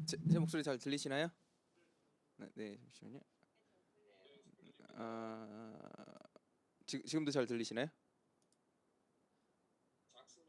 제 목소리 잘 들리시나요? 네, 네, 잠시만요. 아, 지금도 잘 들리시나요? 잠시만요.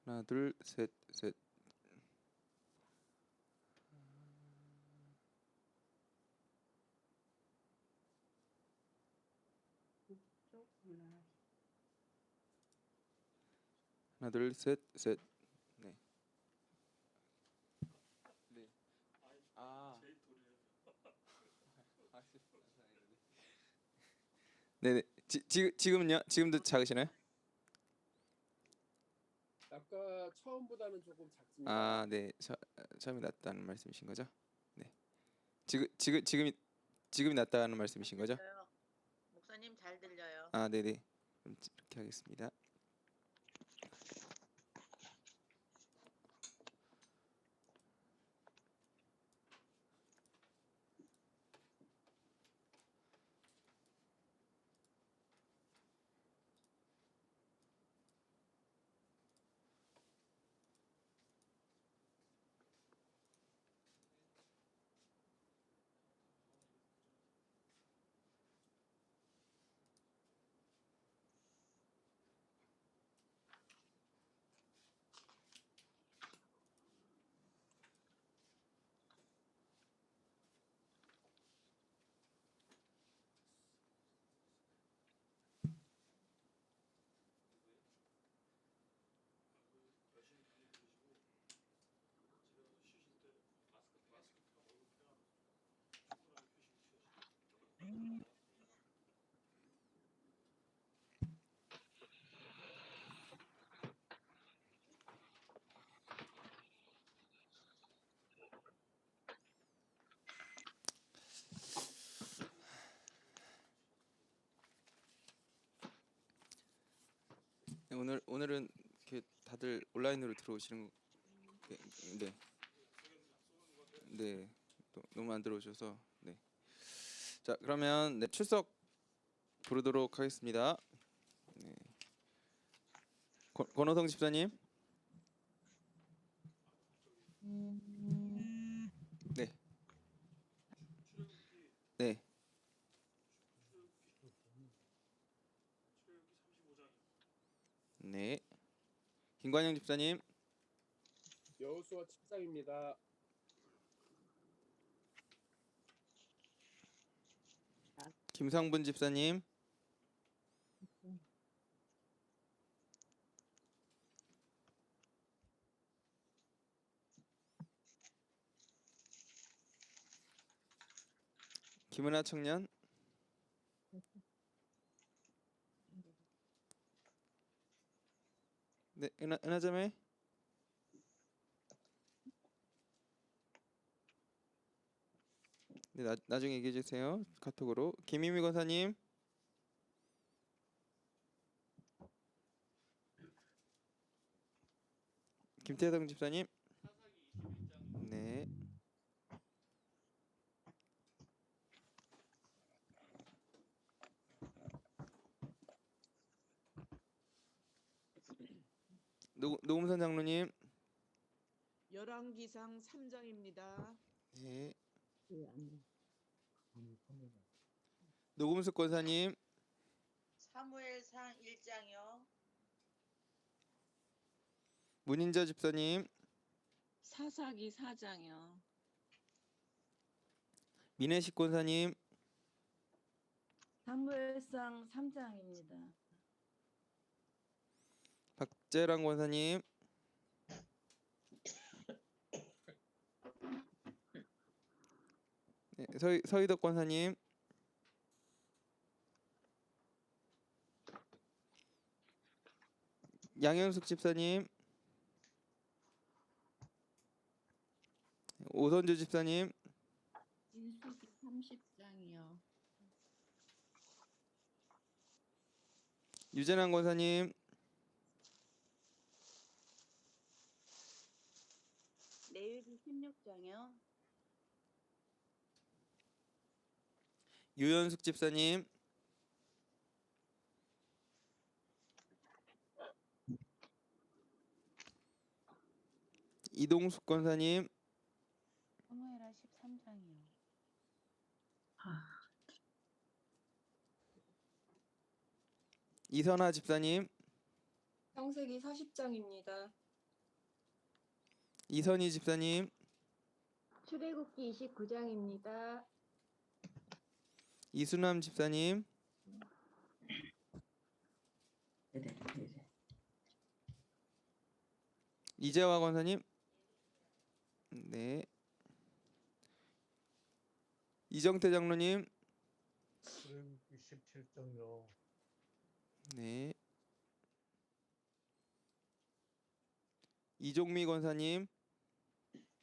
하나, 둘, 셋, 셋. 하나, 둘, 셋, 셋. 네. 네. 아. 네네. 지금은요? 지금도 작으시나요? 아까 처음보다는 조금 작습니다. 네. 처음이 낫다는 말씀이신 거죠? 네. 지금이 낫다는 말씀이신 거죠? 들려요. 목사님 잘 들려요. 네네. 그럼 이렇게 하겠습니다. 네, 오늘은 이렇게 다들 온라인으로 들어오시는 네. 네. 너무 안 들어오셔서 네. 자, 그러면 네, 출석 부르도록 하겠습니다. 네. 권호성 집사님. 네. 네. 네. 김관영 집사님. 여호수아 7장입니다. 김상분 집사님. 김은하 청년. 네, 은하자매. 네, 나중에 얘기해 주세요. 카톡으로. 김희미 권사님. 김태성 집사님. 네. 노금선 장로님. 열왕기상 3장입니다. 네. 노금숙 권사님. 사무엘상 1장이요. 문인자 집사님. 사사기 4장이요. 민혜식 권사님. 사무엘상 3장입니다. 박재랑 권사님. 네, 서희덕 권사님. 양현숙 집사님. 오선주 집사님, 인수기 30장이요. 유재남 권사님, 레위기 16장이요. 유현숙 집사님, 이동숙 권사님, 사무엘하 13장이요. 이선아 집사님, 창세기 40장입니다. 이선희 집사님, 출애굽기 29장입니다. 이수남 집사님, 이재화 권사님, 네, 이정태 장로님, 출애굽기 17장요. 네, 이종미 권사님,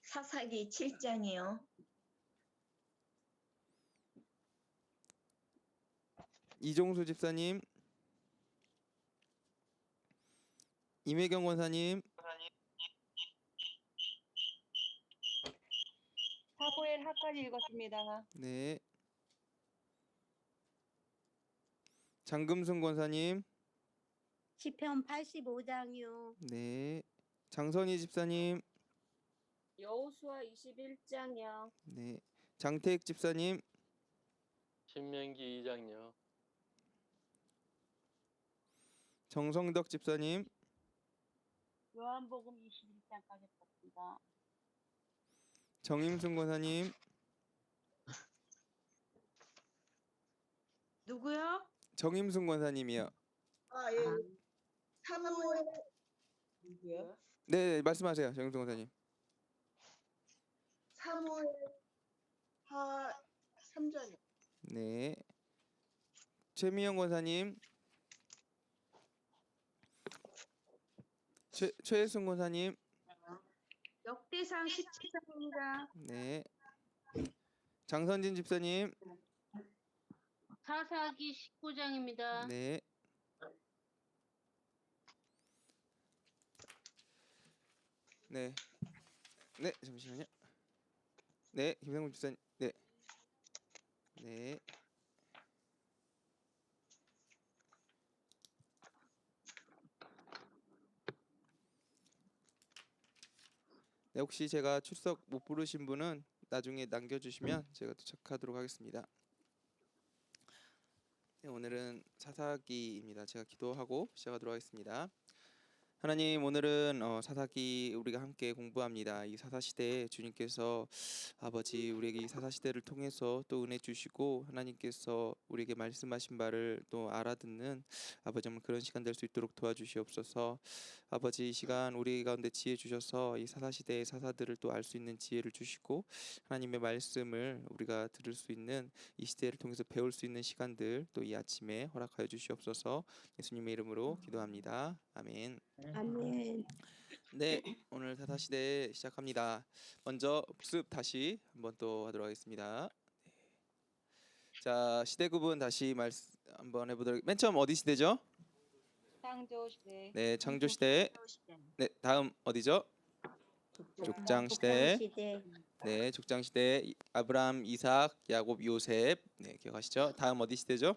사사기 7장이요. 이종수 집사님, 임혜경 권사님, 사무엘 하까지 읽었습니다. 네, 장금순 권사님, 시편 85장이요. 네, 장선희 집사님, 여호수아 21장이요. 네, 장태익 집사님, 신명기 2장요. 정성덕 집사님, 요한복음 21장까지 봤습니다. 정임순 권사님, 누구요? 정임순 권사님이요. 아, 예. 사무엘 누구요? 네, 말씀하세요, 정임순 권사님. 사무엘 하 3장. 네, 최미영 권사님, 최혜순 권사님, 역대상 17장입니다. 네, 장선진 집사님, 사사기 19장입니다. 네, 네, 네, 잠시만요. 네, 김상문 집사님, 네, 네, 네, 혹시 제가 출석 못 부르신 분은 나중에 남겨주시면 제가 도착하도록 하겠습니다. 네, 오늘은 사사기입니다. 제가 기도하고 시작하도록 하겠습니다. 하나님, 오늘은 사사기 우리가 함께 공부합니다. 이 사사시대에 주님께서 아버지 우리에게 이 사사시대를 통해서 또 은혜 주시고 하나님께서 우리에게 말씀하신 바를 또 알아듣는 아버지 정말 그런 시간 될 수 있도록 도와주시옵소서. 아버지 이 시간 우리 가운데 지혜 주셔서 이 사사시대의 사사들을 또 알 수 있는 지혜를 주시고 하나님의 말씀을 우리가 들을 수 있는 이 시대를 통해서 배울 수 있는 시간들 또 이 아침에 허락하여 주시옵소서. 예수님의 이름으로 기도합니다. 아멘. 아멘. 네, 오늘 사사시대 시작합니다. 먼저 복습 다시 한번 또 하도록 하겠습니다. 네. 자, 시대 구분 다시 말씀 한번 해보도록. 맨 처음 어디 시대죠? 창조시대. 네, 창조 시대. 네, 다음 어디죠? 족장 시대. 네, 족장 시대. 아브라함, 이삭, 야곱, 요셉. 네, 기억하시죠? 다음 어디 시대죠?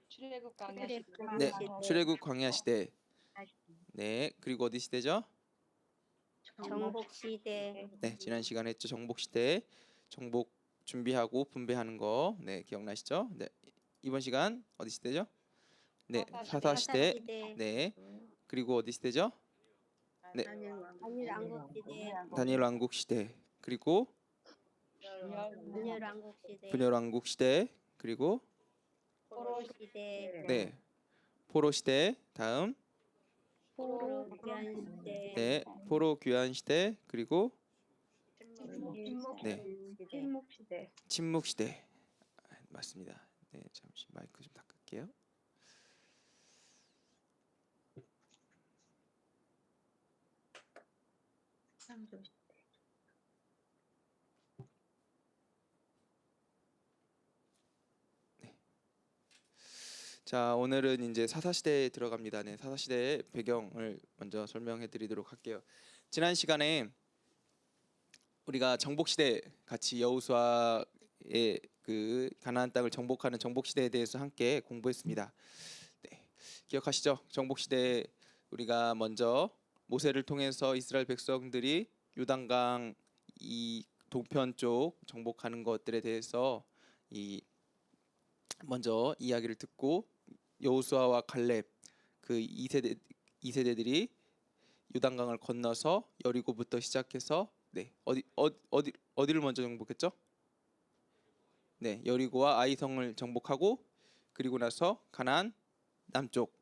출애굽 광야 시대. 네, 출애굽 광야 시대. 네, 그리고 어디 시대죠? 정복시대. 네, 지난 시간에 했죠. 정복 시대. 정복 준비하고 분배하는 거. 네, 기억나시죠? 네. 이번 시간 어디 시대죠? 네, 사사 시대. 네. 그리고 어디 시대죠? 네, 다니엘 왕국시대. 다니엘 왕국 시대. 그리고 분열 왕국시대. 분열 왕국 시대. 그리고 포로시대. 네, 포로 시대. 다음 포로 귀환시대. 네, 포로 귀환 시대. 그리고 네, 침묵시대. 침묵 시대. 맞습니다. 네, 잠시 마이크 좀 닦을게요. 자, 오늘은 이제 사사시대에 들어갑니다. 네, 사사시대의 배경을 먼저 설명해 드리도록 할게요. 지난 시간에 우리가 정복시대 같이 여호수아의 그 가나안 땅을 정복하는 정복시대에 대해서 함께 공부했습니다. 네, 기억하시죠? 정복시대 우리가 먼저 모세를 통해서 이스라엘 백성들이 요단강 이 동편 쪽 정복하는 것들에 대해서 이 먼저 이야기를 듣고 여호수아와 갈렙 그 2세대들이 요단강을 건너서 여리고부터 시작해서 네, 어디를 먼저 정복했죠? 네, 여리고와 아이성을 정복하고 그리고 나서 가나안 남쪽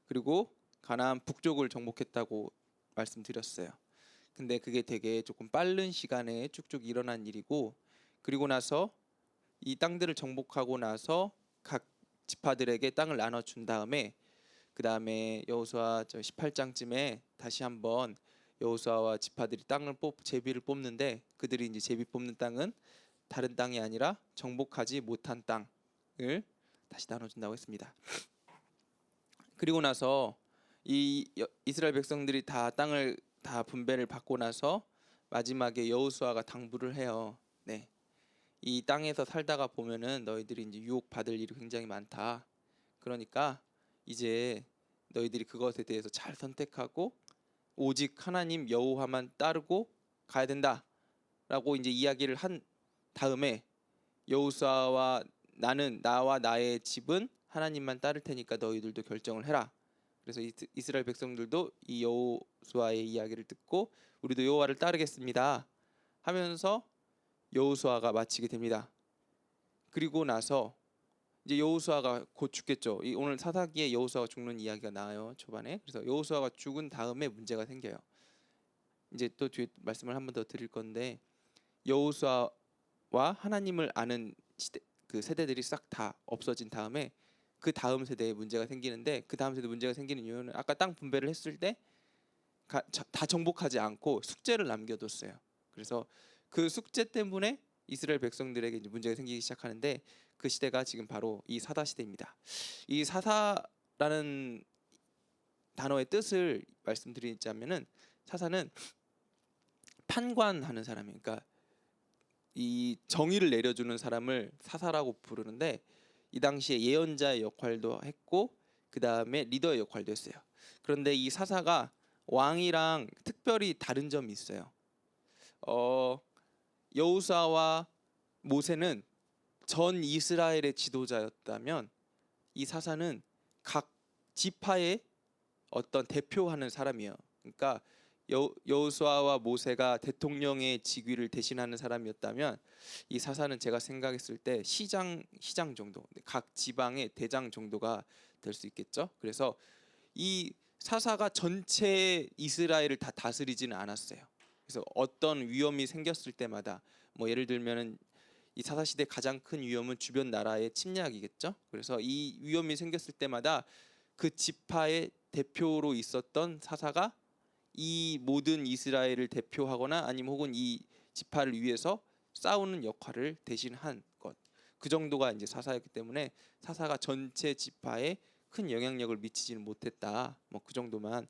그리고 가나안 북쪽을 정복했다고 말씀드렸어요. 근데 그게 되게 조금 빠른 시간에 쭉쭉 일어난 일이고 그리고 나서 이 땅들을 정복하고 나서 각 지파들에게 땅을 나눠준 다음에 그 다음에 여호수아 18장쯤에 다시 한번 여호수아와 지파들이 제비를 뽑는데 그들이 이제 제비 뽑는 땅은 다른 땅이 아니라 정복하지 못한 땅을 다시 나눠준다고 했습니다. 그리고 나서 이스라엘 백성들이 다 땅을 다 분배를 받고 나서 마지막에 여호수아가 당부를 해요. 네, 이 땅에서 살다가 보면은 너희들이 이제 유혹 받을 일이 굉장히 많다. 그러니까 이제 너희들이 그것에 대해서 잘 선택하고 오직 하나님 여호와만 따르고 가야 된다라고 이제 이야기를 한 다음에 여호수아와 나와 나의 집은 하나님만 따를 테니까 너희들도 결정을 해라. 그래서 이스라엘 백성들도 이 여호수아의 이야기를 듣고 우리도 여호와를 따르겠습니다 하면서 여호수아가 마치게 됩니다. 그리고 나서 이제 여호수아가 곧 죽겠죠. 오늘 사사기에 여호수아가 죽는 이야기가 나와요 초반에. 그래서 여호수아가 죽은 다음에 문제가 생겨요. 이제 또 뒤에 말씀을 한 번 더 드릴 건데 여호수아와 하나님을 아는 그 세대들이 싹 다 없어진 다음에 그 다음 세대에 문제가 생기는데 그 다음 세대 문제가 생기는 이유는 아까 땅 분배를 했을 때 다 정복하지 않고 숙제를 남겨뒀어요. 그래서 그 숙제 때문에 이스라엘 백성들에게 이제 문제가 생기기 시작하는데 그 시대가 지금 바로 이 사사 시대입니다. 이 사사라는 단어의 뜻을 말씀드리자면은 사사는 판관하는 사람이에요. 그러니까 이 정의를 내려주는 사람을 사사라고 부르는데 이 당시에 예언자의 역할도 했고 그 다음에 리더의 역할도 했어요. 그런데 이 사사가 왕이랑 특별히 다른 점이 있어요. 여호수아와 모세는 전 이스라엘의 지도자였다면 이 사사는 각 지파의 어떤 대표하는 사람이에요. 그러니까 여호수아와 모세가 대통령의 직위를 대신하는 사람이었다면 이 사사는 제가 생각했을 때 시장 정도, 각 지방의 대장 정도가 될 수 있겠죠. 그래서 이 사사가 전체 이스라엘을 다 다스리지는 않았어요. 그래서 어떤 위험이 생겼을 때마다 뭐 예를 들면은 이 사사 시대 가장 큰 위험은 주변 나라의 침략이겠죠. 그래서 이 위험이 생겼을 때마다 그 지파의 대표로 있었던 사사가 이 모든 이스라엘을 대표하거나 아니면 혹은 이 지파를 위해서 싸우는 역할을 대신한 것. 그 정도가 이제 사사였기 때문에 사사가 전체 지파에 큰 영향력을 미치지는 못했다. 뭐 그 정도만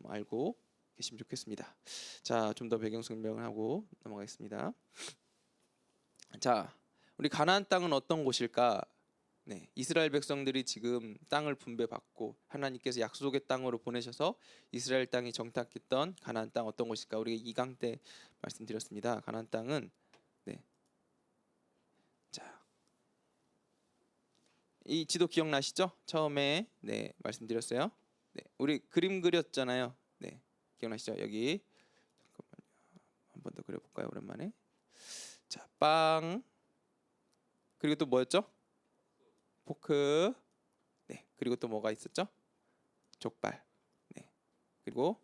알고 계시면 좋겠습니다. 자, 좀 더 배경 설명을 하고 넘어가겠습니다. 자, 우리 가나안 땅은 어떤 곳일까? 네, 이스라엘 백성들이 지금 땅을 분배받고 하나님께서 약속의 땅으로 보내셔서 이스라엘 땅이 정착했던 가나안 땅 어떤 곳일까? 우리가 2강 때 말씀드렸습니다. 가나안 땅은 네, 자, 이 지도 기억나시죠? 처음에 네 말씀드렸어요. 네, 우리 그림 그렸잖아요. 네, 기억나시죠? 여기 잠깐만요. 한 번 더 그려볼까요? 오랜만에. 자, 빵. 그리고 또 뭐였죠? 포크. 네, 그리고 또 뭐가 있었죠? 족발. 네, 그리고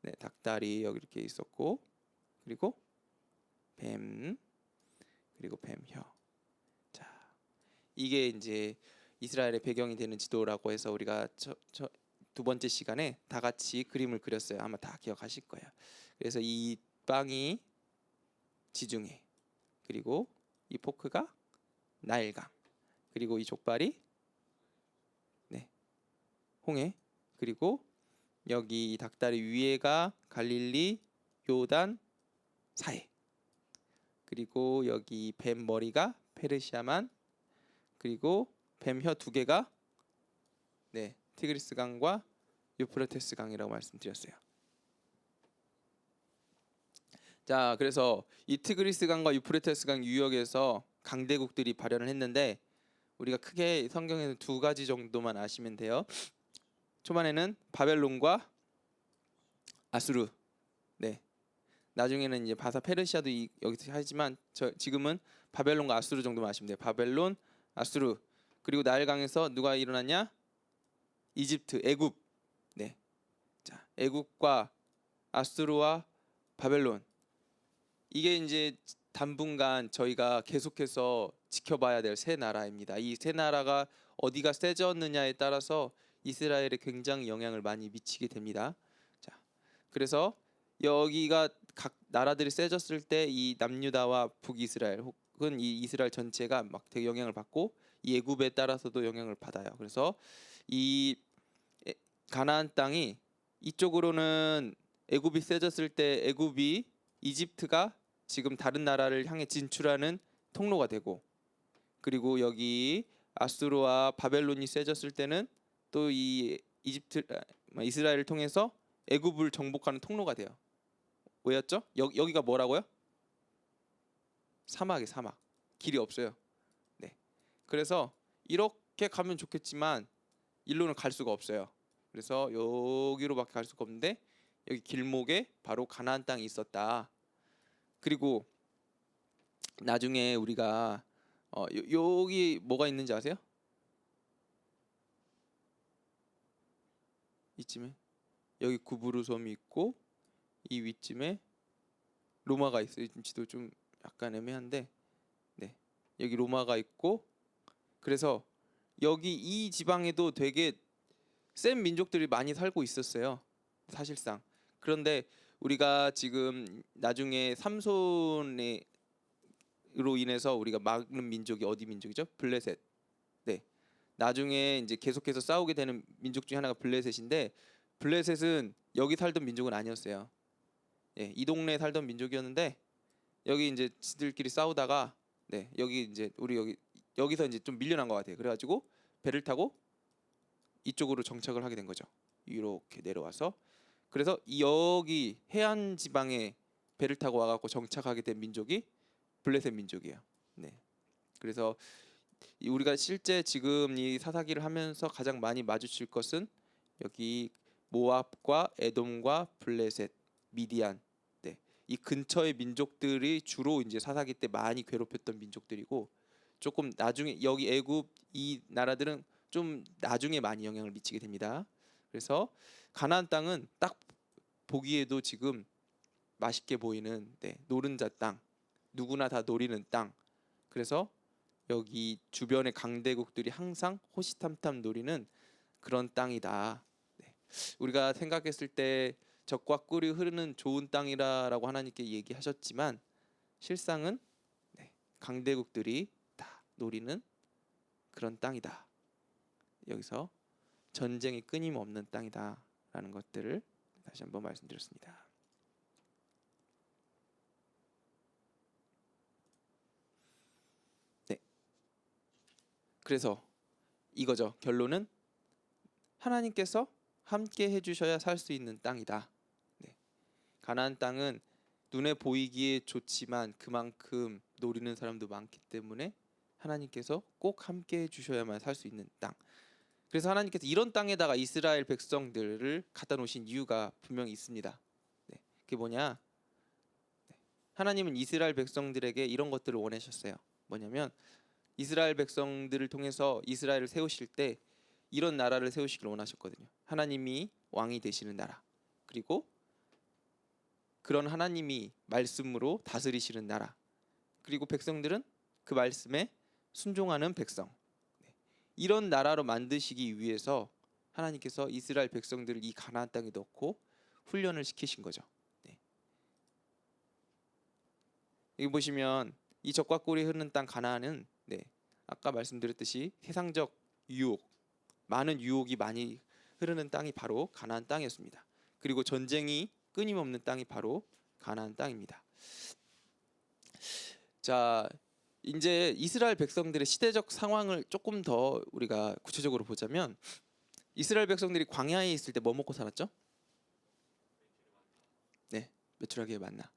네 닭다리 여기 이렇게 있었고, 그리고 뱀, 그리고 뱀혀. 자, 이게 이제 이스라엘의 배경이 되는 지도라고 해서 우리가 두 번째 시간에 다 같이 그림을 그렸어요. 아마 다 기억하실 거예요. 그래서 이 빵이 지중해, 그리고 이 포크가 나일강, 그리고 이 족발이 홍해. 그리고 여기 닭다리 위에가 갈릴리, 요단, 사해. 그리고 여기 뱀 머리가 페르시아만. 그리고 뱀 혀 2개가 네, 티그리스 강과 유프라테스 강이라고 말씀드렸어요. 자, 그래서 이 티그리스 강과 유프라테스 강 유역에서 강대국들이 발현을 했는데 우리가 크게 성경에는 2가지 정도만 아시면 돼요. 초반에는 바벨론과 아수르. 네. 나중에는 이제 바사 페르시아도 여기서 하지만 지금은 바벨론과 아수르 정도만 아시면 돼요. 바벨론, 아수르. 그리고 나일강에서 누가 일어났냐? 이집트, 애굽. 네. 자, 애굽과 아수르와 바벨론. 이게 이제 당분간 저희가 계속해서 지켜봐야 될 세 나라입니다. 이 세 나라가 어디가 세졌느냐에 따라서 이스라엘에 굉장히 영향을 많이 미치게 됩니다. 자, 그래서 여기가 각 나라들이 세졌을 때 이 남유다와 북이스라엘 혹은 이 이스라엘 전체가 막 되게 영향을 받고 이 애굽에 따라서도 영향을 받아요. 그래서 이 가나안 땅이 이쪽으로는 애굽이 세졌을 때 애굽이 이집트가 지금 다른 나라를 향해 진출하는 통로가 되고, 그리고 여기 아수르와 바벨론이 세졌을 때는 또 이 이스라엘을 통해서 애굽을 정복하는 통로가 돼요. 왜였죠? 여기가 뭐라고요? 사막이 사막. 길이 없어요. 네. 그래서 이렇게 가면 좋겠지만 일로는 갈 수가 없어요. 그래서 여기로밖에 갈 수가 없는데 여기 길목에 바로 가나안 땅이 있었다. 그리고 나중에 우리가 여기 뭐가 있는지 아세요? 이쯤에 여기 구부르 섬이 있고 이 위쯤에 로마가 있어요. 지도 좀 약간 애매한데, 네, 여기 로마가 있고, 그래서 여기 이 지방에도 되게 센 민족들이 많이 살고 있었어요, 사실상. 그런데 우리가 지금 나중에 삼손으로 인해서 우리가 막는 민족이 어디 민족이죠? 블레셋. 네. 나중에 이제 계속해서 싸우게 되는 민족 중에 하나가 블레셋인데, 블레셋은 여기 살던 민족은 아니었어요. 예, 이 동네에 살던 민족이었는데 여기 이제 지들끼리 싸우다가 네, 여기 이제 우리 여기서 이제 좀 밀려난 것 같아요. 그래가지고 배를 타고 이쪽으로 정착을 하게 된 거죠. 이렇게 내려와서. 그래서 여기 해안 지방에 배를 타고 와갖고 정착하게 된 민족이 블레셋 민족이에요. 네. 그래서 우리가 실제 지금 이 사사기를 하면서 가장 많이 마주칠 것은 여기 모압과 에돔과 블레셋, 미디안, 네, 이 근처의 민족들이 주로 이제 사사기 때 많이 괴롭혔던 민족들이고, 조금 나중에 여기 애굽 이 나라들은 좀 나중에 많이 영향을 미치게 됩니다. 그래서 가나안 땅은 딱 보기에도 지금 맛있게 보이는 노른자 땅, 누구나 다 노리는 땅. 그래서 여기 주변의 강대국들이 항상 호시탐탐 노리는 그런 땅이다. 네. 우리가 생각했을 때 적과 꿀이 흐르는 좋은 땅이라고 하나님께 얘기하셨지만 실상은 강대국들이 다 노리는 그런 땅이다. 여기서 전쟁이 끊임없는 땅이다라는 것들을 다시 한번 말씀드렸습니다. 네. 그래서 이거죠. 결론은 하나님께서 함께 해주셔야 살 수 있는 땅이다. 네. 가나안 땅은 눈에 보이기에 좋지만 그만큼 노리는 사람도 많기 때문에 하나님께서 꼭 함께 해주셔야만 살 수 있는 땅. 그래서 하나님께서 이런 땅에다가 이스라엘 백성들을 갖다 놓으신 이유가 분명히 있습니다. 네. 그게 뭐냐? 하나님은 이스라엘 백성들에게 이런 것들을 원하셨어요. 뭐냐면 이스라엘 백성들을 통해서 이스라엘을 세우실 때 이런 나라를 세우시길 원하셨거든요. 하나님이 왕이 되시는 나라, 그리고 그런 하나님이 말씀으로 다스리시는 나라, 그리고 백성들은 그 말씀에 순종하는 백성. 이런 나라로 만드시기 위해서 하나님께서 이스라엘 백성들을 이 가나안 땅에 넣고 훈련을 시키신 거죠. 네. 여기 보시면 이 적과 꿀이 흐르는 땅 가나안은 아까 말씀드렸듯이 세상적 유혹, 많은 유혹이 많이 흐르는 땅이 바로 가나안 땅이었습니다. 그리고 전쟁이 끊임없는 땅이 바로 가나안 땅입니다. 자, 이제 이스라엘 백성들의 시대적 상황을 조금 더 우리가 구체적으로 보자면 이스라엘 백성들이 광야에 있을 때 뭐 먹고 살았죠? 네, 메추라기의 만나.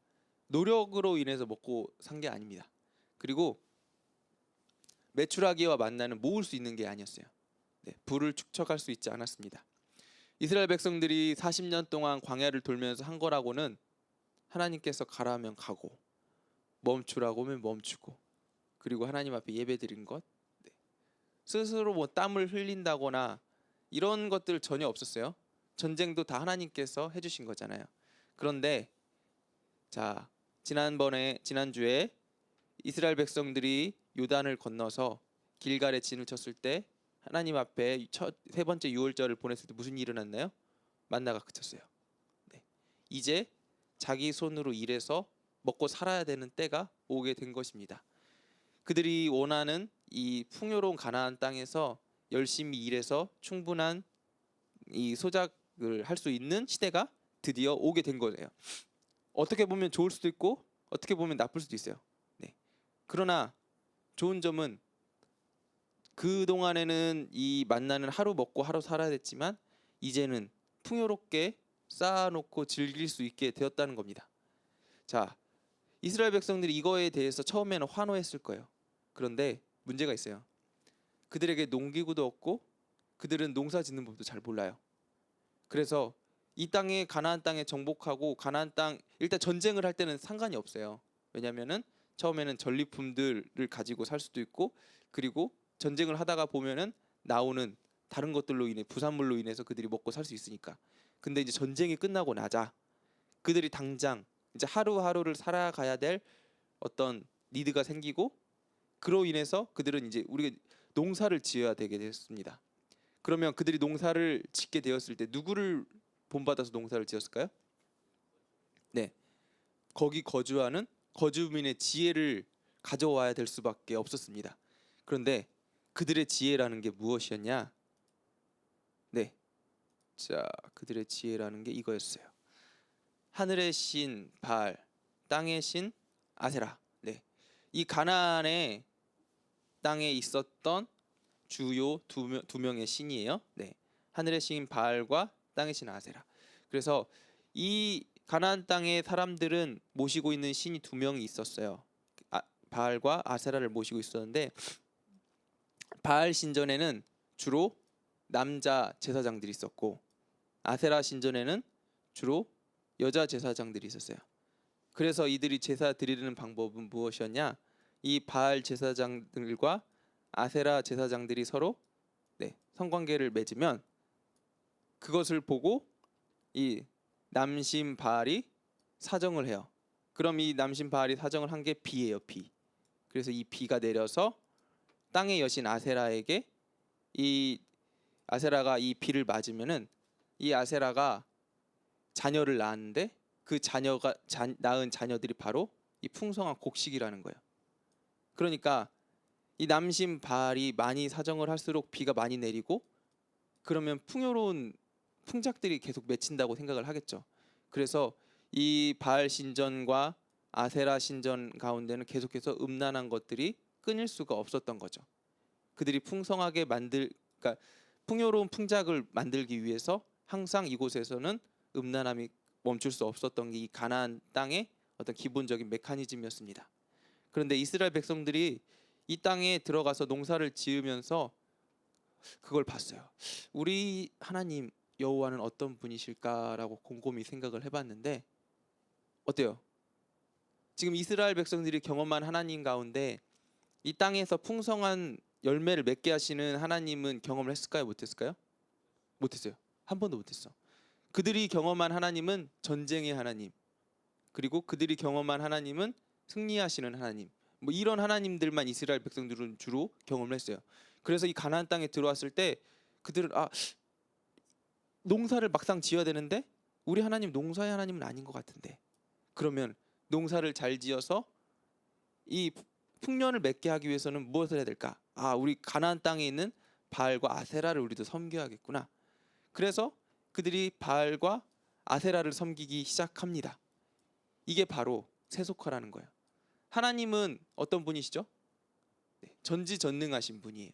노력으로 인해서 먹고 산 게 아닙니다. 그리고 메추라기와 만나는 모을 수 있는 게 아니었어요. 네, 불을 축적할 수 있지 않았습니다. 이스라엘 백성들이 40년 동안 광야를 돌면서 한 거라고는 하나님께서 가라면 가고 멈추라고 하면 멈추고 그리고 하나님 앞에 예배드린 것, 네. 스스로 뭐 땀을 흘린다거나 이런 것들 전혀 없었어요. 전쟁도 다 하나님께서 해주신 거잖아요. 그런데 자, 지난주에 이스라엘 백성들이 요단을 건너서 길갈에 진을 쳤을 때 하나님 앞에 세 번째 유월절을 보냈을 때 무슨 일이 일어났나요? 만나가 그쳤어요. 네. 이제 자기 손으로 일해서 먹고 살아야 되는 때가 오게 된 것입니다. 그들이 원하는 이 풍요로운 가나안 땅에서 열심히 일해서 충분한 이 소작을 할 수 있는 시대가 드디어 오게 된 거예요. 어떻게 보면 좋을 수도 있고 어떻게 보면 나쁠 수도 있어요. 네. 그러나 좋은 점은 그 동안에는 이 만나는 하루 먹고 하루 살아야 됐지만 이제는 풍요롭게 쌓아놓고 즐길 수 있게 되었다는 겁니다. 자, 이스라엘 백성들이 이거에 대해서 처음에는 환호했을 거예요. 그런데 문제가 있어요. 그들에게 농기구도 없고 그들은 농사 짓는 법도 잘 몰라요. 그래서 이 땅에 가나안 땅에 정복하고 가나안 땅 일단 전쟁을 할 때는 상관이 없어요. 왜냐하면은 처음에는 전리품들을 가지고 살 수도 있고 그리고 전쟁을 하다가 보면은 나오는 다른 것들로 인해 부산물로 인해서 그들이 먹고 살 수 있으니까. 근데 이제 전쟁이 끝나고 나자 그들이 당장 이제 하루하루를 살아가야 될 어떤 니드가 생기고 그로 인해서 그들은 이제 우리가 농사를 지어야 되게 됐습니다. 그러면 그들이 농사를 짓게 되었을 때 누구를 본받아서 농사를 지었을까요? 네, 거기 거주하는 거주민의 지혜를 가져와야 될 수밖에 없었습니다. 그런데 그들의 지혜라는 게 무엇이었냐? 네, 자, 그들의 지혜라는 게 이거였어요. 하늘의 신 바알, 땅의 신 아세라. 네, 이 가나안의 땅에 있었던 주요 두 명의 신이에요. 네, 하늘의 신 바알과 땅의 신 아세라. 그래서 이 가나안 땅의 사람들은 모시고 있는 신이 두 명이 있었어요. 바알과 아세라를 모시고 있었는데 바알 신전에는 주로 남자 제사장들이 있었고 아세라 신전에는 주로 여자 제사장들이 있었어요. 그래서 이들이 제사 드리는 방법은 무엇이었냐? 이 바알 제사장들과 아세라 제사장들이 서로 성관계를 맺으면 그것을 보고 이 남신 바알이 사정을 해요. 그럼 이 남신 바알이 사정을 한 게 비예요, 비. 그래서 이 비가 내려서 땅의 여신 아세라에게 이 아세라가 이 비를 맞으면은 이 아세라가 자녀를 낳았는데 그 자녀가 낳은 자녀들이 바로 이 풍성한 곡식이라는 거예요. 그러니까 이 남신 바알이 많이 사정을 할수록 비가 많이 내리고 그러면 풍요로운 풍작들이 계속 맺힌다고 생각을 하겠죠. 그래서 이 바알 신전과 아세라 신전 가운데는 계속해서 음란한 것들이 끊일 수가 없었던 거죠. 그들이 풍성하게 그러니까 풍요로운 풍작을 만들기 위해서 항상 이곳에서는 음란함이 멈출 수 없었던 게 이 가나안 땅의 어떤 기본적인 메커니즘이었습니다. 그런데 이스라엘 백성들이 이 땅에 들어가서 농사를 지으면서 그걸 봤어요. 우리 하나님 여호와는 어떤 분이실까라고 곰곰이 생각을 해봤는데 어때요? 지금 이스라엘 백성들이 경험한 하나님 가운데 이 땅에서 풍성한 열매를 맺게 하시는 하나님은 경험을 했을까요? 못했을까요? 못했어요. 한 번도 못했어. 그들이 경험한 하나님은 전쟁의 하나님, 그리고 그들이 경험한 하나님은 승리하시는 하나님, 뭐 이런 하나님들만 이스라엘 백성들은 주로 경험을 했어요. 그래서 이 가나안 땅에 들어왔을 때 그들은 농사를 막상 지어야 되는데 우리 하나님 농사의 하나님은 아닌 것 같은데 그러면 농사를 잘 지어서 이 풍년을 맺게 하기 위해서는 무엇을 해야 될까? 우리 가나안 땅에 있는 바알과 아세라를 우리도 섬겨야겠구나. 그래서 그들이 바알과 아세라를 섬기기 시작합니다. 이게 바로 세속화라는 거예요. 하나님은 어떤 분이시죠? 네, 전지전능하신 분이에요.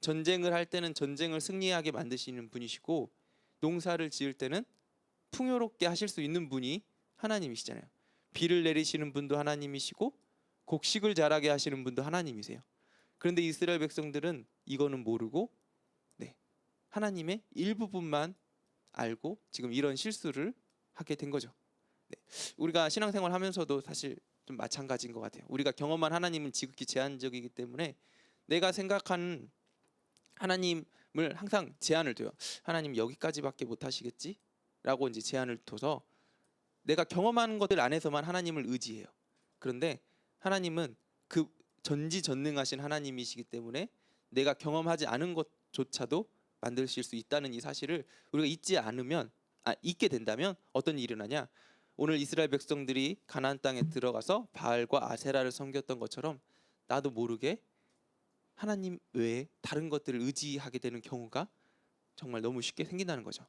전쟁을 할 때는 전쟁을 승리하게 만드시는 분이시고 농사를 지을 때는 풍요롭게 하실 수 있는 분이 하나님이시잖아요. 비를 내리시는 분도 하나님이시고 곡식을 자라게 하시는 분도 하나님이세요. 그런데 이스라엘 백성들은 이거는 모르고 하나님의 일부분만 알고 지금 이런 실수를 하게 된 거죠. 우리가 신앙생활 하면서도 사실 좀 마찬가지인 것 같아요. 우리가 경험한 하나님은 지극히 제한적이기 때문에 내가 생각하는 하나님을 항상 제한을 둬요. 하나님 여기까지밖에 못 하시겠지? 라고 이제 제한을 둬서 내가 경험하는 것들 안에서만 하나님을 의지해요. 그런데 하나님은 그 전지전능하신 하나님이시기 때문에 내가 경험하지 않은 것조차도 만드실 수 있다는 이 사실을 우리가 잊게 된다면 어떤 일이 일어나냐? 오늘 이스라엘 백성들이 가나안 땅에 들어가서 바알과 아세라를 섬겼던 것처럼 나도 모르게 하나님 외에 다른 것들을 의지하게 되는 경우가 정말 너무 쉽게 생긴다는 거죠.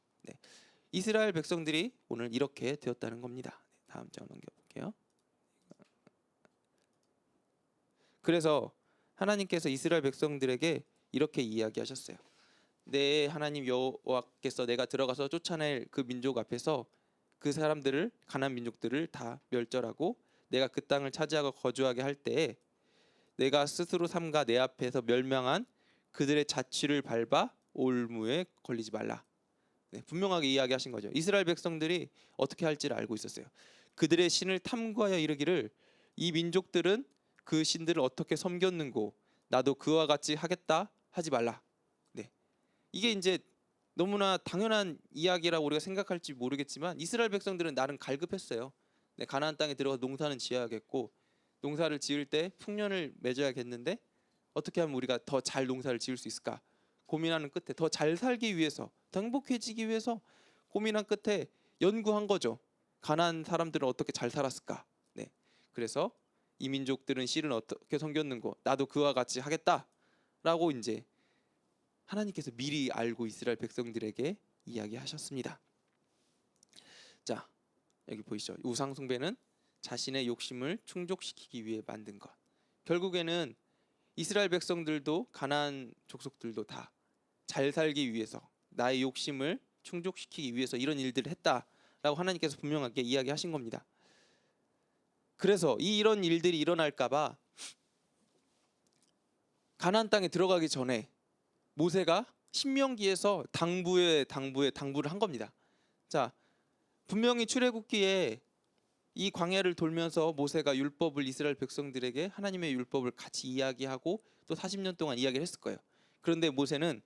이스라엘 백성들이 오늘 이렇게 되었다는 겁니다. 다음 장 넘겨볼게요. 그래서 하나님께서 이스라엘 백성들에게 이렇게 이야기하셨어요. 내 하나님 여호와께서 내가 들어가서 쫓아낼 그 민족 앞에서 그 사람들을 가나안 민족들을 다 멸절하고 내가 그 땅을 차지하고 거주하게 할 때에 내가 스스로 삼가 내 앞에서 멸망한 그들의 자취를 밟아 올무에 걸리지 말라. 분명하게 이야기하신 거죠. 이스라엘 백성들이 어떻게 할지를 알고 있었어요. 그들의 신을 탐구하여 이르기를 이 민족들은 그 신들을 어떻게 섬겼는고 나도 그와 같이 하겠다 하지 말라. 이게 이제 너무나 당연한 이야기라고 우리가 생각할지 모르겠지만 이스라엘 백성들은 나름 갈급했어요. 가나안 땅에 들어가 농사는 지어야겠고 농사를 지을 때 풍년을 맺어야겠는데 어떻게 하면 우리가 더 잘 농사를 지을 수 있을까 고민하는 끝에 더 잘 살기 위해서 더 행복해지기 위해서 고민한 끝에 연구한 거죠. 가나안 사람들은 어떻게 잘 살았을까. 그래서 이 민족들은 실은 어떻게 섬겼는고 나도 그와 같이 하겠다라고 이제 하나님께서 미리 알고 이스라엘 백성들에게 이야기하셨습니다. 자, 여기 보이시죠? 우상 숭배는 자신의 욕심을 충족시키기 위해 만든 것. 결국에는 이스라엘 백성들도 가나안 족속들도 다 잘 살기 위해서 나의 욕심을 충족시키기 위해서 이런 일들을 했다라고 하나님께서 분명하게 이야기하신 겁니다. 그래서 이런 일들이 일어날까봐 가나안 땅에 들어가기 전에 모세가 신명기에서 당부를 한 겁니다. 자, 분명히 출애굽기에 이 광야를 돌면서 모세가 율법을 이스라엘 백성들에게 하나님의 율법을 같이 이야기하고 또 40년 동안 이야기를 했을 거예요. 그런데 모세는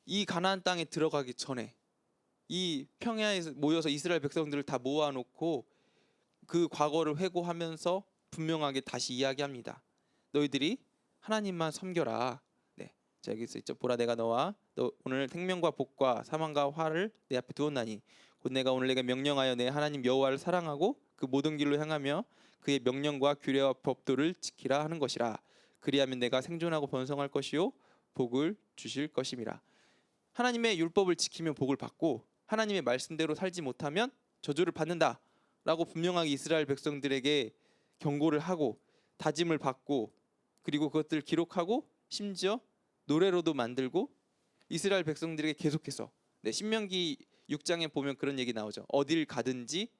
이 가나안 땅에 들어가기 전에 이 평야에 모여서 이스라엘 백성들을 다 모아놓고 그 과거를 회고하면서 분명하게 다시 이야기합니다. 너희들이 하나님만 섬겨라. 자, 여기서 있죠. 보라 내가 너 오늘 생명과 복과 사망과 화를 내 앞에 두었나니 곧 내가 오늘 내게 명령하여 내 하나님 여호와를 사랑하고 그 모든 길로 행하며 그의 명령과 규례와 법도를 지키라 하는 것이라. 그리하면 내가 생존하고 번성할 것이요 복을 주실 것임이라. 하나님의 율법을 지키면 복을 받고 하나님의 말씀대로 살지 못하면 저주를 받는다라고 분명하게 이스라엘 백성들에게 경고를 하고 다짐을 받고 그리고 그것들을 기록하고 심지어 노래로도 만들고 이스라엘 백성들에게 계속해서 신명기 6장에 보면 그런 얘기 나오죠. 어딜 가든지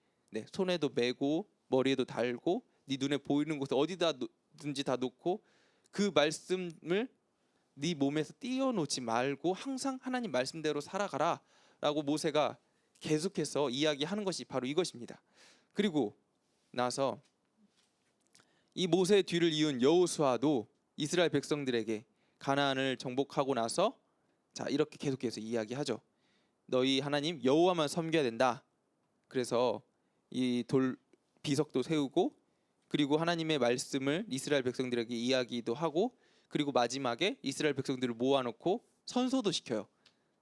손에도 메고 머리에도 달고 네 눈에 보이는 곳에 어디다든지 다 놓고 그 말씀을 네 몸에서 띄워놓지 말고 항상 하나님 말씀대로 살아가라 라고 모세가 계속해서 이야기하는 것이 바로 이것입니다. 그리고 나서 이 모세의 뒤를 이은 여호수아도 이스라엘 백성들에게 가나안을 정복하고 나서 자 이렇게 계속해서 이야기하죠. 너희 하나님 여호와만 섬겨야 된다. 그래서 이 비석도 세우고 그리고 하나님의 말씀을 이스라엘 백성들에게 이야기도 하고 그리고 마지막에 이스라엘 백성들을 모아놓고 선서도 시켜요.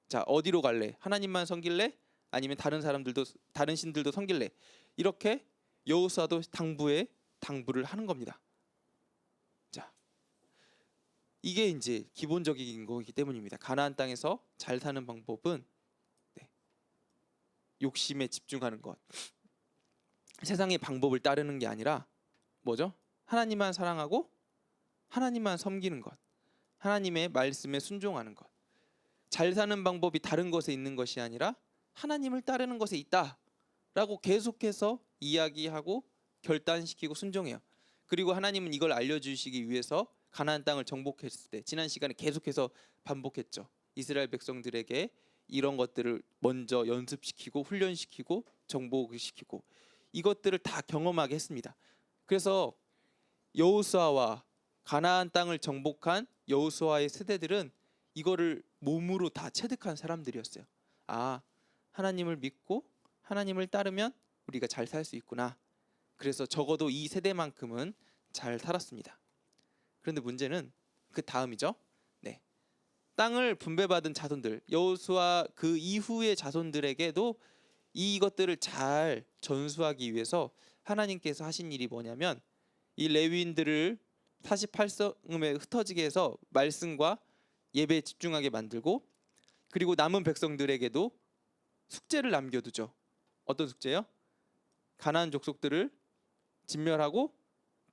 자 어디로 갈래? 하나님만 섬길래? 아니면 다른 신들도 섬길래? 이렇게 여호수아도 당부를 하는 겁니다. 자 이게 이제 기본적인 거기 때문입니다. 가나안 땅에서 잘 사는 방법은 욕심에 집중하는 것, 세상의 방법을 따르는 게 아니라 뭐죠? 하나님만 사랑하고 하나님만 섬기는 것, 하나님의 말씀에 순종하는 것. 잘 사는 방법이 다른 것에 있는 것이 아니라 하나님을 따르는 것에 있다라고 계속해서 이야기하고 결단시키고 순종해요. 그리고 하나님은 이걸 알려주시기 위해서 가나안 땅을 정복했을 때 지난 시간에 계속해서 반복했죠. 이스라엘 백성들에게 이런 것들을 먼저 연습시키고 훈련시키고 정복시키고 이것들을 다 경험하게 했습니다. 그래서 여호수아와 가나안 땅을 정복한 여호수아의 세대들은 이거를 몸으로 다 체득한 사람들이었어요. 아, 하나님을 믿고 하나님을 따르면 우리가 잘 살 수 있구나. 그래서 적어도 이 세대만큼은 잘 살았습니다. 그런데 문제는 그 다음이죠. 네, 땅을 분배받은 자손들, 여호수아 그 이후의 자손들에게도 이것들을 잘 전수하기 위해서 하나님께서 하신 일이 뭐냐면 이 레위인들을 48성읍에 흩어지게 해서 말씀과 예배에 집중하게 만들고, 그리고 남은 백성들에게도 숙제를 남겨두죠. 어떤 숙제요? 가나안 족속들을 진멸하고,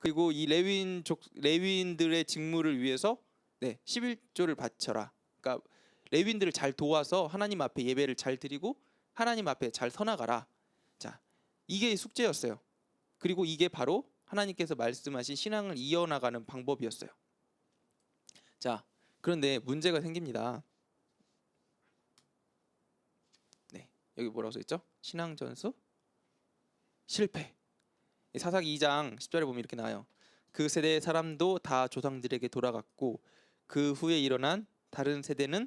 그리고 이 레위인들의 직무를 위해서 11조를 바쳐라. 그러니까 레위인들을 잘 도와서 하나님 앞에 예배를 잘 드리고 하나님 앞에 잘 서나가라. 자, 이게 숙제였어요. 그리고 이게 바로 하나님께서 말씀하신 신앙을 이어나가는 방법이었어요. 자, 그런데 문제가 생깁니다. 네, 여기 뭐라고 써있죠? 신앙 전수 실패. 사사기 2장 10절에 보면 이렇게 나와요. 그 세대의 사람도 다 조상들에게 돌아갔고 그 후에 일어난 다른 세대는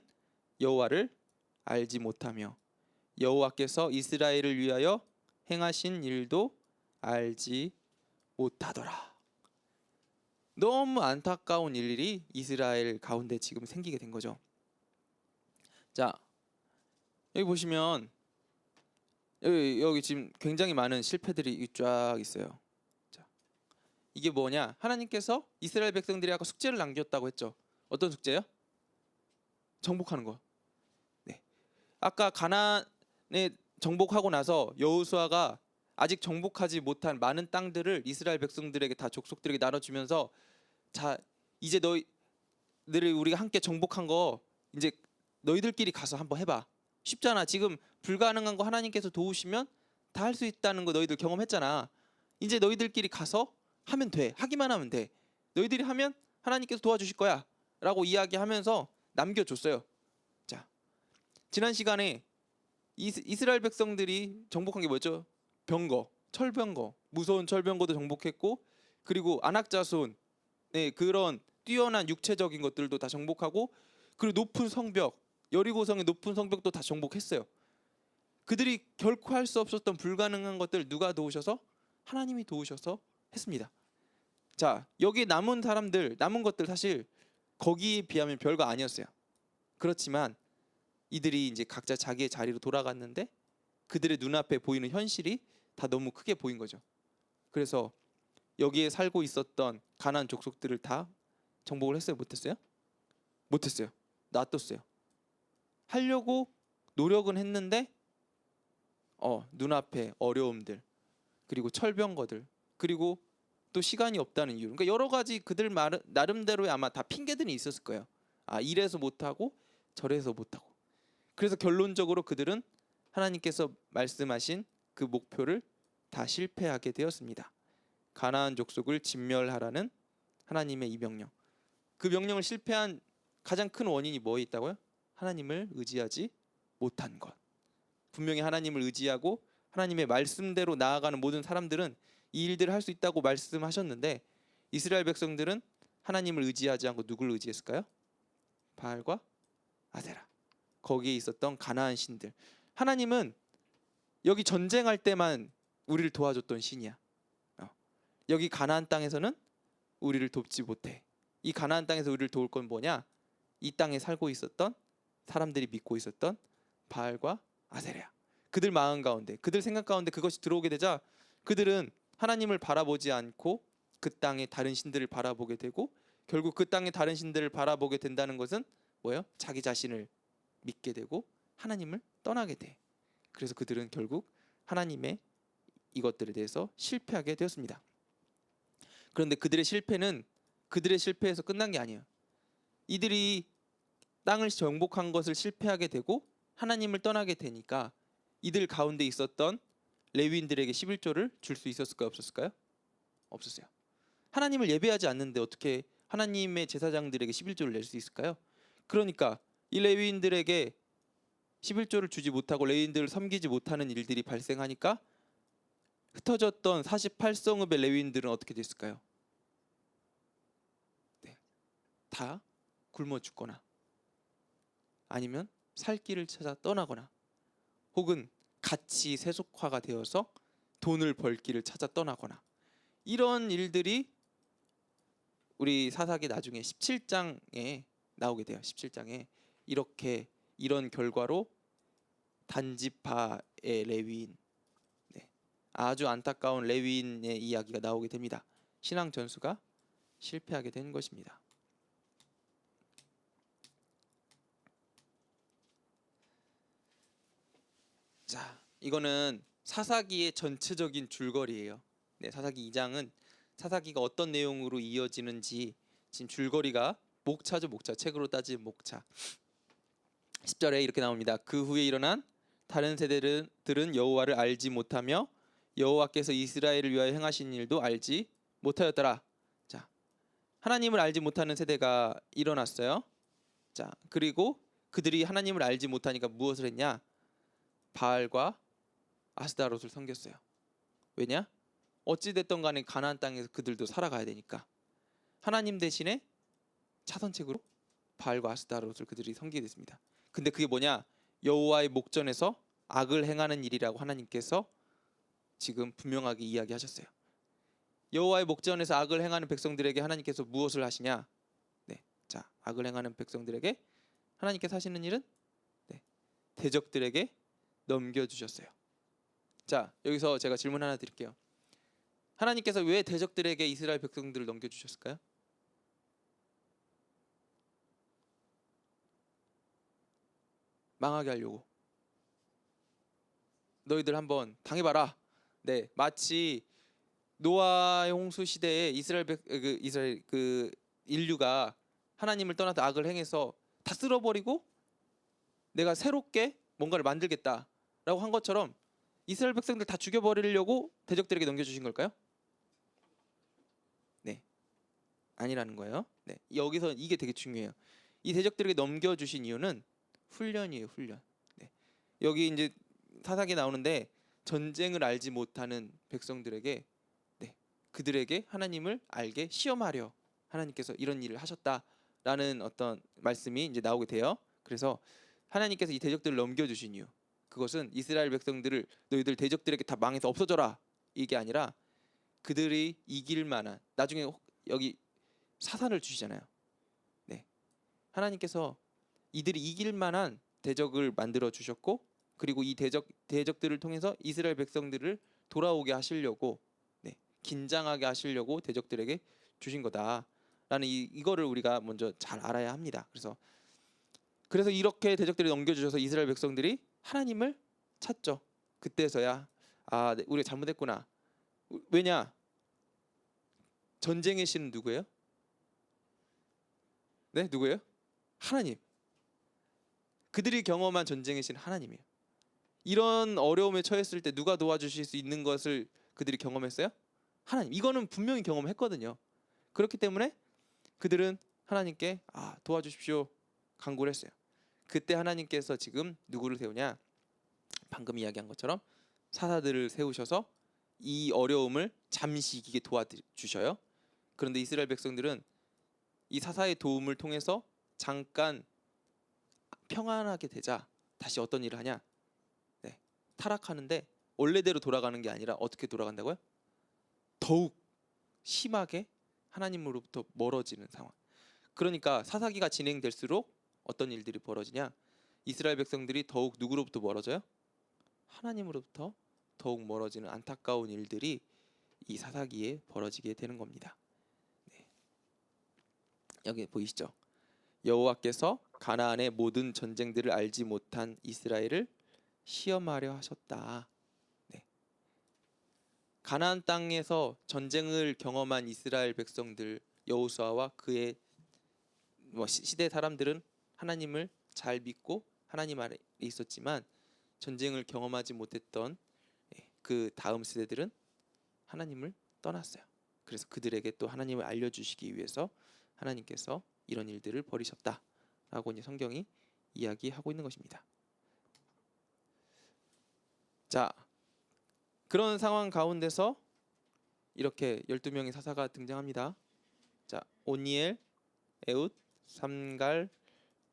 여호와를 알지 못하며 여호와께서 이스라엘을 위하여 행하신 일도 알지 못하더라. 너무 안타까운 일이 이스라엘 가운데 지금 생기게 된 거죠. 자, 여기 보시면 여기 지금 굉장히 많은 실패들이 쫙 있어요. 자, 이게 뭐냐? 하나님께서 이스라엘 백성들이 아까 숙제를 남겼다고 했죠. 어떤 숙제요? 정복하는 거. 네. 아까 가나안에 정복하고 나서 여호수아가 아직 정복하지 못한 많은 땅들을 이스라엘 백성들에게 다 족속들에게 나눠주면서 자, 이제 너희들을 우리가 함께 정복한 거 이제 너희들끼리 가서 한번 해봐. 쉽잖아. 지금 불가능한 거 하나님께서 도우시면 다 할 수 있다는 거 너희들 경험했잖아. 이제 너희들끼리 가서 하면 돼. 하기만 하면 돼. 너희들이 하면 하나님께서 도와주실 거야 라고 이야기하면서 남겨줬어요. 자, 지난 시간에 이스라엘 백성들이 정복한 게 뭐였죠? 병거, 철병거, 무서운 철병거도 정복했고, 그리고 안악자손, 그런 뛰어난 육체적인 것들도 다 정복하고, 그리고 높은 성벽, 여리고성의 높은 성벽도 다 정복했어요. 그들이 결코 할 수 없었던 불가능한 것들 누가 도우셔서? 하나님이 도우셔서 했습니다. 자, 여기 남은 사람들, 남은 것들 사실 거기에 비하면 별거 아니었어요. 그렇지만 이들이 이제 각자 자기의 자리로 돌아갔는데 그들의 눈앞에 보이는 현실이 다 너무 크게 보인 거죠. 그래서 여기에 살고 있었던 가나안 족속들을 다 정복을 했어요? 못했어요? 못했어요. 놔뒀어요. 하려고 노력은 했는데 눈앞에 어려움들, 그리고 철병거들, 그리고 또 시간이 없다는 이유. 그러니까 여러 가지 그들 나름대로의 아마 다 핑계들이 있었을 거예요. 아, 이래서 못하고 저래서 못하고. 그래서 결론적으로 그들은 하나님께서 말씀하신 그 목표를 다 실패하게 되었습니다. 가나안 족속을 진멸하라는 하나님의 이 명령. 그 명령을 실패한 가장 큰 원인이 뭐에 있다고요? 하나님을 의지하지 못한 것. 분명히 하나님을 의지하고 하나님의 말씀대로 나아가는 모든 사람들은 이 일들을 할 수 있다고 말씀하셨는데 이스라엘 백성들은 하나님을 의지하지 않고 누구를 의지했을까요? 바알과 아세라. 거기에 있었던 가나안 신들. 하나님은 여기 전쟁할 때만 우리를 도와줬던 신이야. 여기 가나안 땅에서는 우리를 돕지 못해. 이 가나안 땅에서 우리를 도울 건 뭐냐? 이 땅에 살고 있었던 사람들이 믿고 있었던 바알과 아세라야. 그들 마음 가운데, 그들 생각 가운데 그것이 들어오게 되자 그들은 하나님을 바라보지 않고 그 땅의 다른 신들을 바라보게 되고, 결국 그 땅의 다른 신들을 바라보게 된다는 것은 뭐예요? 자기 자신을 믿게 되고 하나님을 떠나게 돼. 그래서 그들은 결국 하나님의 이것들에 대해서 실패하게 되었습니다. 그런데 그들의 실패는 그들의 실패에서 끝난 게 아니에요. 이들이 땅을 정복한 것을 실패하게 되고 하나님을 떠나게 되니까 이들 가운데 있었던 레위인들에게 11조를 줄 수 있었을까요? 없었을까요? 없었어요. 하나님을 예배하지 않는데 어떻게 하나님의 제사장들에게 11조를 낼 수 있을까요? 그러니까 이 레위인들에게 11조를 주지 못하고 레위인들을 섬기지 못하는 일들이 발생하니까 흩어졌던 48성읍의 레위인들은 어떻게 됐을까요? 네, 다 굶어 죽거나 아니면 살 길을 찾아 떠나거나 혹은 같이 세속화가 되어서 돈을 벌 길을 찾아 떠나거나 이런 일들이 우리 사사기 나중에 17장에 나오게 돼요. 17장에 이렇게 이런 결과로 단지파의 레위인, 네, 아주 안타까운 레위인의 이야기가 나오게 됩니다. 신앙 전수가 실패하게 된 것입니다. 자, 이거는 사사기의 전체적인 줄거리예요. 네, 사사기 2장은 사사기가 어떤 내용으로 이어지는지 지금 줄거리가 목차죠. 목차. 책으로 따지면 목차. 10절에 이렇게 나옵니다. 그 후에 일어난 다른 세대들은 여호와를 알지 못하며 여호와께서 이스라엘을 위하여 행하신 일도 알지 못하였더라. 자, 하나님을 알지 못하는 세대가 일어났어요. 자, 그리고 그들이 하나님을 알지 못하니까 무엇을 했냐? 바알과 아스다롯을 섬겼어요. 왜냐? 어찌 됐든 간에 가나안 땅에서 그들도 살아가야 되니까 하나님 대신에 차선책으로 바알과 아스다롯을 그들이 섬기게 됐습니다. 근데 그게 뭐냐? 여호와의 목전에서 악을 행하는 일이라고 하나님께서 지금 분명하게 이야기하셨어요. 여호와의 목전에서 악을 행하는 백성들에게 하나님께서 무엇을 하시냐? 네, 자, 악을 행하는 백성들에게 하나님께서 하시는 일은 네, 대적들에게 넘겨주셨어요. 자, 여기서 제가 질문 하나 드릴게요. 하나님께서 왜 대적들에게 이스라엘 백성들을 넘겨주셨을까요? 망하게 하려고. 너희들 한번 당해봐라. 네, 마치 노아의 홍수 시대에 이스라엘 인류가 하나님을 떠나서 악을 행해서 다 쓸어버리고 내가 새롭게 뭔가를 만들겠다라고 한 것처럼 이스라엘 백성들 다 죽여버리려고 대적들에게 넘겨주신 걸까요? 네, 아니라는 거예요. 네, 여기서 이게 되게 중요해요. 이 대적들에게 넘겨주신 이유는 훈련이에요. 훈련. 네, 여기 이제 사사기에 나오는데 전쟁을 알지 못하는 백성들에게 네, 그들에게 하나님을 알게 시험하려 하나님께서 이런 일을 하셨다라는 어떤 말씀이 이제 나오게 돼요. 그래서 하나님께서 이 대적들을 넘겨주신 이유, 그것은 이스라엘 백성들을 너희들 대적들에게 다 망해서 없어져라 이게 아니라 그들이 이길 만한, 나중에 여기 사산을 주시잖아요. 네, 하나님께서 이들이 이길 만한 대적을 만들어 주셨고, 그리고 이 대적들을 통해서 이스라엘 백성들을 돌아오게 하시려고 네, 긴장하게 하시려고 대적들에게 주신 거다라는 이거를 우리가 먼저 잘 알아야 합니다. 그래서 이렇게 대적들이 넘겨주셔서 이스라엘 백성들이 하나님을 찾죠. 그때서야 아, 네, 우리가 잘못했구나. 왜냐? 전쟁의 신은 누구예요? 네, 누구예요? 하나님. 그들이 경험한 전쟁의 신은 하나님이에요. 이런 어려움에 처했을 때 누가 도와주실 수 있는 것을 그들이 경험했어요? 하나님. 이거는 분명히 경험했거든요. 그렇기 때문에 그들은 하나님께 도와주십시오 간구를 했어요. 그때 하나님께서 지금 누구를 세우냐? 방금 이야기한 것처럼 사사들을 세우셔서 이 어려움을 잠시 이기게 도와주셔요. 그런데 이스라엘 백성들은 이 사사의 도움을 통해서 잠깐 평안하게 되자 다시 어떤 일을 하냐? 네, 타락하는데 원래대로 돌아가는 게 아니라 어떻게 돌아간다고요? 더욱 심하게 하나님으로부터 멀어지는 상황. 그러니까 사사기가 진행될수록 어떤 일들이 벌어지냐? 이스라엘 백성들이 더욱 누구로부터 멀어져요? 하나님으로부터 더욱 멀어지는 안타까운 일들이 이 사사기에 벌어지게 되는 겁니다. 네. 여기 보이시죠? 여호와께서 가나안의 모든 전쟁들을 알지 못한 이스라엘을 시험하려 하셨다. 네. 가나안 땅에서 전쟁을 경험한 이스라엘 백성들 여호수아와 그의 시대 사람들은 하나님을 잘 믿고 하나님 아래 있었지만 전쟁을 경험하지 못했던 그 다음 세대들은 하나님을 떠났어요. 그래서 그들에게 또 하나님을 알려주시기 위해서 하나님께서 이런 일들을 벌이셨다라고 이제 성경이 이야기하고 있는 것입니다. 자, 그런 상황 가운데서 이렇게 12명의 사사가 등장합니다. 자, 오니엘, 에웃, 삼갈,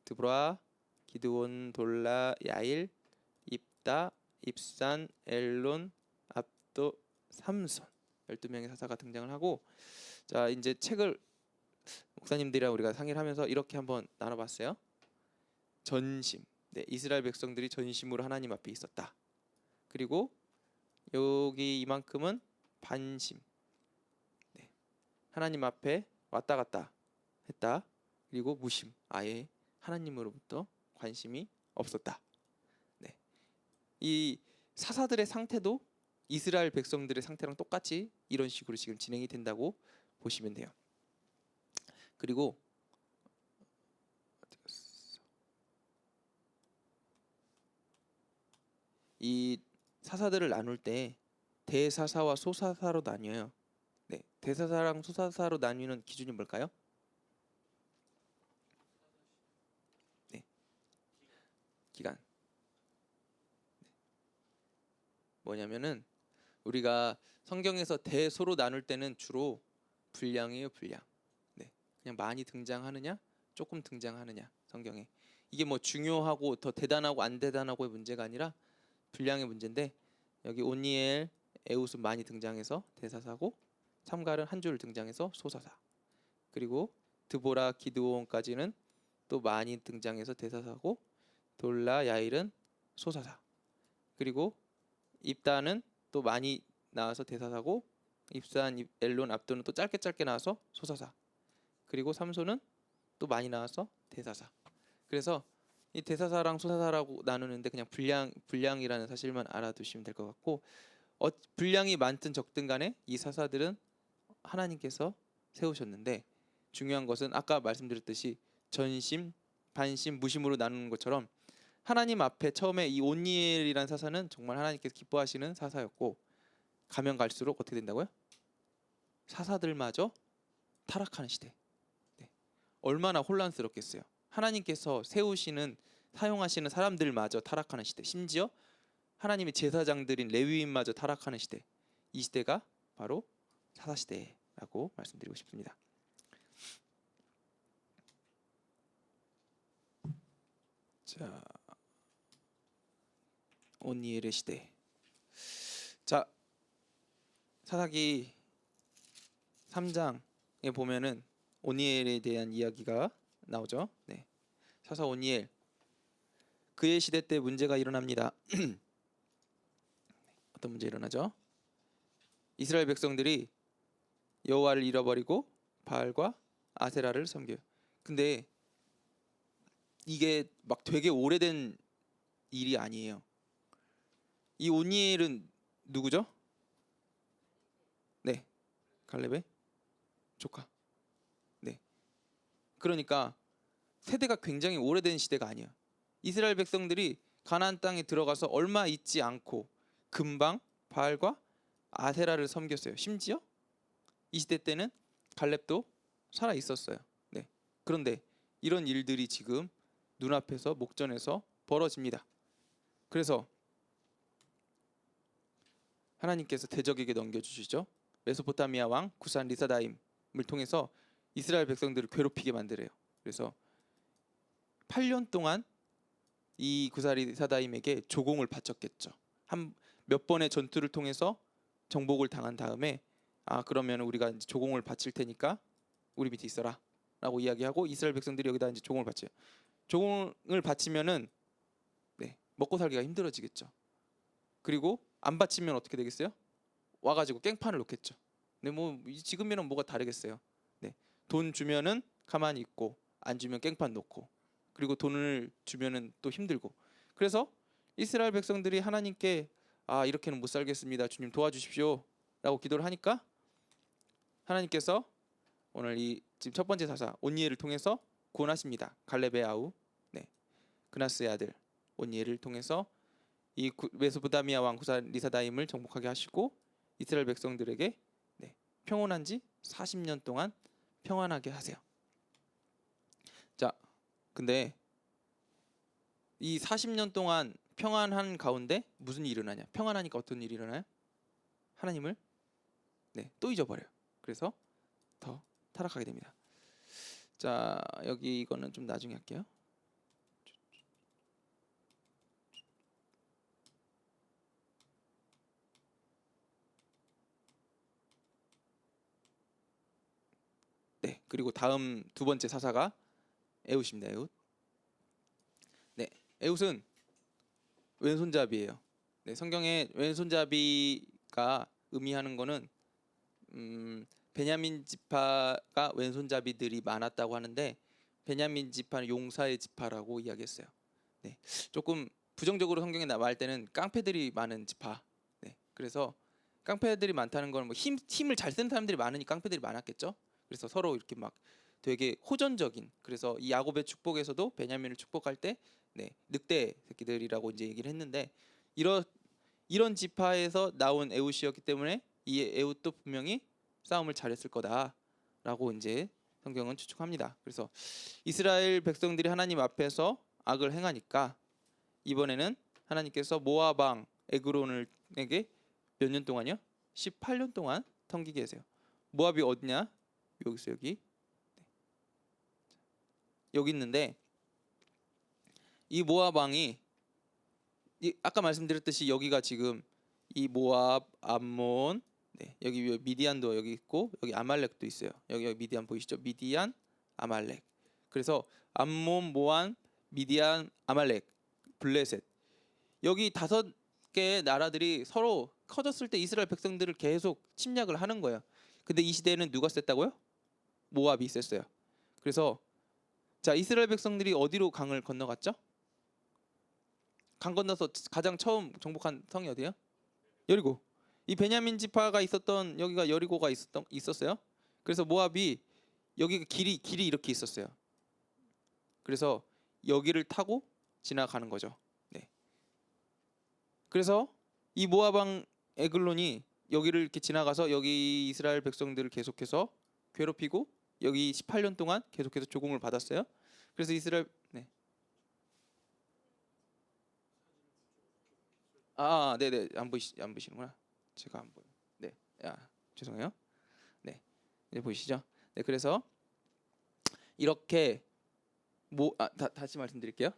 드보라, 기드온, 돌라, 야일, 입다, 입산, 엘론, 압도, 삼손 12명의 사사가 등장을 하고, 자 이제 책을 목사님들이랑 우리가 상의를 하면서 이렇게 한번 나눠봤어요. 전심, 네, 이스라엘 백성들이 전심으로 하나님 앞에 있었다. 그리고 여기 이만큼은 반심, 네, 하나님 앞에 왔다 갔다 했다. 그리고 무심, 아예 하나님으로부터 관심이 없었다. 네, 이 사사들의 상태도 이스라엘 백성들의 상태랑 똑같이 이런 식으로 지금 진행이 된다고 보시면 돼요. 그리고 이 사사들을 나눌 때 대사사와 소사사로 나뉘어요. 네, 대사사랑 소사사로 나뉘는 기준이 뭘까요? 네, 기간. 네. 뭐냐면은 우리가 성경에서 대소로 나눌 때는 주로 분량이에요, 분량. 네, 그냥 많이 등장하느냐, 조금 등장하느냐 성경에. 이게 뭐 중요하고 더 대단하고 안 대단하고의 문제가 아니라 분량의 문제인데, 여기 오니엘, 에웃은 많이 등장해서 대사사고, 삼갈은 한 줄 등장해서 소사사. 그리고 드보라, 기드온까지는 또 많이 등장해서 대사사고, 돌라, 야일은 소사사. 그리고 입다는 또 많이 나와서 대사사고, 입산, 엘론, 압도는 또 짧게 나와서 소사사. 그리고 삼손은 또 많이 나와서 대사사. 그래서 이 대사사랑 소사사라고 나누는데 그냥 분량이라는 사실만 알아두시면 될 것 같고, 분량이 많든 적든 간에 이 사사들은 하나님께서 세우셨는데, 중요한 것은 아까 말씀드렸듯이 전심, 반심, 무심으로 나누는 것처럼 하나님 앞에 처음에 이 온니엘이라는 사사는 정말 하나님께서 기뻐하시는 사사였고, 가면 갈수록 어떻게 된다고요? 사사들마저 타락하는 시대. 네. 얼마나 혼란스럽겠어요. 하나님께서 세우시는, 사용하시는 사람들마저 타락하는 시대. 심지어 하나님의 제사장들인 레위인마저 타락하는 시대. 이 시대가 바로 사사시대라고 말씀드리고 싶습니다. 자, 온니엘의 시대. 자, 사사기 3장에 보면은 오니엘에 대한 이야기가 나오죠. 네, 사사 오니엘. 그의 시대 때 문제가 일어납니다. 어떤 문제 일어나죠? 이스라엘 백성들이 여호와를 잃어버리고 바알과 아세라를 섬겨요. 근데 이게 막 되게 오래된 일이 아니에요. 이 오니엘은 누구죠? 네, 갈렙의 조카. 네, 그러니까 세대가 굉장히 오래된 시대가 아니야. 이스라엘 백성들이 가나안 땅에 들어가서 얼마 있지 않고 금방 바알과 아세라를 섬겼어요. 심지어 이 시대 때는 갈렙도 살아 있었어요. 네, 그런데 이런 일들이 지금 눈앞에서 목전에서 벌어집니다. 그래서 하나님께서 대적에게 넘겨주시죠. 메소포타미아 왕 구산 리사다임을 통해서 이스라엘 백성들을 괴롭히게 만들어요. 그래서 8년 동안 이 구산 리사다임에게 조공을 바쳤겠죠. 한 몇 번의 전투를 통해서 정복을 당한 다음에, 그러면 우리가 이제 조공을 바칠 테니까 우리 밑에 있어라라고 이야기하고, 이스라엘 백성들이 여기다 이제 조공을 바쳐요. 조공을 바치면은 네, 먹고 살기가 힘들어지겠죠. 그리고 안 바치면 어떻게 되겠어요? 와가지고 깽판을 놓겠죠. 근데 뭐 지금이랑 뭐가 다르겠어요. 네, 돈 주면은 가만히 있고 안 주면 깽판 놓고, 그리고 돈을 주면은 또 힘들고. 그래서 이스라엘 백성들이 하나님께 아 이렇게는 못 살겠습니다. 주님 도와주십시오라고 기도를 하니까 하나님께서 오늘 이 지금 첫 번째 사사 온니엘을 통해서 구원하십니다. 갈렙의 아우 그나스의 아들 온니엘을 통해서 이 메소포타미아 왕 구사 리사다임을 정복하게 하시고 이스라엘 백성들에게 평온한 지 40년 동안 평안하게 하세요. 자, 근데 이 40년 동안 평안한 가운데 무슨 일이 일어나냐? 평안하니까 어떤 일이 일어나요? 하나님을 또 잊어버려요. 그래서 더 타락하게 됩니다. 자, 여기 이거는 좀 나중에 할게요. 그리고 다음 두 번째 사사가 에훗입니다. 에훗. 에훗은 왼손잡이에요. 성경에 왼손잡이가 의미하는 거는 베냐민 지파가 왼손잡이들이 많았다고 하는데 베냐민 지파는 용사의 지파라고 이야기했어요. 조금 부정적으로 성경에 나올 때는 깡패들이 많은 지파. 그래서 깡패들이 많다는 건 뭐 힘을 잘 쓰는 사람들이 많으니까 깡패들이 많았겠죠. 그래서 서로 이렇게 막 되게 호전적인. 그래서 이 야곱의 축복에서도 베냐민을 축복할 때 늑대 새끼들이라고 이제 얘기를 했는데 이런 지파에서 나온 에훗이었기 때문에 이 에훗도 분명히 싸움을 잘했을 거다라고 이제 성경은 추측합니다. 그래서 이스라엘 백성들이 하나님 앞에서 악을 행하니까 이번에는 하나님께서 모압 왕 에그론에게 몇 년 동안요? 18년 동안 섬기게 하세요. 모압이 어디냐? 여기 있어요. 여기 있는데 이 모압 왕이 아까 말씀드렸듯이 여기가 지금 이 모압, 암몬, 여기 미디안도 여기 있고 여기 아말렉도 있어요. 여기 미디안 보이시죠? 미디안, 아말렉. 그래서 암몬, 모압, 미디안, 아말렉, 블레셋. 여기 5개의 나라들이 서로 커졌을 때 이스라엘 백성들을 계속 침략을 하는 거예요. 근데 이 시대에는 누가 셌다고요? 모압이 셌어요. 그래서 자, 이스라엘 백성들이 어디로 강을 건너갔죠? 강 건너서 가장 처음 정복한 성이 어디예요? 여리고. 이 베냐민 지파가 있었던 여기가 여리고가 있었어요. 그래서 모압이 여기가 길이 이렇게 있었어요. 그래서 여기를 타고 지나가는 거죠. 그래서 이 모압 왕 에글론이 여기를 이렇게 지나가서 여기 이스라엘 백성들을 계속해서 괴롭히고 여기 18년 동안 계속해서 조공을 받았어요. 그래서 이스라엘 네네 안 보이시는구나. 제가 안 보여. 죄송해요. 이제 보이시죠? 그래서 이렇게 다시 말씀드릴게요.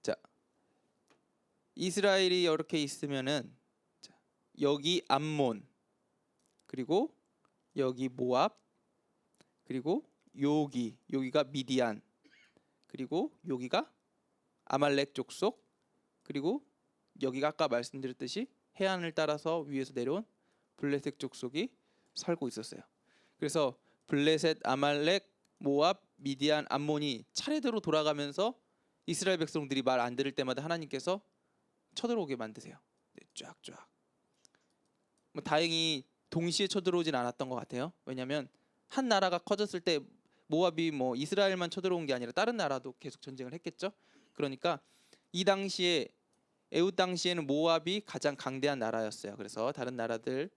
자, 이스라엘이 이렇게 있으면은 여기 암몬 그리고 여기 모압 그리고 여기가 미디안 그리고 여기가 아말렉 족속 그리고 여기가 아까 말씀드렸듯이 해안을 따라서 위에서 내려온 블레셋 족속이 살고 있었어요. 그래서 블레셋, 아말렉, 모압, 미디안, 암몬이 차례대로 돌아가면서 이스라엘 백성들이 말 안 들을 때마다 하나님께서 쳐들어오게 만드세요. 쫙쫙. 뭐 다행히 동시에 쳐들어오진 않았던 것 같아요. 왜냐하면 한 나라가 커졌을 때 모압이 뭐 이스라엘만 쳐들어온 게 아니라 다른 나라도 계속 전쟁을 했겠죠. 그러니까 이 당시에 에훗 당시에는 모압이 가장 강대한 나라였어요. 그래서 다른 나라들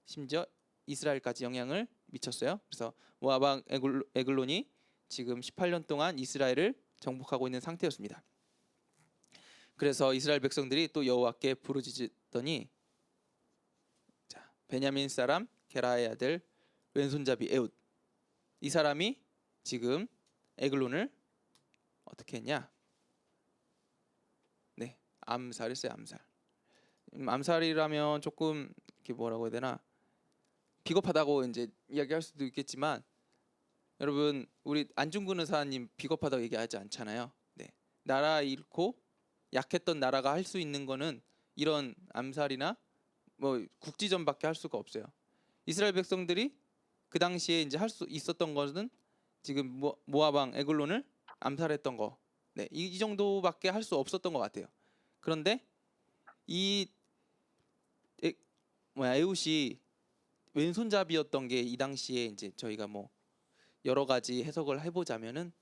심지어 이스라엘까지 영향을 미쳤어요. 그래서 모압 왕 에글론이 지금 18년 동안 이스라엘을 정복하고 있는 상태였습니다. 그래서 이스라엘 백성들이 또 여호와께 부르짖더니 베냐민 사람 게라의 아들 왼손잡이 에훗 이 사람이 지금 에글론을 어떻게 했냐? 암살했어요. 암살이라면 조금 이렇게 뭐라고 해야 되나 비겁하다고 이제 이야기할 수도 있겠지만 여러분 우리 안중근 의사님 비겁하다고 얘기하지 않잖아요. 나라 잃고 약했던 나라가 할 수 있는 거는 이런 암살이나 뭐 국지전밖에 할 수가 없어요. 이스라엘 백성들이 그 당시에 이제 할 수 있었던 것은 지금 모압 왕 에글론을 암살했던 거 네, 이 정도밖에 할 수 없었던 것 같아요. 그런데 이 에훗이 왼손잡이였던 게 이 당시에 이제 저희가 뭐 여러 가지 해석을 해보자면은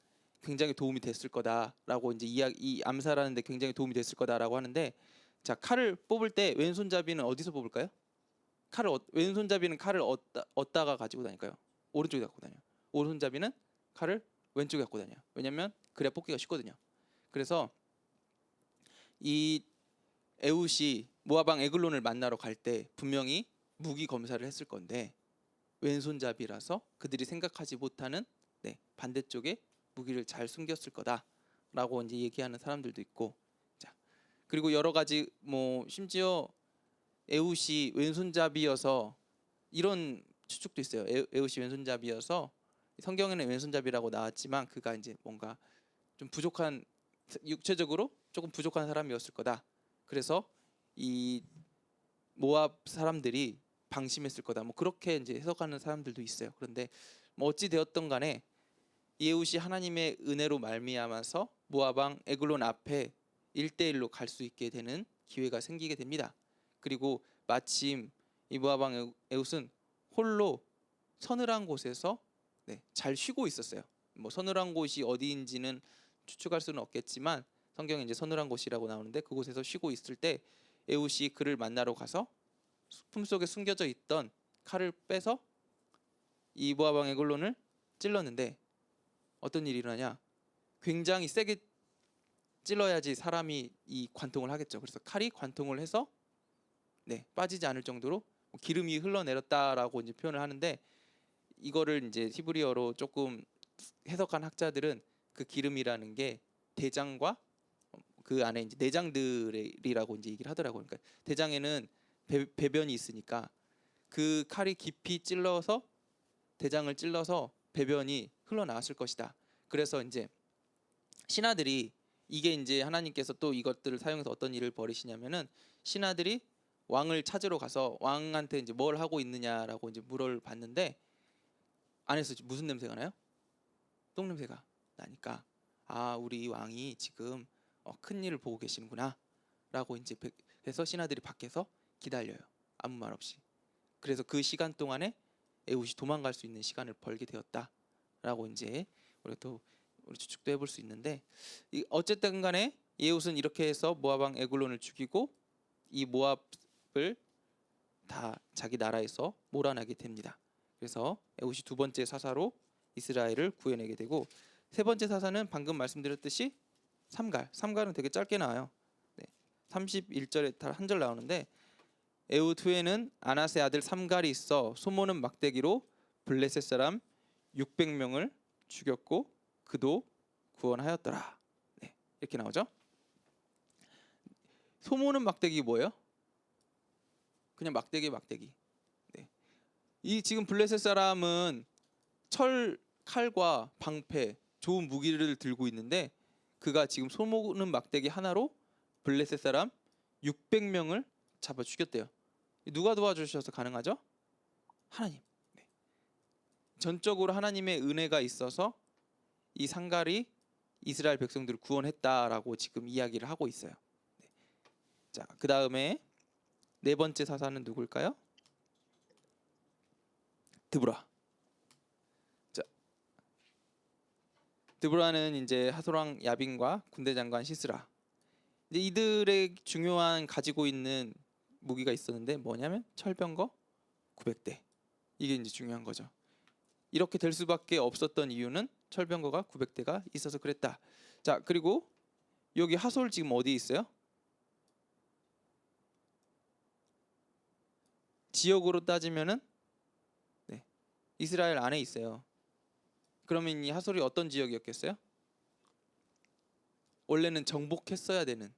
굉장히 도움이 됐을 거다라고 이제 이 암살하는데 굉장히 도움이 됐을 거다라고 하는데, 자, 칼을 뽑을 때 왼손잡이는 어디서 뽑을까요? 왼손잡이는 칼을 얻다가 가지고 다닐까요? 오른쪽에 갖고 다녀요. 오른손잡이는 칼을 왼쪽에 갖고 다녀요. 왜냐면 그래야 뽑기가 쉽거든요. 그래서 이 에훗이 모압 왕 에글론을 만나러 갈 때 분명히 무기 검사를 했을 건데 왼손잡이라서 그들이 생각하지 못하는 반대쪽에 무기를 잘 숨겼을 거다라고 이제 얘기하는 사람들도 있고, 자, 그리고 여러 가지 뭐 심지어 에훗이 왼손잡이여서 이런 추측도 있어요. 에훗이 왼손잡이여서 성경에는 왼손잡이라고 나왔지만 그가 이제 뭔가 좀 부족한, 육체적으로 조금 부족한 사람이었을 거다. 그래서 이 모압 사람들이 방심했을 거다. 뭐 그렇게 이제 해석하는 사람들도 있어요. 그런데 뭐 어찌 되었던 간에 이 에훗이 하나님의 은혜로 말미암아서 모압 왕 에글론 앞에 1대1로 갈 수 있게 되는 기회가 생기게 됩니다. 그리고 마침 이 모압 왕 에훗은 홀로 서늘한 곳에서 잘 쉬고 있었어요. 뭐 서늘한 곳이 어디인지는 추측할 수는 없겠지만 성경에 이제 서늘한 곳이라고 나오는데 그곳에서 쉬고 있을 때 에훗이 그를 만나러 가서 품속에 숨겨져 있던 칼을 빼서 이 모압 왕 에글론을 찔렀는데 어떤 일이 일어나냐? 굉장히 세게 찔러야지 사람이 이 관통을 하겠죠. 그래서 칼이 관통을 해서 빠지지 않을 정도로 기름이 흘러내렸다라고 이제 표현을 하는데, 이거를 이제 히브리어로 조금 해석한 학자들은 그 기름이라는 게 대장과 그 안에 이제 내장들이라고 이제 얘기를 하더라고요. 그러니까 대장에는 배변이 있으니까 그 칼이 깊이 찔러서 대장을 찔러서 배변이 흘러나왔을 것이다. 그래서 이제 신하들이, 이게 이제 하나님께서 또 이것들을 사용해서 어떤 일을 벌이시냐면은 신하들이 왕을 찾으러 가서 왕한테 이제 뭘 하고 있느냐라고 이제 물어봤는데 안에서 무슨 냄새가 나요? 똥 냄새가 나니까 아, 우리 왕이 지금 큰 일을 보고 계시는구나라고 이제 해서 신하들이 밖에서 기다려요. 아무 말 없이. 그래서 그 시간 동안에 에훗이 도망갈 수 있는 시간을 벌게 되었다라고 이제 우리 추측도 해볼 수 있는데, 어쨌든 간에 에훗은 이렇게 해서 모압 왕 에글론을 죽이고 이 모압을 다 자기 나라에서 몰아내게 됩니다. 그래서 에훗이 두 번째 사사로 이스라엘을 구해내게 되고, 세 번째 사사는 방금 말씀드렸듯이 삼갈은 되게 짧게 나와요. 31절에 한 절 나오는데, 에훗 후에는 아나스의 아들 삼갈이 있어 소모는 막대기로 블레셋 사람 600명을 죽였고 그도 구원하였더라. 이렇게 나오죠. 소모는 막대기 뭐예요? 그냥 막대기. 이 지금 블레셋 사람은 칼과 방패, 좋은 무기를 들고 있는데 그가 지금 소모는 막대기 하나로 블레셋 사람 600명을 잡아 죽였대요. 누가 도와주셔서 가능하죠? 하나님. 전적으로 하나님의 은혜가 있어서 이 상갈이 이스라엘 백성들을 구원했다라고 지금 이야기를 하고 있어요. 자, 그 다음에 네 번째 사사는 누굴까요? 드보라. 자, 드보라는 이제 하솔왕 야빈과 군대 장관 시스라. 이제 이들의 중요한 가지고 있는 무기가 있었는데 뭐냐면 철병거 900대. 이게 이제 중요한 거죠. 이렇게 될 수밖에 없었던 이유는 철병거가 900대가 있어서 그랬다. 자, 그리고 여기 하솔 지금 어디 있어요? 지역으로 따지면은 이스라엘 안에 있어요. 그러면 이 하솔이 어떤 지역이었겠어요? 원래는 정복했어야 되는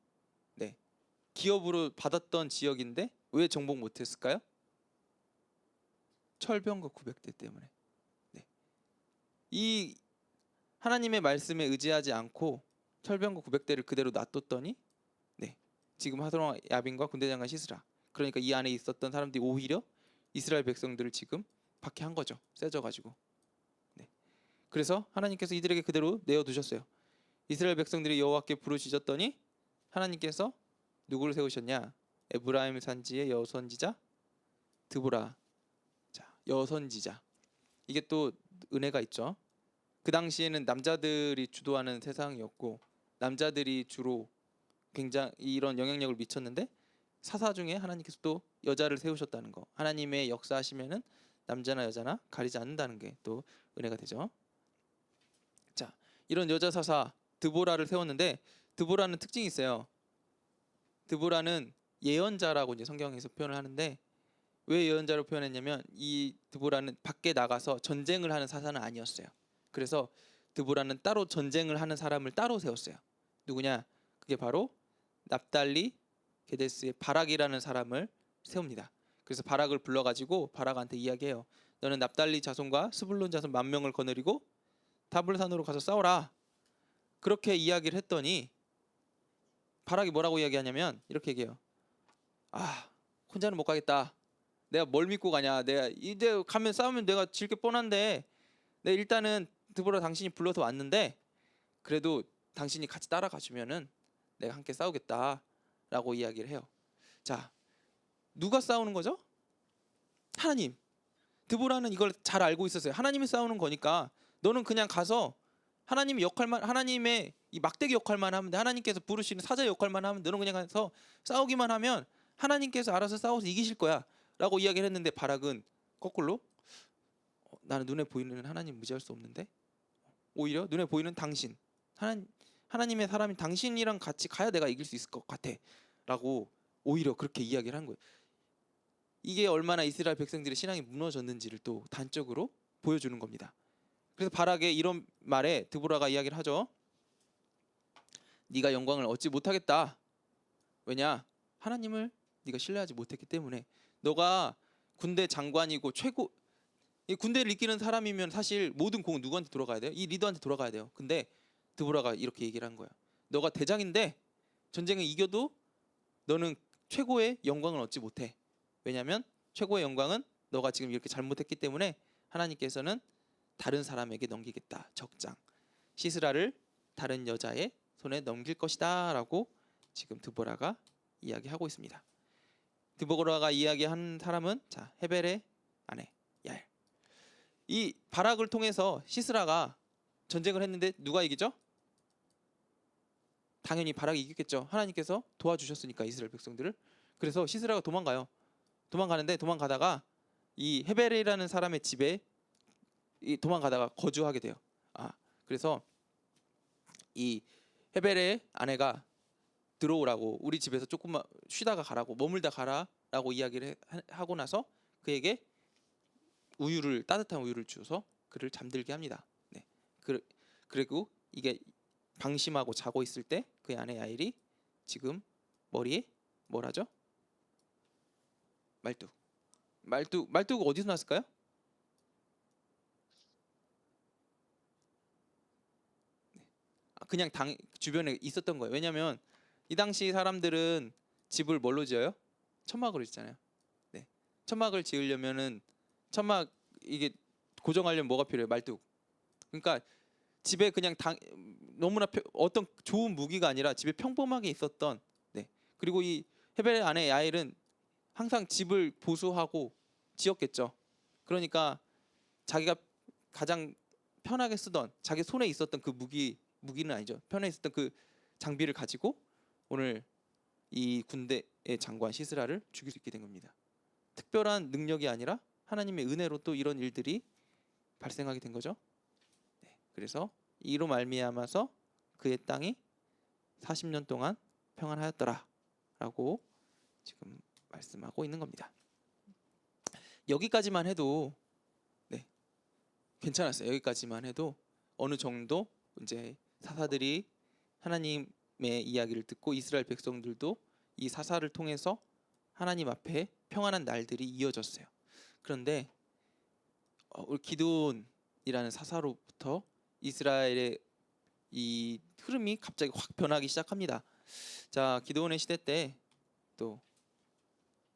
기업으로 받았던 지역인데 왜 정복 못했을까요? 철병거 900대 때문에. 이 하나님의 말씀에 의지하지 않고 철병거 900대를 그대로 놔뒀더니 지금 하솔왕 야빈과 군대 장관 시스라, 그러니까 이 안에 있었던 사람들이 오히려 이스라엘 백성들을 지금 박해한 거죠. 세져가지고. 그래서 하나님께서 이들에게 그대로 내어두셨어요. 이스라엘 백성들이 여호와께 부르짖었더니 하나님께서 누구를 세우셨냐? 에브라임 산지의 여선지자 드보라. 자, 여선지자. 이게 또 은혜가 있죠. 그 당시에는 남자들이 주도하는 세상이었고 남자들이 주로 굉장히 이런 영향력을 미쳤는데 사사 중에 하나님께서 또 여자를 세우셨다는 거. 하나님의 역사하시면은 남자나 여자나 가리지 않는다는 게 또 은혜가 되죠. 자, 이런 여자 사사 드보라를 세웠는데 드보라는 특징이 있어요. 드보라는 예언자라고 이제 성경에서 표현을 하는데 왜 예언자로 표현했냐면 이 드보라는 밖에 나가서 전쟁을 하는 사사는 아니었어요. 그래서 드보라는 따로 전쟁을 하는 사람을 따로 세웠어요. 누구냐? 그게 바로 납달리 게데스의 바락이라는 사람을 세웁니다. 그래서 바락을 불러가지고 바락한테 이야기해요. 너는 납달리 자손과 스불론 자손 10,000명을 거느리고 다블산으로 가서 싸워라. 그렇게 이야기를 했더니 바락이 뭐라고 이야기하냐면 이렇게 얘기해요. 아, 혼자는 못 가겠다. 내가 뭘 믿고 가냐. 내가 이제 가면 싸우면 내가 질 게 뻔한데 내 일단은 드보라 당신이 불러서 왔는데 그래도 당신이 같이 따라가 주면은 내가 함께 싸우겠다라고 이야기를 해요. 자, 누가 싸우는 거죠? 하나님. 드보라는 이걸 잘 알고 있었어요. 하나님이 싸우는 거니까 너는 그냥 가서 하나님의 역할만 하나님의 이 막대기 역할만 하면 돼. 하나님께서 부르시는 사자 역할만 하면 너는 그냥 가서 싸우기만 하면 하나님께서 알아서 싸워서 이기실 거야라고 이야기를 했는데 바락은 거꾸로 나는 눈에 보이는 하나님 무지할 수 없는데 오히려 눈에 보이는 당신 하나님의 사람인 당신이랑 같이 가야 내가 이길 수 있을 것 같아라고 오히려 그렇게 이야기를 한 거예요. 이게 얼마나 이스라엘 백성들의 신앙이 무너졌는지를 또 단적으로 보여주는 겁니다. 그래서 바락의 이런 말에 드보라가 이야기를 하죠. 네가 영광을 얻지 못하겠다. 왜냐? 하나님을 네가 신뢰하지 못했기 때문에. 너가 군대 장관이고 최고 이 군대를 이끄는 사람이면 사실 모든 공은 누구한테 돌아가야 돼요? 이 리더한테 돌아가야 돼요. 근데 드보라가 이렇게 얘기를 한 거야. 너가 대장인데 전쟁에 이겨도 너는 최고의 영광을 얻지 못해. 왜냐하면 최고의 영광은 너가 지금 이렇게 잘못했기 때문에 하나님께서는 다른 사람에게 넘기겠다. 적장 시스라를 다른 여자의 손에 넘길 것이다 라고 지금 드보라가 이야기하고 있습니다. 드보라가 이야기한 사람은 자 헤벨의 아내 야엘. 이 바락을 통해서 시스라가 전쟁을 했는데 누가 이기죠? 당연히 바락이 이겼겠죠. 하나님께서 도와주셨으니까 이스라엘 백성들을. 그래서 시스라가 도망가요. 도망가는데 도망가다가 이 헤벨이라는 사람의 집에 도망가다가 거주하게 돼요. 그래서 이 헤벨의 아내가 들어오라고 우리 집에서 조금만 쉬다가 가라고 머물다 가라라고 이야기를 하고 나서 그에게 따뜻한 우유를 주어서 그를 잠들게 합니다. 네. 그리고 이게 방심하고 자고 있을 때 그의 아내 야엘이 지금 머리에 뭘 하죠? 말뚝 어디서 났을까요? 그냥 주변에 있었던 거예요. 왜냐하면 이 당시 사람들은 집을 뭘로 지어요? 천막으로 짓잖아요. 네. 천막을 지으려면은 천막 이게 고정하려면 뭐가 필요해요? 말뚝. 그러니까 집에 그냥 너무나 어떤 좋은 무기가 아니라 집에 평범하게 있었던. 네. 그리고 이 헤벨의 아내 야엘은 항상 집을 보수하고 지었겠죠. 그러니까 자기가 가장 편하게 쓰던 자기 손에 있었던 그 무기는 아니죠. 편에 있었던 그 장비를 가지고 오늘 이 군대의 장관 시스라를 죽일 수 있게 된 겁니다. 특별한 능력이 아니라 하나님의 은혜로 또 이런 일들이 발생하게 된 거죠. 네, 그래서 이로 말미암아서 그의 땅이 40년 동안 평안하였더라라고 지금 말씀하고 있는 겁니다. 여기까지만 해도 네, 괜찮았어요. 여기까지만 해도 어느 정도 이제 사사들이 하나님의 이야기를 듣고 이스라엘 백성들도 이 사사를 통해서 하나님 앞에 평안한 날들이 이어졌어요. 그런데 우리 기드온이라는 사사로부터 이스라엘의 이 흐름이 갑자기 확 변하기 시작합니다. 자, 기드온의 시대 때 또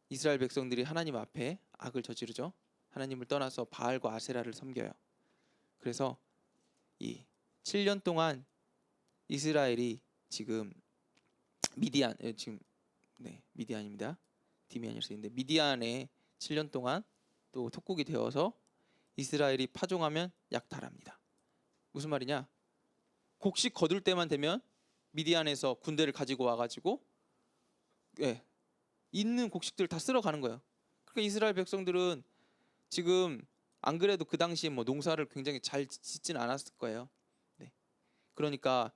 이스라엘 백성들이 하나님 앞에 악을 저지르죠. 하나님을 떠나서 바알과 아세라를 섬겨요. 그래서 이 7년 동안 이스라엘이 지금 지금 미디안입니다. 디미안일 수 있는데 미디안에 7년 동안 또 속국이 되어서 이스라엘이 파종하면 약탈합니다. 무슨 말이냐? 곡식 거둘 때만 되면 미디안에서 군대를 가지고 와가지고 있는 곡식들 다 쓸어가는 거예요. 그러니까 이스라엘 백성들은 지금 안 그래도 그 당시에 뭐 농사를 굉장히 잘 짓진 않았을 거예요. 네. 그러니까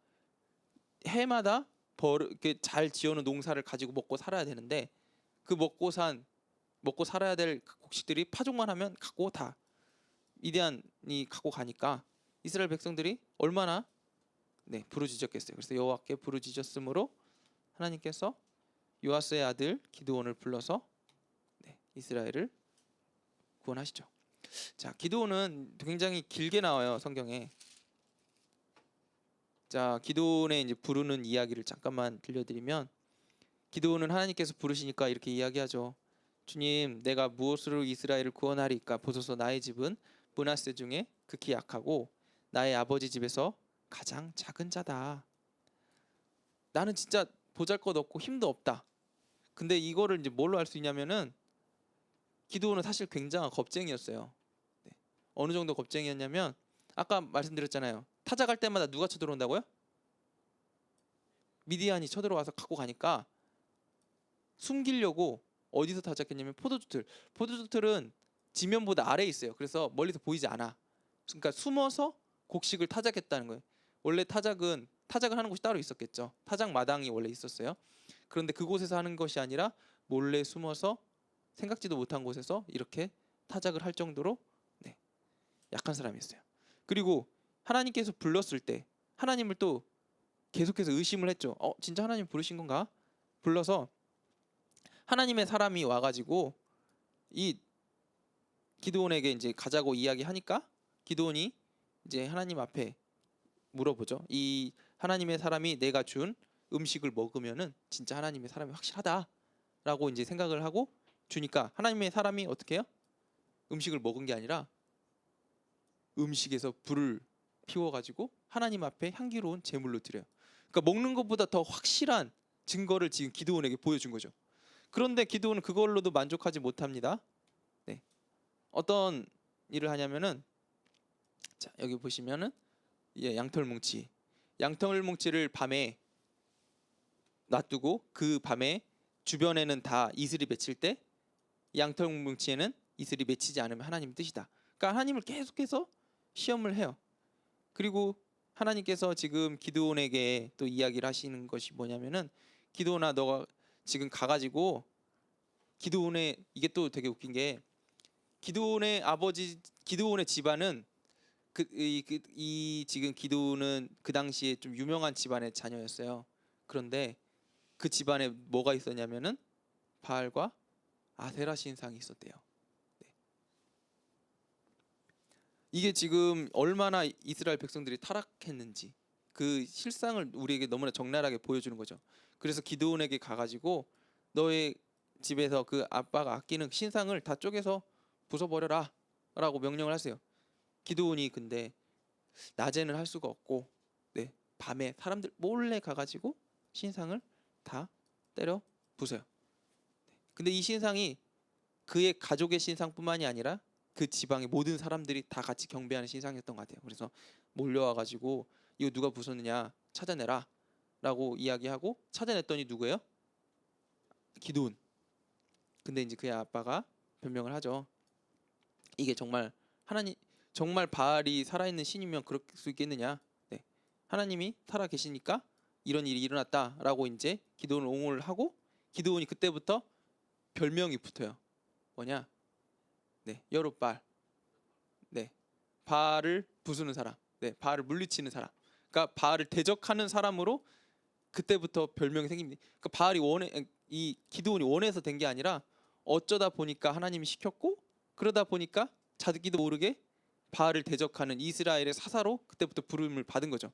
해마다 이렇게 잘 지어놓은 농사를 가지고 먹고 살아야 되는데 그 먹고 살아야 될 곡식들이 파종만 하면 갖고 다 미디안이 갖고 가니까 이스라엘 백성들이 얼마나 부르짖었겠어요. 그래서 여호와께 부르짖었으므로 하나님께서 요아스의 아들 기드온을 불러서 이스라엘을 구원하시죠. 자, 기드온은 굉장히 길게 나와요, 성경에. 자, 기드온의 이제 부르는 이야기를 잠깐만 들려드리면, 기드온은 하나님께서 부르시니까 이렇게 이야기하죠. 주님, 내가 무엇으로 이스라엘을 구원하리까? 보소서 나의 집은 므낫세 중에 극히 약하고 나의 아버지 집에서 가장 작은 자다. 나는 진짜 보잘것없고 힘도 없다. 근데 이거를 이제 뭘로 알 수 있냐면은 기드온은 사실 굉장한 겁쟁이였어요. 어느 정도 겁쟁이였냐면 아까 말씀드렸잖아요. 타작할 때마다 누가 쳐들어온다고요? 미디안이 쳐들어와서 갖고 가니까 숨기려고 어디서 타작했냐면 포도주틀은 지면보다 아래에 있어요. 그래서 멀리서 보이지 않아. 그러니까 숨어서 곡식을 타작했다는 거예요. 원래 타작을 하는 곳이 따로 있었겠죠. 타작 마당이 원래 있었어요. 그런데 그곳에서 하는 것이 아니라 몰래 숨어서 생각지도 못한 곳에서 이렇게 타작을 할 정도로 약한 사람이었어요. 그리고 하나님께서 불렀을 때 하나님을 또 계속해서 의심을 했죠. 진짜 하나님 부르신 건가? 불러서 하나님의 사람이 와가지고 이 기드온에게 이제 가자고 이야기하니까 기드온이 이제 하나님 앞에 물어보죠. 이 하나님의 사람이 내가 준 음식을 먹으면은 진짜 하나님의 사람이 확실하다라고 이제 생각을 하고 주니까 하나님의 사람이 어떻게 해요? 음식을 먹은 게 아니라 음식에서 불을 피워가지고 하나님 앞에 향기로운 제물로 드려요. 그러니까 먹는 것보다 더 확실한 증거를 지금 기드온에게 보여준 거죠. 그런데 기드온은 그걸로도 만족하지 못합니다. 어떤 일을 하냐면은 자, 여기 보시면은 양털뭉치를 밤에 놔두고 그 밤에 주변에는 다 이슬이 맺힐 때 양털뭉치에는 이슬이 맺히지 않으면 하나님 뜻이다. 그러니까 하나님을 계속해서 시험을 해요. 그리고 하나님께서 지금 기드온에게 또 이야기를 하시는 것이 뭐냐면은 기드온아 너가 지금 가가지고 이게 또 되게 웃긴 게 기드온의 집안은 지금 기드온은 그 당시에 좀 유명한 집안의 자녀였어요. 그런데 그 집안에 뭐가 있었냐면은 바알과 아세라 신상이 있었대요. 이게 지금 얼마나 이스라엘 백성들이 타락했는지 그 실상을 우리에게 너무나 적나라하게 보여주는 거죠. 그래서 기드온에게 가가지고 너의 집에서 그 아빠가 아끼는 신상을 다 쪼개서 부숴버려라 라고 명령을 하세요. 기드온이 근데 낮에는 할 수가 없고 밤에 사람들 몰래 가가지고 신상을 다 때려 부숴요. 근데 이 신상이 그의 가족의 신상뿐만이 아니라 그 지방의 모든 사람들이 다 같이 경배하는 신상이었던 것 같아요. 그래서 몰려와가지고 이거 누가 부쉈느냐 찾아내라 라고 이야기하고 찾아냈더니 누구예요? 기드온. 근데 이제 그의 아빠가 변명을 하죠. 이게 정말 바알이 살아있는 신이면 그럴 수 있겠느냐? 하나님이 살아 계시니까 이런 일이 일어났다라고 이제 기드온을 옹호를 하고 기드온이 그때부터 별명이 붙어요. 뭐냐? 여룻바알. 바알을 부수는 사람. 바알을 물리치는 사람. 그러니까 바알을 대적하는 사람으로 그때부터 별명이 생깁니다. 그러니까 이 기드온이 원해서 된 게 아니라 어쩌다 보니까 하나님이 시켰고 그러다 보니까 자기도 모르게 바알을 대적하는 이스라엘의 사사로 그때부터 부름을 받은 거죠.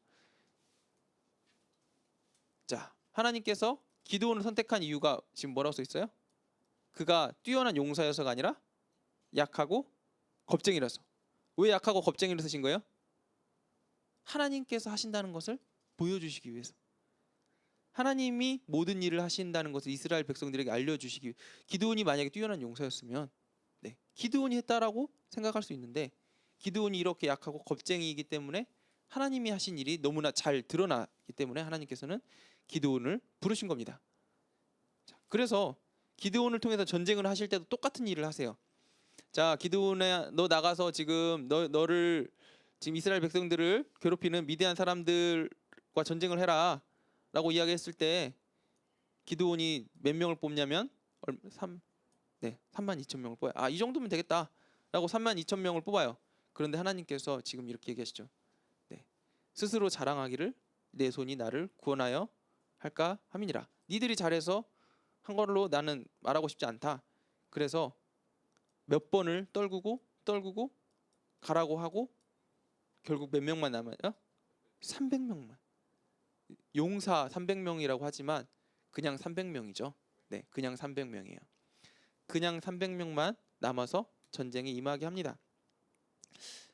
자, 하나님께서 기드온을 선택한 이유가 지금 뭐라고 써 있어요? 그가 뛰어난 용사여서가 아니라 약하고 겁쟁이라서. 왜 약하고 겁쟁이를 쓰신 거예요? 하나님께서 하신다는 것을 보여주시기 위해서. 하나님이 모든 일을 하신다는 것을 이스라엘 백성들에게 알려주시기 위해. 기드온이 만약에 뛰어난 용사였으면 네, 기드온이 했다라고 생각할 수 있는데 기드온이 이렇게 약하고 겁쟁이이기 때문에 하나님이 하신 일이 너무나 잘 드러나기 때문에 하나님께서는 기드온을 부르신 겁니다. 자, 그래서 기드온을 통해서 전쟁을 하실 때도 똑같은 일을 하세요. 자, 기드온아, 너 나가서 지금 너를 지금 이스라엘 백성들을 괴롭히는 미디안 사람들과 전쟁을 해라 라고 이야기했을 때 기드온이 몇 명을 뽑냐면 32,000명을 뽑아요. 아, 이 정도면 되겠다 라고 32,000명을 뽑아요. 그런데 하나님께서 지금 이렇게 얘기하시죠. 네, 스스로 자랑하기를 내 손이 나를 구원하여 할까 함이니라. 니들이 잘해서 한 걸로 나는 말하고 싶지 않다. 그래서 몇 번을 떨구고 가라고 하고 결국 몇 명만 남아요? 300명만. 용사 300명이라고 하지만 그냥 300명이죠. 네, 그냥 300명이에요. 그냥 300명만 남아서 전쟁에 임하게 합니다.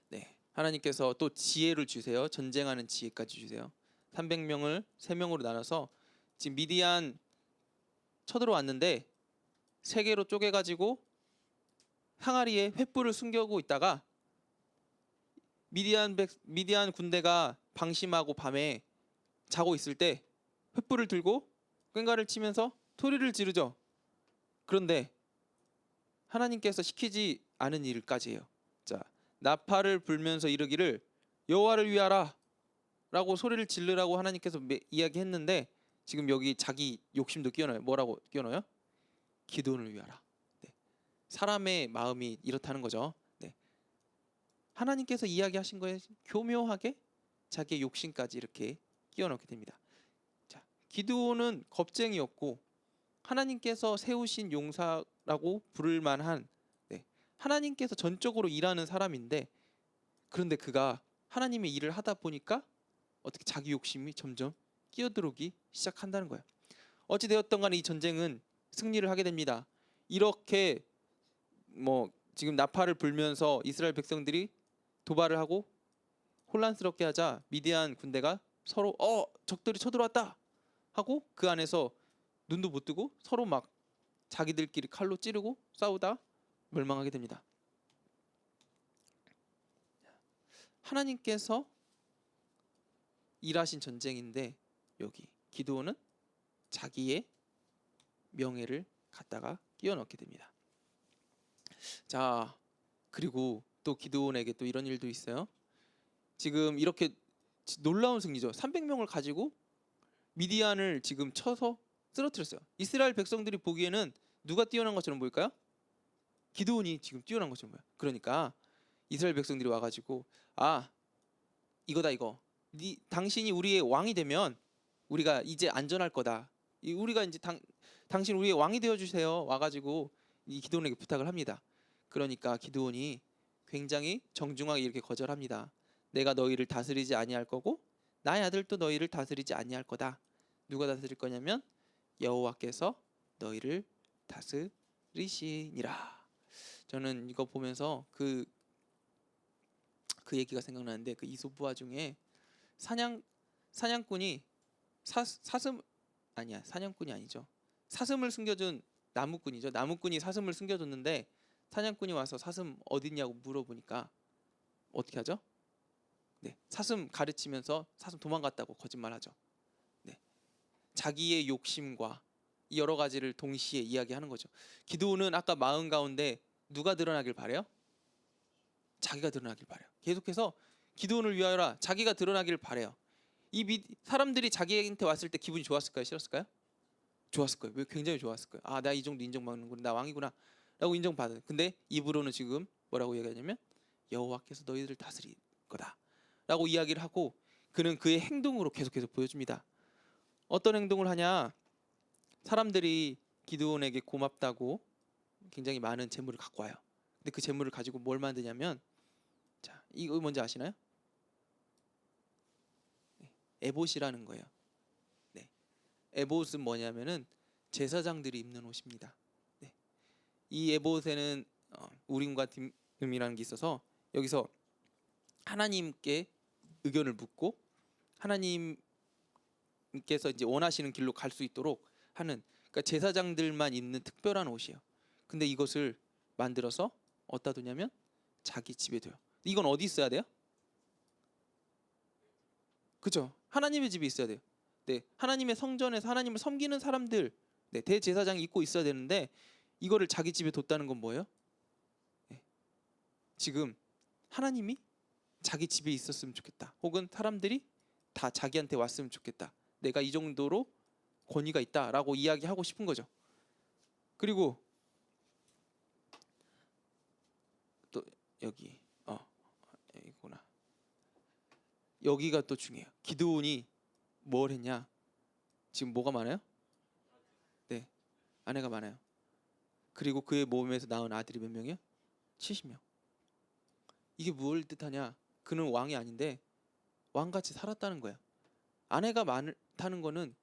네, 하나님께서 또 지혜를 주세요. 전쟁하는 지혜까지 주세요. 300명을 3명으로 나눠서 지금 미디안 쳐들어왔는데 3개로 쪼개가지고 항아리에 횃불을 숨겨고 있다가 미디안 군대가 방심하고 밤에 자고 있을 때 횃불을 들고 꽹과를 치면서 소리를 지르죠. 그런데 하나님께서 시키지 않은 일까지 해요. 자, 나팔을 불면서 이르기를 여호와를 위하라 라고 소리를 지르라고 하나님께서 이야기했는데 지금 여기 자기 욕심도 끼워넣어요. 뭐라고 끼워넣어요? 기도를 위하라. 네. 사람의 마음이 이렇다는 거죠. 네. 하나님께서 이야기하신 거에 교묘하게 자기의 욕심까지 이렇게 끼워넣게 됩니다. 자, 기드온은 겁쟁이였고 하나님께서 세우신 용사라고 부를 만한 네, 하나님께서 전적으로 일하는 사람인데 그런데 그가 하나님의 일을 하다 보니까 어떻게 자기 욕심이 점점 끼어들어오기 시작한다는 거예요. 어찌 되었던 간에 이 전쟁은 승리를 하게 됩니다. 이렇게 지금 나팔을 불면서 이스라엘 백성들이 도발을 하고 혼란스럽게 하자 미디안 군대가 서로 적들이 쳐들어왔다 하고 그 안에서 눈도 못 뜨고 서로 막 자기들끼리 칼로 찌르고 싸우다 멸망하게 됩니다. 하나님께서 일하신 전쟁인데 여기 기드온은 자기의 명예를 갖다가 끼워 넣게 됩니다. 자, 그리고 또 기드온에게 또 이런 일도 있어요. 지금 이렇게 놀라운 승리죠. 300명을 가지고 미디안을 지금 쳐서 쓰러뜨렸어요. 이스라엘 백성들이 보기에는 누가 뛰어난 것처럼 보일까요? 기드온이 지금 뛰어난 것처럼 보여요. 그러니까 이스라엘 백성들이 와가지고 이거다 이거. 당신이 우리의 왕이 되면 우리가 이제 안전할 거다. 우리가 이제 당신 우리의 왕이 되어 주세요. 와가지고 이 기드온에게 부탁을 합니다. 그러니까 기드온이 굉장히 정중하게 이렇게 거절합니다. 내가 너희를 다스리지 아니할 거고 나의 아들도 너희를 다스리지 아니할 거다. 누가 다스릴 거냐면 여호와께서 너희를 다스리시니라. 저는 이거 보면서 그 얘기가 생각나는데 그 이솝부화 중에 사냥꾼이 사냥꾼이 아니죠. 사슴을 숨겨준 나무꾼이죠. 나무꾼이 사슴을 숨겨줬는데 사냥꾼이 와서 사슴 어딨냐고 물어보니까 어떻게 하죠? 네, 사슴 가르치면서 사슴 도망갔다고 거짓말하죠. 네, 자기의 욕심과 여러 가지를 동시에 이야기하는 거죠. 기드온은 아까 마음 가운데 누가 드러나길 바래요? 자기가 드러나길 바래요. 계속해서 기드온을 위하여라. 자기가 드러나길 바래요. 사람들이 자기한테 왔을 때 기분이 좋았을까요? 싫었을까요? 좋았을 거예요. 왜? 굉장히 좋았을 거예요. 나 이 정도 인정받는구나. 나 왕이구나 라고 인정받아요. 근데 입으로는 지금 뭐라고 얘기하냐면 여호와께서 너희들을 다스릴 거다 라고 이야기를 하고 그는 그의 행동으로 계속해서 보여줍니다. 어떤 행동을 하냐? 사람들이 기드온에게 고맙다고 굉장히 많은 재물을 갖고 와요. 근데 그 재물을 가지고 뭘 만드냐면 자, 이거 뭔지 아시나요? 네, 에봇이라는 거예요. 네, 에봇은 뭐냐면은 제사장들이 입는 옷입니다. 네, 이 에봇에는 우림과 딤이라는 게 있어서 여기서 하나님께 의견을 묻고 하나님의 하나님께서 이제 원하시는 길로 갈 수 있도록 하는, 그러니까 제사장들만 입는 특별한 옷이에요. 근데 이것을 만들어서 어디다 두냐면 자기 집에 둬요. 이건 어디 있어야 돼요? 그죠? 하나님의 집에 있어야 돼요. 네, 하나님의 성전에서 하나님을 섬기는 사람들, 네, 대제사장이 입고 있어야 되는데 이거를 자기 집에 뒀다는 건 뭐예요? 네, 지금 하나님이 자기 집에 있었으면 좋겠다. 혹은 사람들이 다 자기한테 왔으면 좋겠다. 내가 이 정도로 권위가 있다라고 이야기하고 싶은 거죠. 그리고 또 여기 이거나 여기가 또 중요해요. 기드온이 뭘 했냐? 지금 뭐가 많아요? 네, 아내가 많아요. 그리고 그의 몸에서 낳은 아들이 몇 명이요? 70명. 이게 뭘 뜻하냐? 그는 왕이 아닌데 왕같이 살았다는 거야. 아내가 많다는 거는,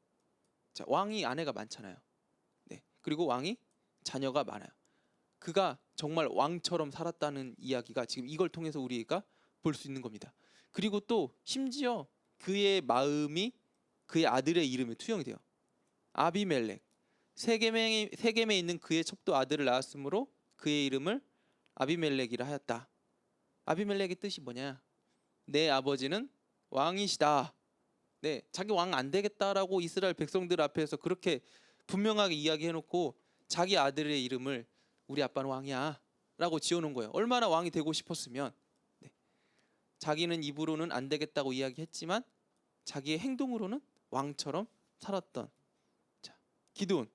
자, 왕이 아내가 많잖아요. 네, 그리고 왕이 자녀가 많아요. 그가 정말 왕처럼 살았다는 이야기가 지금 이걸 통해서 우리가 볼 수 있는 겁니다. 그리고 또 심지어 그의 마음이 그의 아들의 이름에 투영이 돼요. 아비멜렉. 세겜에 있는 그의 첩도 아들을 낳았으므로 그의 이름을 아비멜렉이라 하였다. 아비멜렉의 뜻이 뭐냐? 내 아버지는 왕이시다. 네, 자기 왕 안 되겠다라고 이스라엘 백성들 앞에서 그렇게 분명하게 이야기해놓고 자기 아들의 이름을 우리 아빠는 왕이야 라고 지어놓은 거예요. 얼마나 왕이 되고 싶었으면. 네. 자기는 입으로는 안 되겠다고 이야기했지만 자기의 행동으로는 왕처럼 살았던, 자, 기드온.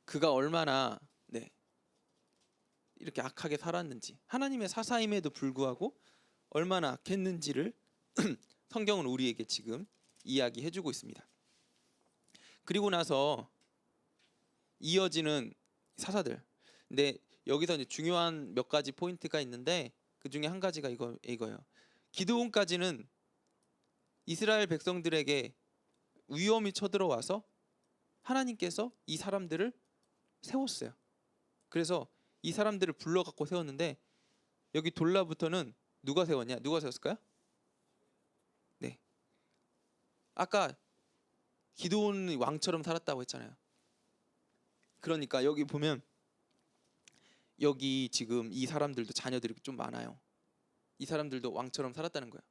그가 얼마나, 네, 이렇게 악하게 살았는지, 하나님의 사사임에도 불구하고 얼마나 악했는지를 성경은 우리에게 지금 이야기해주고 있습니다. 그리고 나서 이어지는 사사들. 근데 여기서 이제 중요한 몇 가지 포인트가 있는데 그 중에 한 가지가 이거예요. 기드온까지는 이스라엘 백성들에게 위험이 쳐들어와서 하나님께서 이 사람들을 세웠어요. 그래서 이 사람들을 불러갖고 세웠는데 여기 돌라부터는 누가 세웠냐? 누가 세웠을까요? 네, 아까 기드온이 왕처럼 살았다고 했잖아요. 그러니까 여기 보면 여기 지금 이 사람들도 자녀들이 좀 많아요. 이 사람들도 왕처럼 살았다는 거예요.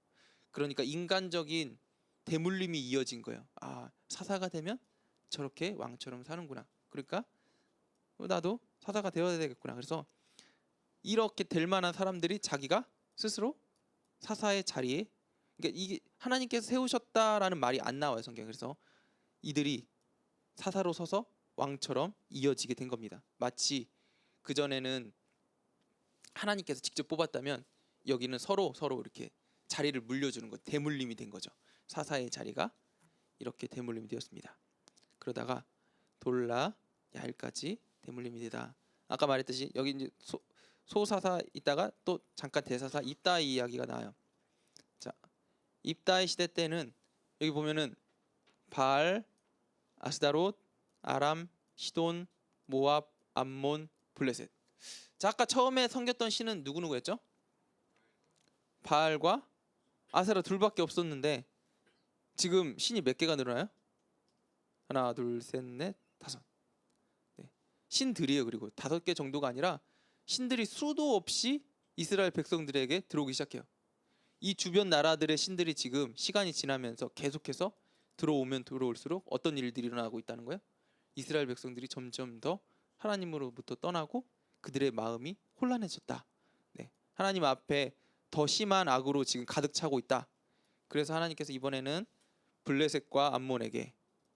그러니까 인간적인 대물림이 이어진 거예요. 아, 사사가 되면 저렇게 왕처럼 사는구나. 그러니까 나도 사사가 되어야 되겠구나. 그래서 이렇게 될 만한 사람들이 자기가 스스로 사사의 자리에, 그러니까 이게 하나님께서 세우셨다라는 말이 안 나와요, 성경에. 그래서 이들이 사사로 서서 왕처럼 이어지게 된 겁니다. 마치 그 전에는 하나님께서 직접 뽑았다면 여기는 서로 이렇게 자리를 물려주는 것, 대물림이 된 거죠. 사사의 자리가 이렇게 대물림이 되었습니다. 그러다가 돌라 야일까지 대물림이 되다. 아까 말했듯이 여기 이제 소사사 있다가 또 잠깐 대사사 입다의 이야기가 나와요. 자, 입다의 시대 때는 여기 보면은 바알, 아스다롯, 아람, 시돈, 모압, 암몬, 블레셋. 자, 아까 처음에 섬겼던 신은 누구였죠? 바알과 아세라 둘밖에 없었는데 지금 신이 몇 개가 늘어나요? 하나, 둘, 셋, 넷, 다섯. 네. 신들이에요. 그리고 5개 정도가 아니라 신들이 수도 없이 이스라엘 백성들에게 들어오기 시작해요. 이 주변 나라들의 신들이 지금 시간이 지나면서 계속해서 들어오면 들어올수록 어떤 일들이 일어나고 있다는 거예요? 이스라엘 백성들이 점점 더 하나님으로부터 떠나고 그들의 마음이 혼란해졌다. 네. 하나님 앞에 더 심한 악으로 지금 가득 차고 있다. 그래서 하나님께서 이번에는 블레셋과 암몬에게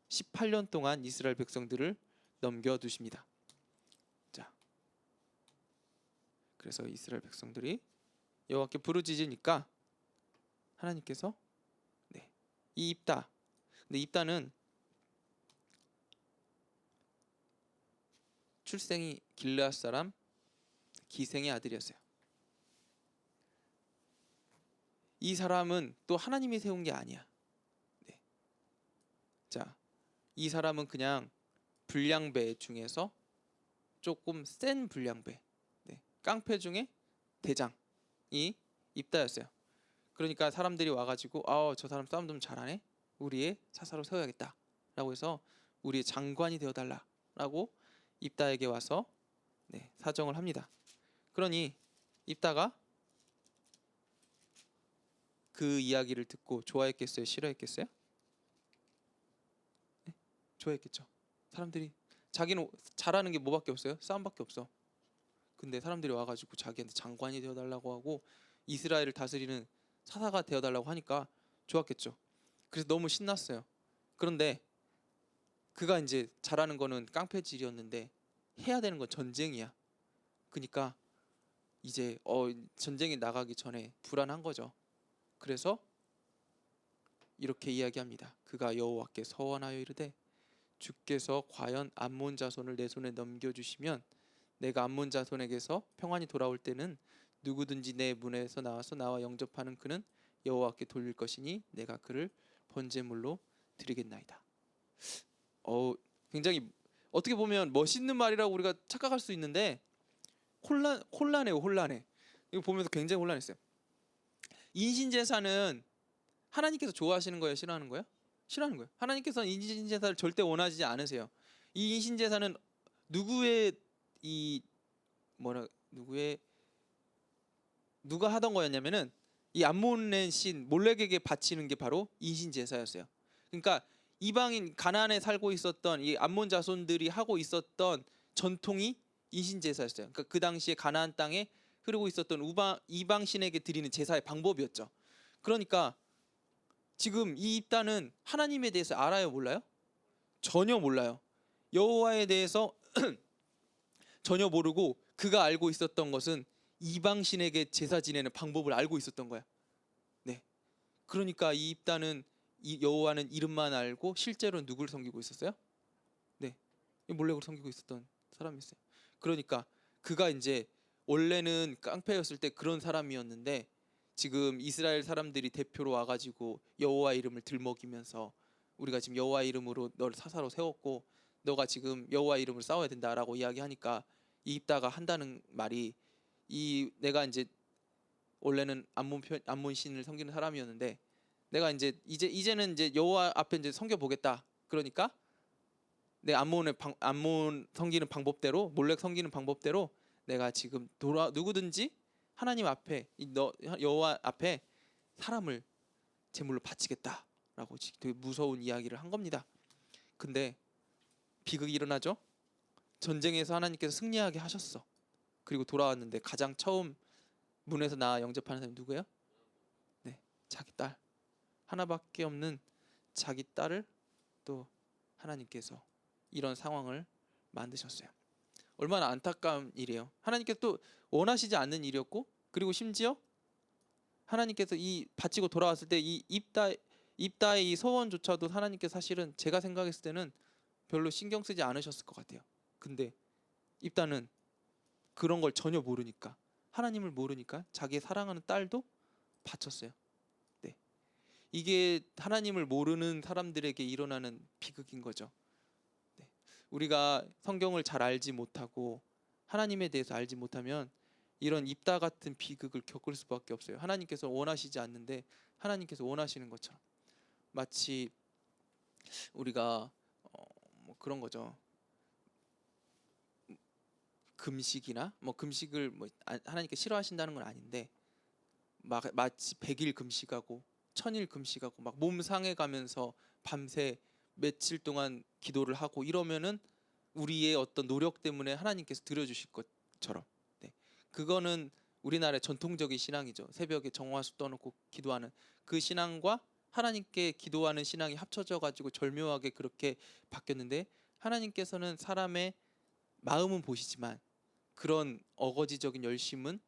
18년 동안 이스라엘 백성들을 넘겨두십니다. 자, 그래서 이스라엘 백성들이 여호와께 부르짖으니까 하나님께서, 네, 이 입다. 근데 입다는 출생이 길르앗 사람 기생의 아들이었어요. 이 사람은 또 하나님이 세운 게 아니야. 네. 자, 이 사람은 그냥 불량배 중에서 조금 센 불량배, 네, 깡패 중에 대장이 입다였어요. 그러니까 사람들이 와가지고 저 사람 싸움 좀 잘하네. 우리의 사사로 세워야겠다라고 해서 우리의 장관이 되어달라라고 입다에게 와서 사정을 합니다. 그러니 입다가 그 이야기를 듣고 좋아했겠어요? 싫어했겠어요? 네? 좋아했겠죠. 사람들이 자기는 잘하는 게 뭐밖에 없어요? 싸움밖에 없어. 근데 사람들이 와가지고 자기한테 장관이 되어달라고 하고 이스라엘을 다스리는 사사가 되어달라고 하니까 좋았겠죠. 그래서 너무 신났어요. 그런데 그가 이제 잘하는 거는 깡패질이었는데 해야 되는 건 전쟁이야. 그러니까 이제 전쟁에 나가기 전에 불안한 거죠. 그래서 이렇게 이야기합니다. 그가 여호와께 서원하여 이르되 주께서 과연 암몬 자손을 내 손에 넘겨주시면 내가 암몬 자손에게서 평안히 돌아올 때는 누구든지 내 문에서 나와서 나와 영접하는 그는 여호와께 돌릴 것이니 내가 그를 번제물로 드리겠나이다. 굉장히 어떻게 보면 멋있는 말이라고 우리가 착각할 수 있는데 혼란해요. 이거 보면서 굉장히 혼란했어요. 인신제사는 하나님께서 좋아하시는 거예요? 싫어하는 거예요? 싫어하는 거예요. 하나님께서는 인신제사를 절대 원하지 않으세요. 이 인신제사는 누가 하던 거였냐면은 이 암몬의 신 몰렉에게 바치는 게 바로 인신제사였어요. 그러니까 이방인 가나안에 살고 있었던 이 암몬 자손들이 하고 있었던 전통이 인신제사였어요. 그러니까 그 당시에 가나안 땅에 흐르고 있었던 이방 신에게 드리는 제사의 방법이었죠. 그러니까 지금 이 입다는 하나님에 대해서 알아요, 몰라요? 전혀 몰라요. 여호와에 대해서 전혀 모르고 그가 알고 있었던 것은 이방 신에게 제사 지내는 방법을 알고 있었던 거야. 네. 그러니까 이 입다는 이 여호와는 이름만 알고 실제로는 누구를 섬기고 있었어요? 네. 몰렉을 섬기고 있었던 사람이었어요. 그러니까 그가 이제 원래는 깡패였을 때 그런 사람이었는데 지금 이스라엘 사람들이 대표로 와가지고 여호와 이름을 들먹이면서 우리가 지금 여호와 이름으로 너를 사사로 세웠고 너가 지금 여호와 이름으로 싸워야 된다라고 이야기하니까 이 입다가 한다는 말이 내가 이제 원래는 암몬 신을 섬기는 사람이었는데 내가 이제는 이제 여호와 앞에 이제 섬겨 보겠다. 그러니까 내 암몬 섬기는 방법대로 몰렉 섬기는 방법대로 내가 지금 누구든지 하나님 앞에 여호와 앞에 사람을 제물로 바치겠다라고 되게 무서운 이야기를 한 겁니다. 근데 비극이 일어나죠. 전쟁에서 하나님께서 승리하게 하셨어. 그리고 돌아왔는데 가장 처음 문에서 나와 영접하는 사람이 누구예요? 네, 자기 딸. 하나밖에 없는 자기 딸을 또 하나님께서 이런 상황을 만드셨어요. 얼마나 안타까운 일이에요. 하나님께서 또 원하시지 않는 일이었고 그리고 심지어 하나님께서 이 바치고 돌아왔을 때 이 입다의 이 소원조차도 하나님께서 사실은 제가 생각했을 때는 별로 신경 쓰지 않으셨을 것 같아요. 근데 입다는 그런 걸 전혀 모르니까 하나님을 모르니까 자기의 사랑하는 딸도 바쳤어요. 네. 이게 하나님을 모르는 사람들에게 일어나는 비극인 거죠. 네. 우리가 성경을 잘 알지 못하고 하나님에 대해서 알지 못하면 이런 입다 같은 비극을 겪을 수밖에 없어요. 하나님께서 원하시지 않는데 하나님께서 원하시는 것처럼 마치 우리가 그런 거죠. 금식이나 금식을 하나님께 싫어하신다는 건 아닌데 마치 100일 금식하고 1000일 금식하고 막 몸 상해가면서 밤새 며칠 동안 기도를 하고 이러면은 우리의 어떤 노력 때문에 하나님께서 들어주실 것처럼 그거는 우리나라의 전통적인 신앙이죠. 새벽에 정화수 떠놓고 기도하는 그 신앙과 하나님께 기도하는 신앙이 합쳐져 가지고 절묘하게 그렇게 바뀌었는데 하나님께서는 사람의 마음은 보시지만 그런 어거지적인 열심은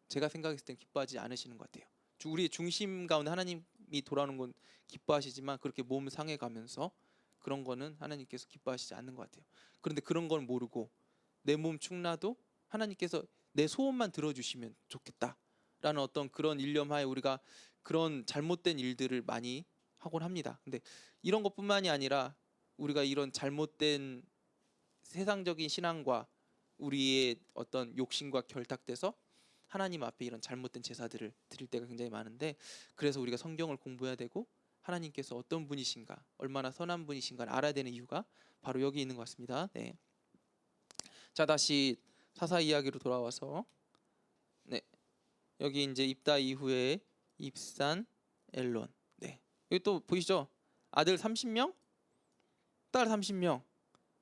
제가 생각했을 땐 기뻐하지 않으시는 것 같아요. 우리의 중심 가운데 하나님이 돌아오는 건 기뻐하시지만 그렇게 몸 상해가면서 그런 거는 하나님께서 기뻐하시지 않는 것 같아요. 그런데 그런 걸 모르고 내 몸 축나도 하나님께서 내 소원만 들어주시면 좋겠다라는 어떤 그런 일념하에 우리가 그런 잘못된 일들을 많이 하곤 합니다. 근데 이런 것뿐만이 아니라 우리가 이런 잘못된 세상적인 신앙과 우리의 어떤 욕심과 결탁돼서 하나님 앞에 이런 잘못된 제사들을 드릴 때가 굉장히 많은데, 그래서 우리가 성경을 공부해야 되고 하나님께서 어떤 분이신가, 얼마나 선한 분이신가를 알아야 되는 이유가 바로 여기 있는 것 같습니다. 네. 자, 다시 사사 이야기로 돌아와서, 네, 여기 이제 입다 이후에 입산 엘론. 네, 여기 또 보이시죠? 아들 30명, 딸 30명,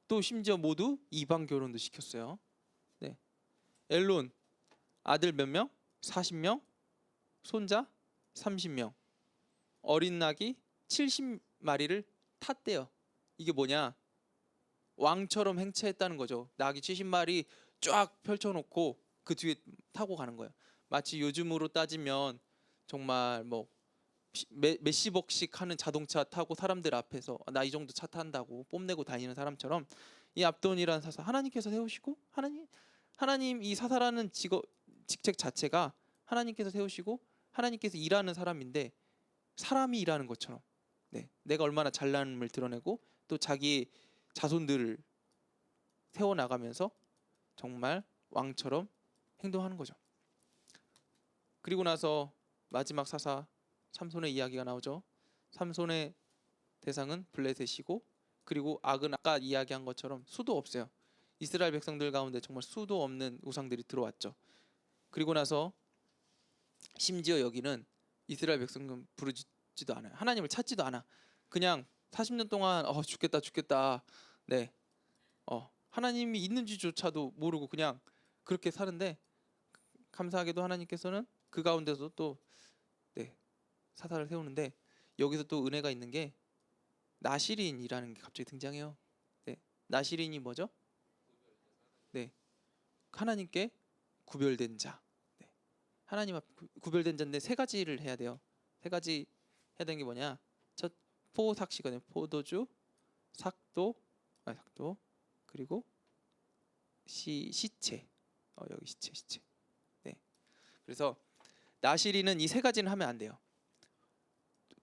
또 심지어 모두 이방 결혼도 시켰어요. 네, 엘론 아들 몇 명? 40명, 손자 30명, 어린 낙이 70마리를 탔대요. 이게 뭐냐? 왕처럼 행차했다는 거죠. 낙이 70마리 쫙 펼쳐놓고 그 뒤에 타고 가는 거예요. 마치 요즘으로 따지면 정말 뭐 몇십억씩 하는 자동차 타고 사람들 앞에서 나 이 정도 차 탄다고 뽐내고 다니는 사람처럼 이 압돈이라는 사사, 하나님께서 세우시고, 하나님 이 사사라는 직책 자체가 하나님께서 세우시고 하나님께서 일하는 사람인데, 사람이 일하는 것처럼, 네, 내가 얼마나 잘남을 드러내고 또 자기 자손들을 세워나가면서 정말 왕처럼 행동하는 거죠. 그리고 나서 마지막 사사 삼손의 이야기가 나오죠. 삼손의 대상은 블레셋이고, 그리고 악은 아까 이야기한 것처럼 수도 없어요. 이스라엘 백성들 가운데 정말 수도 없는 우상들이 들어왔죠. 그리고 나서 심지어 여기는 이스라엘 백성은 부르지도 않아요. 하나님을 찾지도 않아. 그냥 40년 동안 죽겠다. 네, 하나님이 있는지조차도 모르고 그냥 그렇게 사는데, 감사하게도 하나님께서는 그 가운데서 또 사사를 세우는데, 여기서 또 은혜가 있는 게 나시린이라는 게 갑자기 등장해요. 네, 나시린이 뭐죠? 네, 하나님께 구별된 자. 네, 하나님 앞 구별된 자인데 세 가지를 해야 돼요. 세 가지 해야 되는 게 뭐냐? 첫 포삭시거든요. 포도주, 삭도, 그리고 시체. 여기 시체. 네, 그래서 나시린은 이 세 가지는 하면 안 돼요.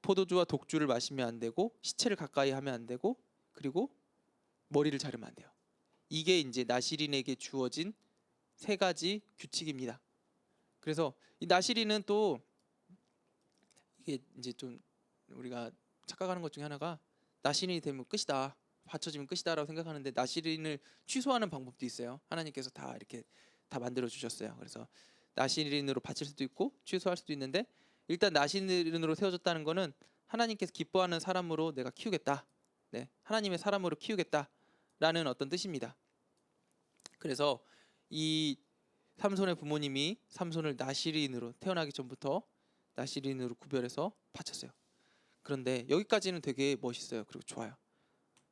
포도주와 독주를 마시면 안 되고, 시체를 가까이 하면 안 되고, 그리고 머리를 자르면 안 돼요. 이게 이제 나시린에게 주어진 세 가지 규칙입니다. 그래서 이 나시린은 또 이게 이제 좀 우리가 착각하는 것 중에 하나가, 나시린이 되면 끝이다, 받쳐지면 끝이다라고 생각하는데, 나시린을 취소하는 방법도 있어요. 하나님께서 다 이렇게 다 만들어 주셨어요. 그래서 나시린으로 바칠 수도 있고 취소할 수도 있는데, 일단 나시린으로 세워졌다는 거는 하나님께서 기뻐하는 사람으로 내가 키우겠다, 네, 하나님의 사람으로 키우겠다라는 어떤 뜻입니다. 그래서 이 삼손의 부모님이 삼손을 나시린으로, 태어나기 전부터 나시린으로 구별해서 바쳤어요. 그런데 여기까지는 되게 멋있어요. 그리고 좋아요.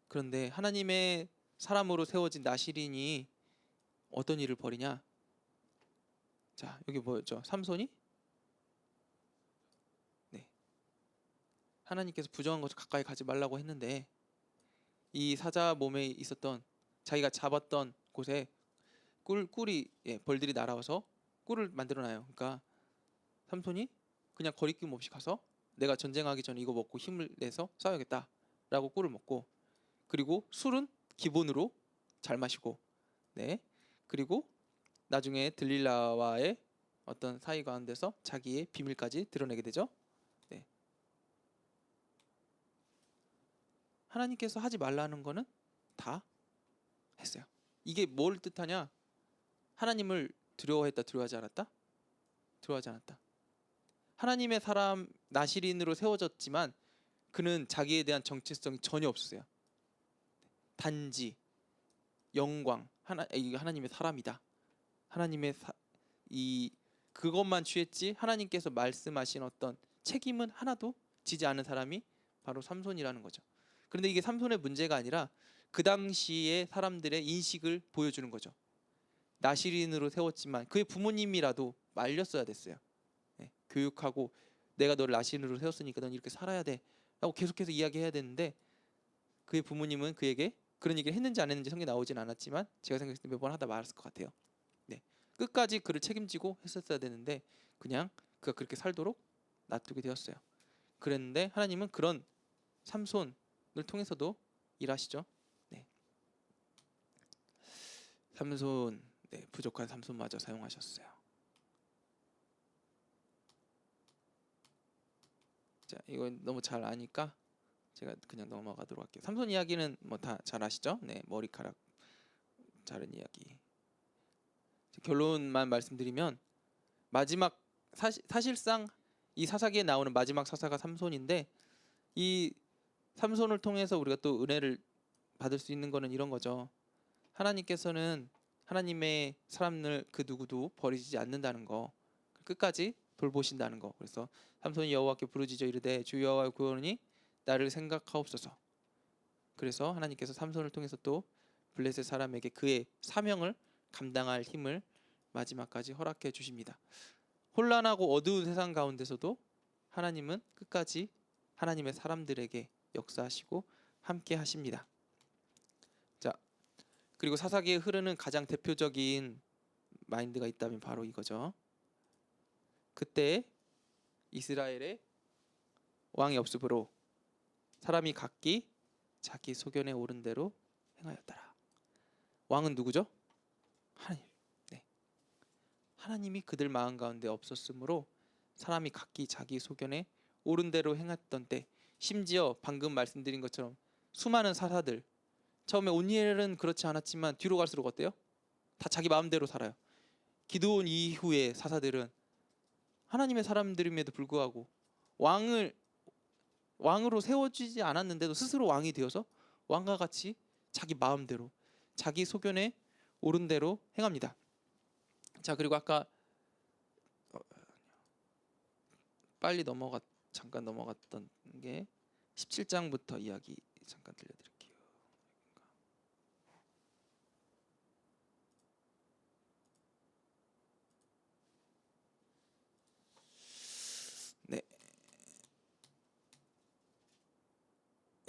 그런데 하나님의 사람으로 세워진 나시린이 어떤 일을 벌이냐? 자, 여기 뭐였죠? 삼손이 하나님께서 부정한 것을 가까이 가지 말라고 했는데, 이 사자 몸에 있었던, 자기가 잡았던 곳에 꿀이 벌들이 날아와서 꿀을 만들어놔요. 그러니까 삼손이 그냥 거리낌 없이 가서 내가 전쟁하기 전에 이거 먹고 힘을 내서 싸워야겠다라고 꿀을 먹고, 그리고 술은 기본으로 잘 마시고, 네, 그리고 나중에 들릴라와의 어떤 사이 가운데서 자기의 비밀까지 드러내게 되죠. 네. 하나님께서 하지 말라는 거는 다 했어요. 이게 뭘 뜻하냐? 하나님을 두려워했다, 두려워하지 않았다? 두려워하지 않았다. 하나님의 사람 나시린으로 세워졌지만 그는 자기에 대한 정체성이 전혀 없었어요. 단지 영광, 이게 하나님의 사람이다, 하나님의 그것만 취했지, 하나님께서 말씀하신 어떤 책임은 하나도 지지 않은 사람이 바로 삼손이라는 거죠. 그런데 이게 삼손의 문제가 아니라 그 당시의 사람들의 인식을 보여주는 거죠. 나시린으로 세웠지만 그의 부모님이라도 말렸어야 됐어요. 네, 교육하고 내가 너를 나시린으로 세웠으니까 넌 이렇게 살아야 돼 라고 계속해서 이야기해야 되는데, 그의 부모님은 그에게 그런 얘기를 했는지 안 했는지 성경에 나오진 않았지만 제가 생각했을 때 몇 번 하다 말았을 것 같아요. 네, 끝까지 그를 책임지고 했었어야 되는데 그냥 그가 그렇게 살도록 놔두게 되었어요. 그랬는데 하나님은 그런 삼손을 통해서도 일하시죠. 네, 삼손, 부족한 삼손마저 사용하셨어요. 자, 이건 너무 잘 아니까 제가 그냥 넘어가도록 할게요. 삼손 이야기는 뭐 다 잘 아시죠? 네, 머리카락 자른 이야기. 결론만 말씀드리면 마지막 사실상 이 사사기에 나오는 마지막 사사가 삼손인데 이 삼손을 통해서 우리가 또 은혜를 받을 수 있는 거는 이런 거죠. 하나님께서는 하나님의 사람을 그 누구도 버리지 않는다는 거, 끝까지 돌보신다는 거. 그래서 삼손이 여호와께 부르짖어 이르되 주 여호와의 구원이 나를 생각하옵소서. 그래서 하나님께서 삼손을 통해서 또 블레셋 사람에게 그의 사명을 감당할 힘을 마지막까지 허락해 주십니다. 혼란하고 어두운 세상 가운데서도 하나님은 끝까지 하나님의 사람들에게 역사하시고 함께 하십니다. 자, 그리고 사사기에 흐르는 가장 대표적인 마인드가 있다면 바로 이거죠. 그때 이스라엘의 왕이 없으므로 사람이 각기 자기 소견에 오른 대로 행하였더라. 왕은 누구죠? 하나님. 네. 하나님이 그들 마음 가운데 없었으므로 사람이 각기 자기 소견에 옳은 대로 행했던 때, 심지어 방금 말씀드린 것처럼 수많은 사사들, 처음에 온니엘은 그렇지 않았지만 뒤로 갈수록 어때요? 다 자기 마음대로 살아요. 기드온 이후의 사사들은 하나님의 사람들임에도 불구하고 왕으로 세워지지 않았는데도 스스로 왕이 되어서 왕과 같이 자기 마음대로 자기 소견에 옳은 대로 행합니다. 자, 그리고 아까 빨리 잠깐 넘어갔던 게 17장부터 이야기 잠깐 들려드릴게요. 네,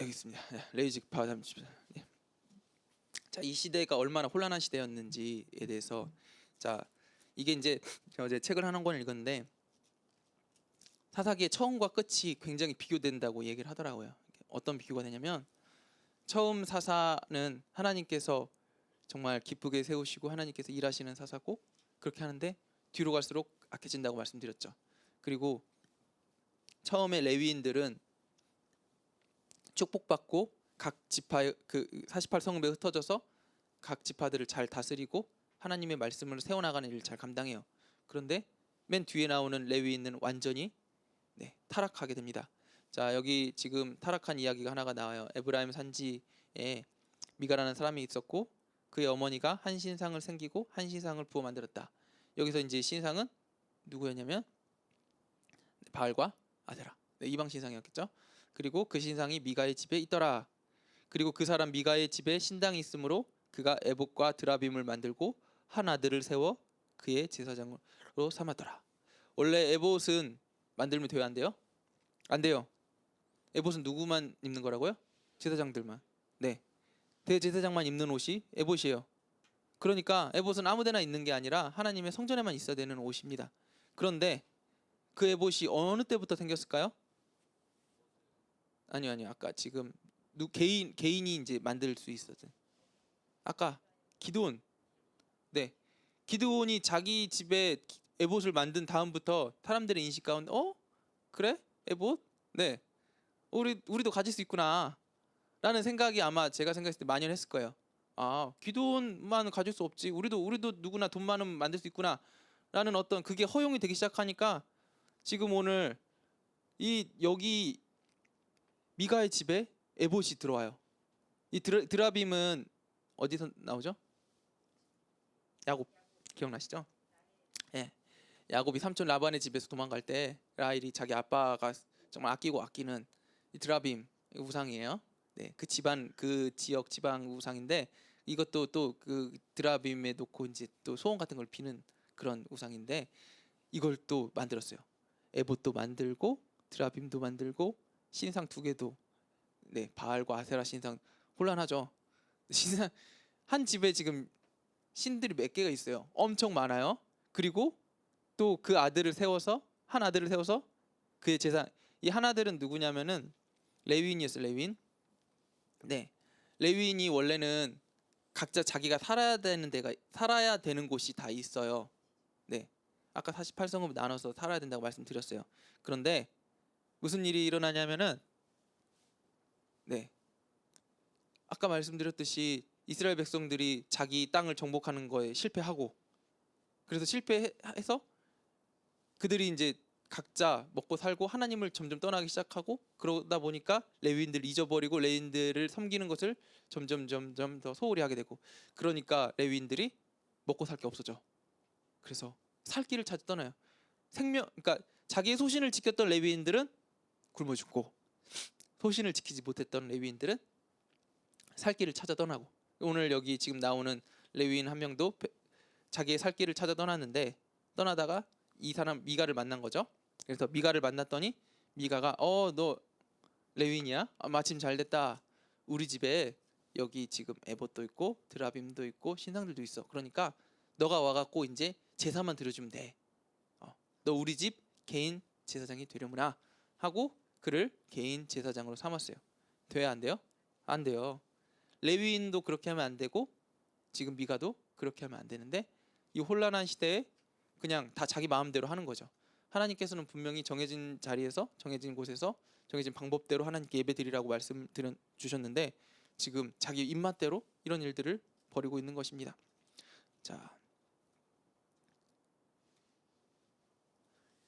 여기 있습니다. 레위기파 30장. 네. 자, 이 시대가 얼마나 혼란한 시대였는지에 대해서, 자, 이게 이제 제가 어제 책을 한 권 읽었는데 사사기의 처음과 끝이 굉장히 비교된다고 얘기를 하더라고요. 어떤 비교가 되냐면, 처음 사사는 하나님께서 정말 기쁘게 세우시고 하나님께서 일하시는 사사고, 그렇게 하는데 뒤로 갈수록 악해진다고 말씀드렸죠. 그리고 처음에 레위인들은 축복받고 각 지파의 그 48성읍에 흩어져서 각 지파들을 잘 다스리고 하나님의 말씀을 세워나가는 일을 잘 감당해요. 그런데 맨 뒤에 나오는 레위인은 완전히 타락하게 됩니다. 자, 여기 지금 타락한 이야기가 하나가 나와요. 에브라임 산지에 미가라는 사람이 있었고 그의 어머니가 한 신상을 생기고 한 신상을 부어 만들었다. 여기서 이제 신상은 누구였냐면 바알과 아세라, 이방 신상이었겠죠. 그리고 그 신상이 미가의 집에 있더라. 그리고 그 사람 미가의 집에 신당이 있으므로 그가 에봇과 드라빔을 만들고 한 아들을 세워 그의 제사장으로 삼았더라. 원래 에봇은 만들면 돼요, 안 돼요? 안 돼요. 에봇은 누구만 입는 거라고요? 제사장들만. 네, 대제사장만 입는 옷이 에봇이에요. 그러니까 에봇은 아무데나 있는 게 아니라 하나님의 성전에만 있어야 되는 옷입니다. 그런데 그 에봇이 어느 때부터 생겼을까요? 아니요. 아까 지금 개인이 이제 만들 수 있었어요. 아까 기드온. 네, 기드온이 자기 집에 에봇을 만든 다음부터 사람들의 인식 가운데 그래? 에봇? 네, 우리도 가질 수 있구나 라는 생각이 아마 제가 생각했을 때 만연했을 거예요. 아, 기드온만 가질 수 없지, 우리도 누구나 돈 많으면 만들 수 있구나 라는 어떤 그게 허용이 되기 시작하니까 지금 오늘 여기 미가의 집에 에봇이 들어와요. 이 드라빔은 어디서 나오죠? 야곱 기억나시죠? 예, 야곱이 삼촌 라반의 집에서 도망갈 때 라헬이 자기 아빠가 정말 아끼는 이 드라빔 우상이에요. 네, 그 집안 그 지역 지방 우상인데 이것도 또 그 드라빔에 놓고 이제 또 소원 같은 걸 비는 그런 우상인데 이걸 또 만들었어요. 에봇도 만들고 드라빔도 만들고 신상 두 개도, 네, 바알과 아세라 신상. 혼란하죠. 신상 한 집에 지금 신들이 몇 개가 있어요. 엄청 많아요. 그리고 또 그 아들을 세워서 그의 제사, 이 한 아들은 누구냐면은 레위인이었어요. 레위인. 네, 레위인이 원래는 각자 자기가 살아야 되는 곳이 다 있어요. 네, 아까 48성읍 나눠서 살아야 된다고 말씀드렸어요. 그런데 무슨 일이 일어나냐면은 네. 아까 말씀드렸듯이 이스라엘 백성들이 자기 땅을 정복하는 거에 실패하고 그래서 실패해서 그들이 이제 각자 먹고 살고 하나님을 점점 떠나기 시작하고 그러다 보니까 레위인들을 잊어버리고 레위인들을 섬기는 것을 점점 더 소홀히 하게 되고 그러니까 레위인들이 먹고 살 게 없어져. 그래서 살 길을 찾아 떠나요. 그러니까 자기의 소신을 지켰던 레위인들은 굶어 죽고 소신을 지키지 못했던 레위인들은 살 길을 찾아 떠나고 오늘 여기 지금 나오는 레위인 한 명도 자기의 살 길을 찾아 떠났는데 떠나다가 이 사람 미가를 만난 거죠. 그래서 미가를 만났더니 미가가 너 레위인이야? 마침 잘 됐다. 우리 집에 여기 지금 에봇도 있고 드라빔도 있고 신상들도 있어. 그러니까 너가 와갖고 이제 제사만 드려주면 돼. 너 우리 집 개인 제사장이 되려무나 하고 그를 개인 제사장으로 삼았어요. 돼야 안 돼요? 안 돼요. 레위인도 그렇게 하면 안 되고 지금 미가도 그렇게 하면 안 되는데 이 혼란한 시대에 그냥 다 자기 마음대로 하는 거죠. 하나님께서는 분명히 정해진 자리에서 정해진 곳에서 정해진 방법대로 하나님께 예배드리라고 말씀 주셨는데 지금 자기 입맛대로 이런 일들을 벌이고 있는 것입니다. 자,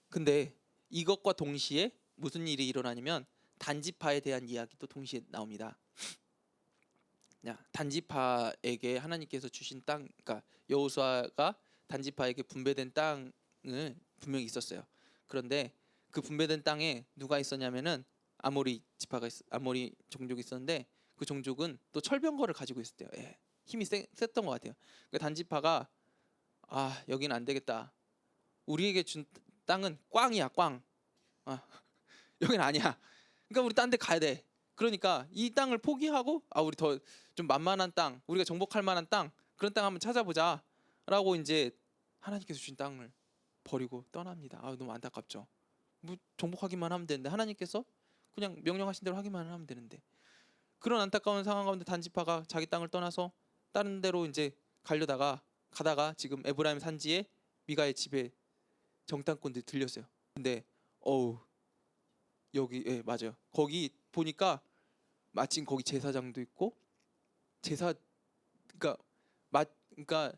근데 이것과 동시에 무슨 일이 일어나냐면 단지파에 대한 이야기도 동시에 나옵니다. 단지파에게 하나님께서 주신 땅, 그러니까 여호수아가 단지파에게 분배된 땅을 분명히 있었어요. 그런데 그 분배된 땅에 누가 있었냐면은 아모리 종족이 있었는데 그 종족은 또 철병거를 가지고 있었대요. 예, 힘이 셌던 것 같아요. 그러니까 단지파가 여기는 안 되겠다. 우리에게 준 땅은 꽝이야, 꽝. 여긴 아니야. 그러니까 우리 딴 데 가야 돼. 그러니까 이 땅을 포기하고 우리 더 좀 만만한 땅, 우리가 정복할 만한 땅, 그런 땅 한번 찾아보자라고 이제 하나님께서 주신 땅을 버리고 떠납니다. 너무 안타깝죠. 뭐 정복하기만 하면 되는데 하나님께서 그냥 명령하신 대로 하기만 하면 되는데 그런 안타까운 상황 가운데 단지파가 자기 땅을 떠나서 다른 데로 이제 가다가 지금 에브라임 산지에 미가의 집에 정탐꾼들이 들렸어요. 근데 여기 맞아요. 거기 보니까 마침 거기 제사장도 있고 그러니까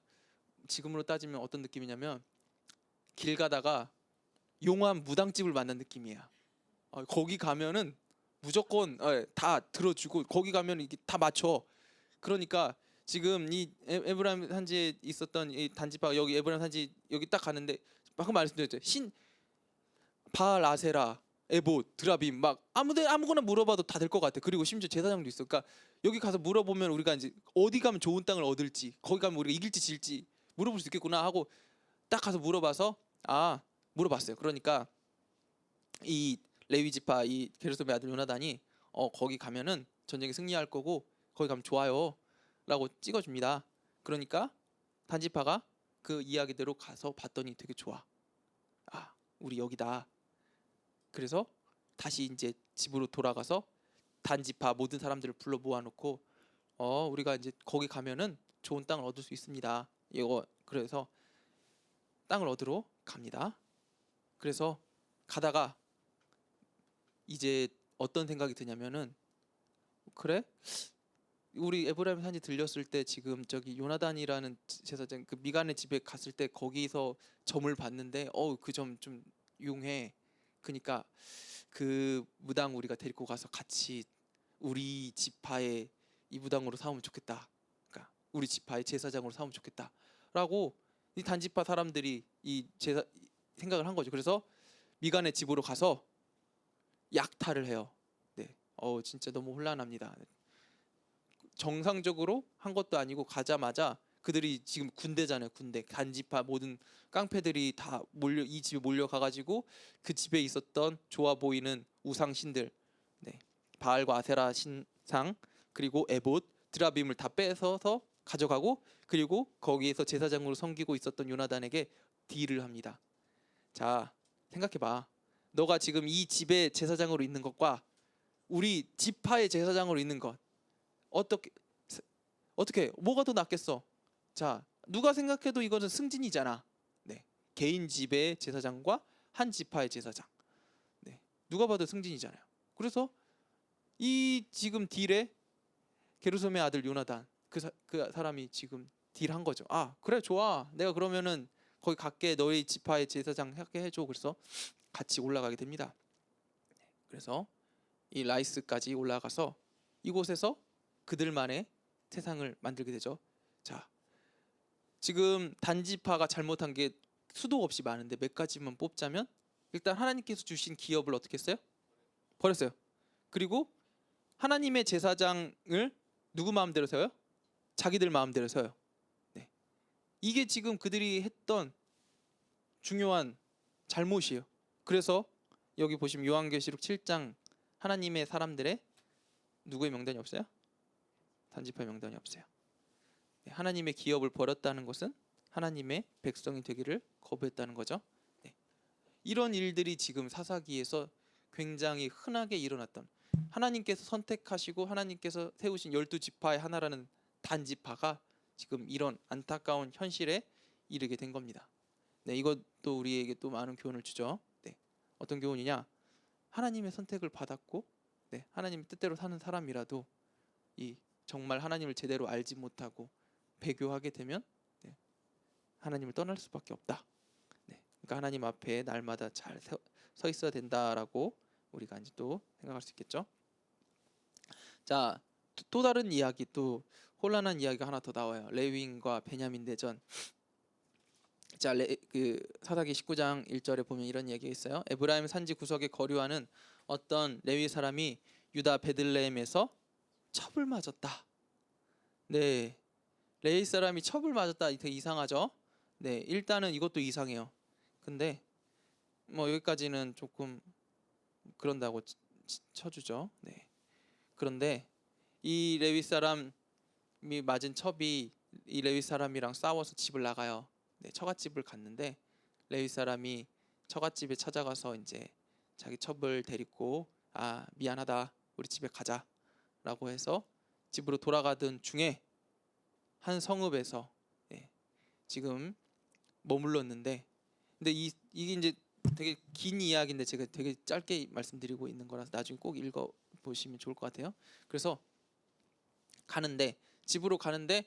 지금으로 따지면 어떤 느낌이냐면 길 가다가 용암 무당집을 만난 느낌이야. 거기 가면은 무조건 다 들어주고 거기 가면 이게 다 맞춰. 그러니까 지금 이 에브라임 산지에 있었던 이 단지파가 여기 에브라임 산지 여기 딱 가는데 방금 말씀드렸죠. 바알 아세라 에봇, 드라빔 막 아무거나 물어봐도 다 될 것 같아. 그리고 심지어 제사장도 있어. 그러니까 여기 가서 물어보면 우리가 이제 어디 가면 좋은 땅을 얻을지, 거기 가면 우리가 이길지 질지 물어볼 수 있겠구나 하고 딱 가서 물어봐서 물어봤어요. 그러니까 이 레위 지파 이 게르솜의 아들 요나단이 거기 가면은 전쟁에 승리할 거고 거기 가면 좋아요라고 찍어줍니다. 그러니까 단지파가 그 이야기대로 가서 봤더니 되게 좋아. 우리 여기다. 그래서 다시 이제 집으로 돌아가서 단지파 모든 사람들을 불러 모아놓고 우리가 이제 거기 가면은 좋은 땅을 얻을 수 있습니다. 그래서 땅을 얻으러 갑니다. 그래서 가다가 이제 어떤 생각이 드냐면은 그래? 우리 에브라임 산지 들렸을 때 지금 저기 요나단이라는 제사장 그 미간의 집에 갔을 때 거기서 점을 봤는데 그 점 좀 유용해. 그러니까 그 무당 우리가 데리고 가서 같이 우리 지파의 이 무당으로 삼으면 좋겠다. 그러니까 우리 지파의 제사장으로 삼으면 좋겠다라고 이 단지파 사람들이 이 생각을 한 거죠. 그래서 미간의 집으로 가서 약탈을 해요. 네, 진짜 너무 혼란합니다. 정상적으로 한 것도 아니고 가자마자 그들이 지금 군대잖아요. 군대. 단지파 모든 깡패들이 다 이 집에 몰려가가지고 그 집에 있었던 좋아 보이는 우상 신들, 바알과 아세라 신상 그리고 에봇, 드라빔을 다 뺏어서 가져가고 그리고 거기에서 제사장으로 섬기고 있었던 요나단에게 딜을 합니다. 자, 생각해봐. 너가 지금 이 집의 제사장으로 있는 것과 우리 지파의 제사장으로 있는 것 어떻게 뭐가 더 낫겠어? 자, 누가 생각해도 이거는 승진이잖아. 네, 개인 집의 제사장과 한 지파의 제사장. 네, 누가 봐도 승진이잖아요. 그래서 이 지금 딜에 게르솜의 아들 요나단 그 사람이 지금 딜한 거죠. 아 그래 좋아. 내가 그러면은 거기 갈게. 너희 지파의 제사장 하게 해줘. 그래서 같이 올라가게 됩니다. 그래서 이 라이스까지 올라가서 이곳에서 그들만의 세상을 만들게 되죠. 자, 지금 단지파가 잘못한 게 수도 없이 많은데 몇 가지만 뽑자면 일단 하나님께서 주신 기업을 어떻게 했어요? 버렸어요. 그리고 하나님의 제사장을 누구 마음대로 서요? 자기들 마음대로 서요. 네. 이게 지금 그들이 했던 중요한 잘못이에요. 그래서 여기 보시면 요한계시록 7장 하나님의 사람들의 누구의 명단이 없어요? 단지파의 명단이 없어요. 네, 하나님의 기업을 버렸다는 것은 하나님의 백성이 되기를 거부했다는 거죠. 네. 이런 일들이 지금 사사기에서 굉장히 흔하게 일어났던, 하나님께서 선택하시고 하나님께서 세우신 12지파의 하나라는 단지파가 지금 이런 안타까운 현실에 이르게 된 겁니다. 네, 이것도 우리에게 또 많은 교훈을 주죠. 네, 어떤 교훈이냐? 하나님의 선택을 받았고, 네, 하나님의 뜻대로 사는 사람이라도 이 정말 하나님을 제대로 알지 못하고 배교하게 되면 네, 하나님을 떠날 수밖에 없다. 네, 그러니까 하나님 앞에 날마다 잘 서 있어야 된다라고 우리가 이제 또 생각할 수 있겠죠. 자, 또 다른 이야기, 또 혼란한 이야기가 하나 더 나와요. 레위인과 베냐민 대전. 자, 그 사사기 19장 1절에 보면 이런 얘기가 있어요. 에브라임 산지 구석에 거류하는 어떤 레위 사람이 유다 베들레헴에서 첩을 맞았다. 네, 레위 사람이 첩을 맞았다. 되게 이상하죠. 네, 일단은 이것도 이상해요. 근데 뭐 여기까지는 조금 그런다고 쳐주죠. 네. 그런데 이 레위 사람이 맞은 첩이 이 레위 사람이랑 싸워서 집을 나가요. 네, 처갓집을 갔는데 레위 사람이 처갓집에 찾아가서 이제 자기 첩을 데리고 아 미안하다 우리 집에 가자라고 해서 집으로 돌아가던 중에 한 성읍에서 네, 지금 머물렀는데, 근데 이게 이제 되게 긴 이야기인데 제가 되게 짧게 말씀드리고 있는 거라서 나중에 꼭 읽어 보시면 좋을 것 같아요. 그래서 가는데 집으로 가는데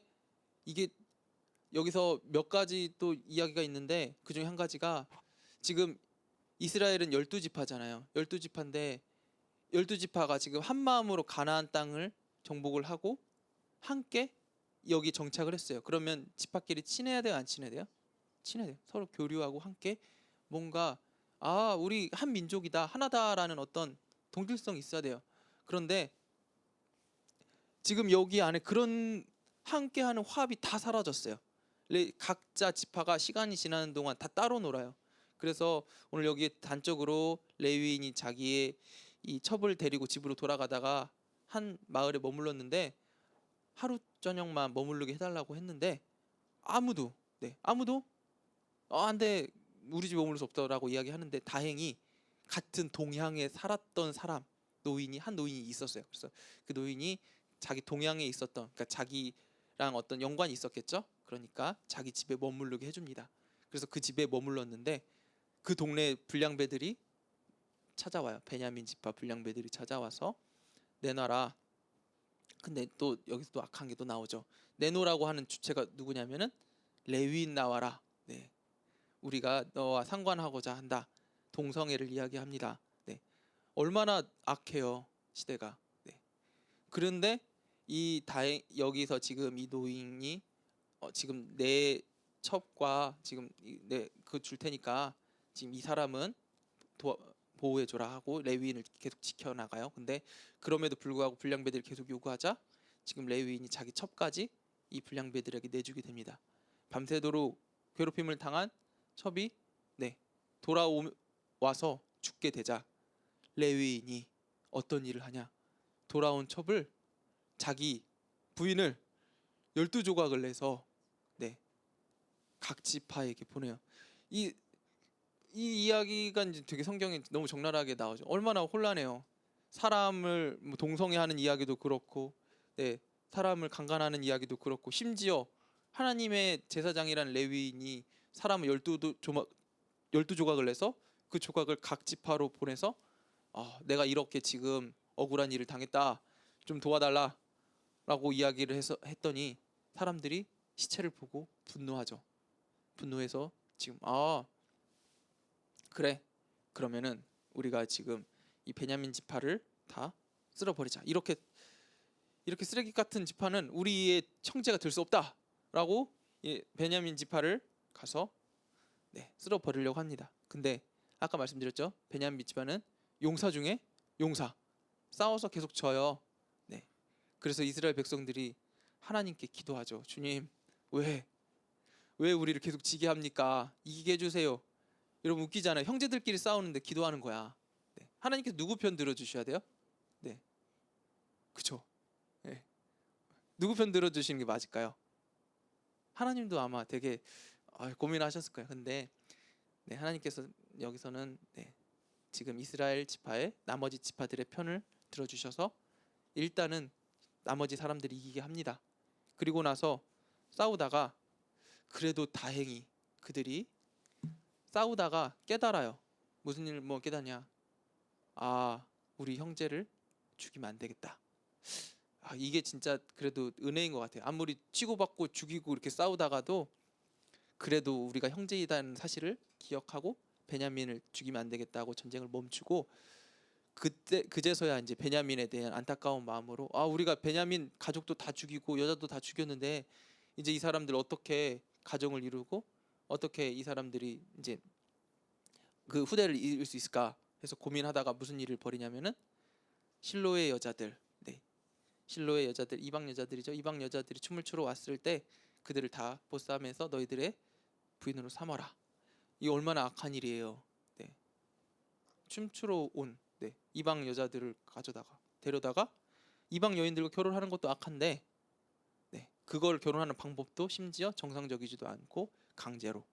이게 여기서 몇 가지 또 이야기가 있는데 그 중에 한 가지가 지금 이스라엘은 12지파잖아요. 12지파인데 12지파가 지금 한 마음으로 가나안 땅을 정복을 하고 함께 여기 정착을 했어요. 그러면 지파끼리 친해야 돼요, 안 친해야 돼요? 친해야 돼요. 서로 교류하고 함께 뭔가 아 우리 한 민족이다, 하나다라는 어떤 동질성이 있어야 돼요. 그런데 지금 여기 안에 그런 함께하는 화합이 다 사라졌어요. 각자 지파가 시간이 지나는 동안 다 따로 놀아요. 그래서 오늘 여기 단적으로 레위인이 자기의 이 첩을 데리고 집으로 돌아가다가 한 마을에 머물렀는데 하루 저녁만 머무르게 해달라고 했는데 아무도 안돼 우리 집에 머물 수 없다라고 이야기하는데 다행히 같은 동향에 살았던 사람 한 노인이 있었어요. 그래서 그 노인이 자기 동향에 있었던, 그러니까 자기랑 어떤 연관이 있었겠죠. 그러니까 자기 집에 머무르게 해줍니다. 그래서 그 집에 머물렀는데 그 동네 불량배들이 찾아와요. 베냐민 지파 불량배들이 찾아와서 내놔라. 근데 또 여기서 또 악한 게 또 나오죠. 내놓으라고 하는 주체가 누구냐면은 레위인 나와라. 네, 우리가 너와 상관하고자 한다. 동성애를 이야기합니다. 네, 얼마나 악해요 시대가. 네. 그런데 여기서 지금 이 노인이 지금 내 첩과 지금 그 줄 테니까 지금 이 사람은 보호해줘라 하고 레위인을 계속 지켜나가요. 근데 그럼에도 불구하고 불량배들이 계속 요구하자 지금 레위인이 자기 첩까지 이 불량배들에게 내주게 됩니다. 밤새도록 괴롭힘을 당한 첩이 돌아와서 죽게 되자 레위인이 어떤 일을 하냐? 돌아온 첩을 자기 부인을 12조각을 내서 각 지파에게 보내요. 이 이야기가 이제 되게 성경에 너무 적나라하게 나오죠. 얼마나 혼란해요. 사람을 동성애하는 이야기도 그렇고, 사람을 강간하는 이야기도 그렇고, 심지어 하나님의 제사장이란 레위인이 사람을 12조각을 내서 그 조각을 각 지파로 보내서 내가 이렇게 지금 억울한 일을 당했다. 좀 도와달라라고 이야기를 했더니 사람들이 시체를 보고 분노하죠. 분노해서 지금 그래. 그러면은 우리가 지금 이 베냐민 지파를 다 쓸어버리자. 이렇게 쓰레기 같은 지파는 우리의 형제가 될 수 없다라고 베냐민 지파를 가서 쓸어버리려고 합니다. 근데 아까 말씀드렸죠. 베냐민 지파는 용사 중에 용사. 싸워서 계속 져요. 그래서 이스라엘 백성들이 하나님께 기도하죠. 주님, 왜 우리를 계속 지게 합니까? 이기게 해주세요. 여러분 웃기잖아요. 형제들끼리 싸우는데 기도하는 거야. 하나님께서 누구 편 들어주셔야 돼요? 그쵸? 누구 편 들어주시는 게 맞을까요? 하나님도 아마 되게 고민하셨을 거예요. 근데 하나님께서 여기서는 지금 이스라엘 지파의 나머지 지파들의 편을 들어주셔서 일단은 나머지 사람들이 이기게 합니다. 그리고 나서 싸우다가 그래도 다행히 그들이 싸우다가 깨달아요. 무슨 일 깨닫냐? 우리 형제를 죽이면 안 되겠다. 이게 진짜 그래도 은혜인 것 같아요. 아무리 치고받고 죽이고 이렇게 싸우다가도 그래도 우리가 형제이다는 사실을 기억하고 베냐민을 죽이면 안 되겠다고 전쟁을 멈추고 그제서야 이제 베냐민에 대한 안타까운 마음으로 우리가 베냐민 가족도 다 죽이고 여자도 다 죽였는데 이제 이 사람들 어떻게 가정을 이루고 어떻게 이 사람들이 이제 그 후대를 이을 수 있을까 해서 고민하다가 무슨 일을 벌이냐면은 실로의 여자들, 실로의 여자들, 이방 여자들이죠. 이방 여자들이 춤을 추러 왔을 때 그들을 다 보쌈해서 너희들의 부인으로 삼아라. 이 얼마나 악한 일이에요. 춤추러 온 이방 여자들을 데려다가 이방 여인들과 결혼하는 것도 악한데 그걸 결혼하는 방법도 심지어 정상적이지도 않고 강제로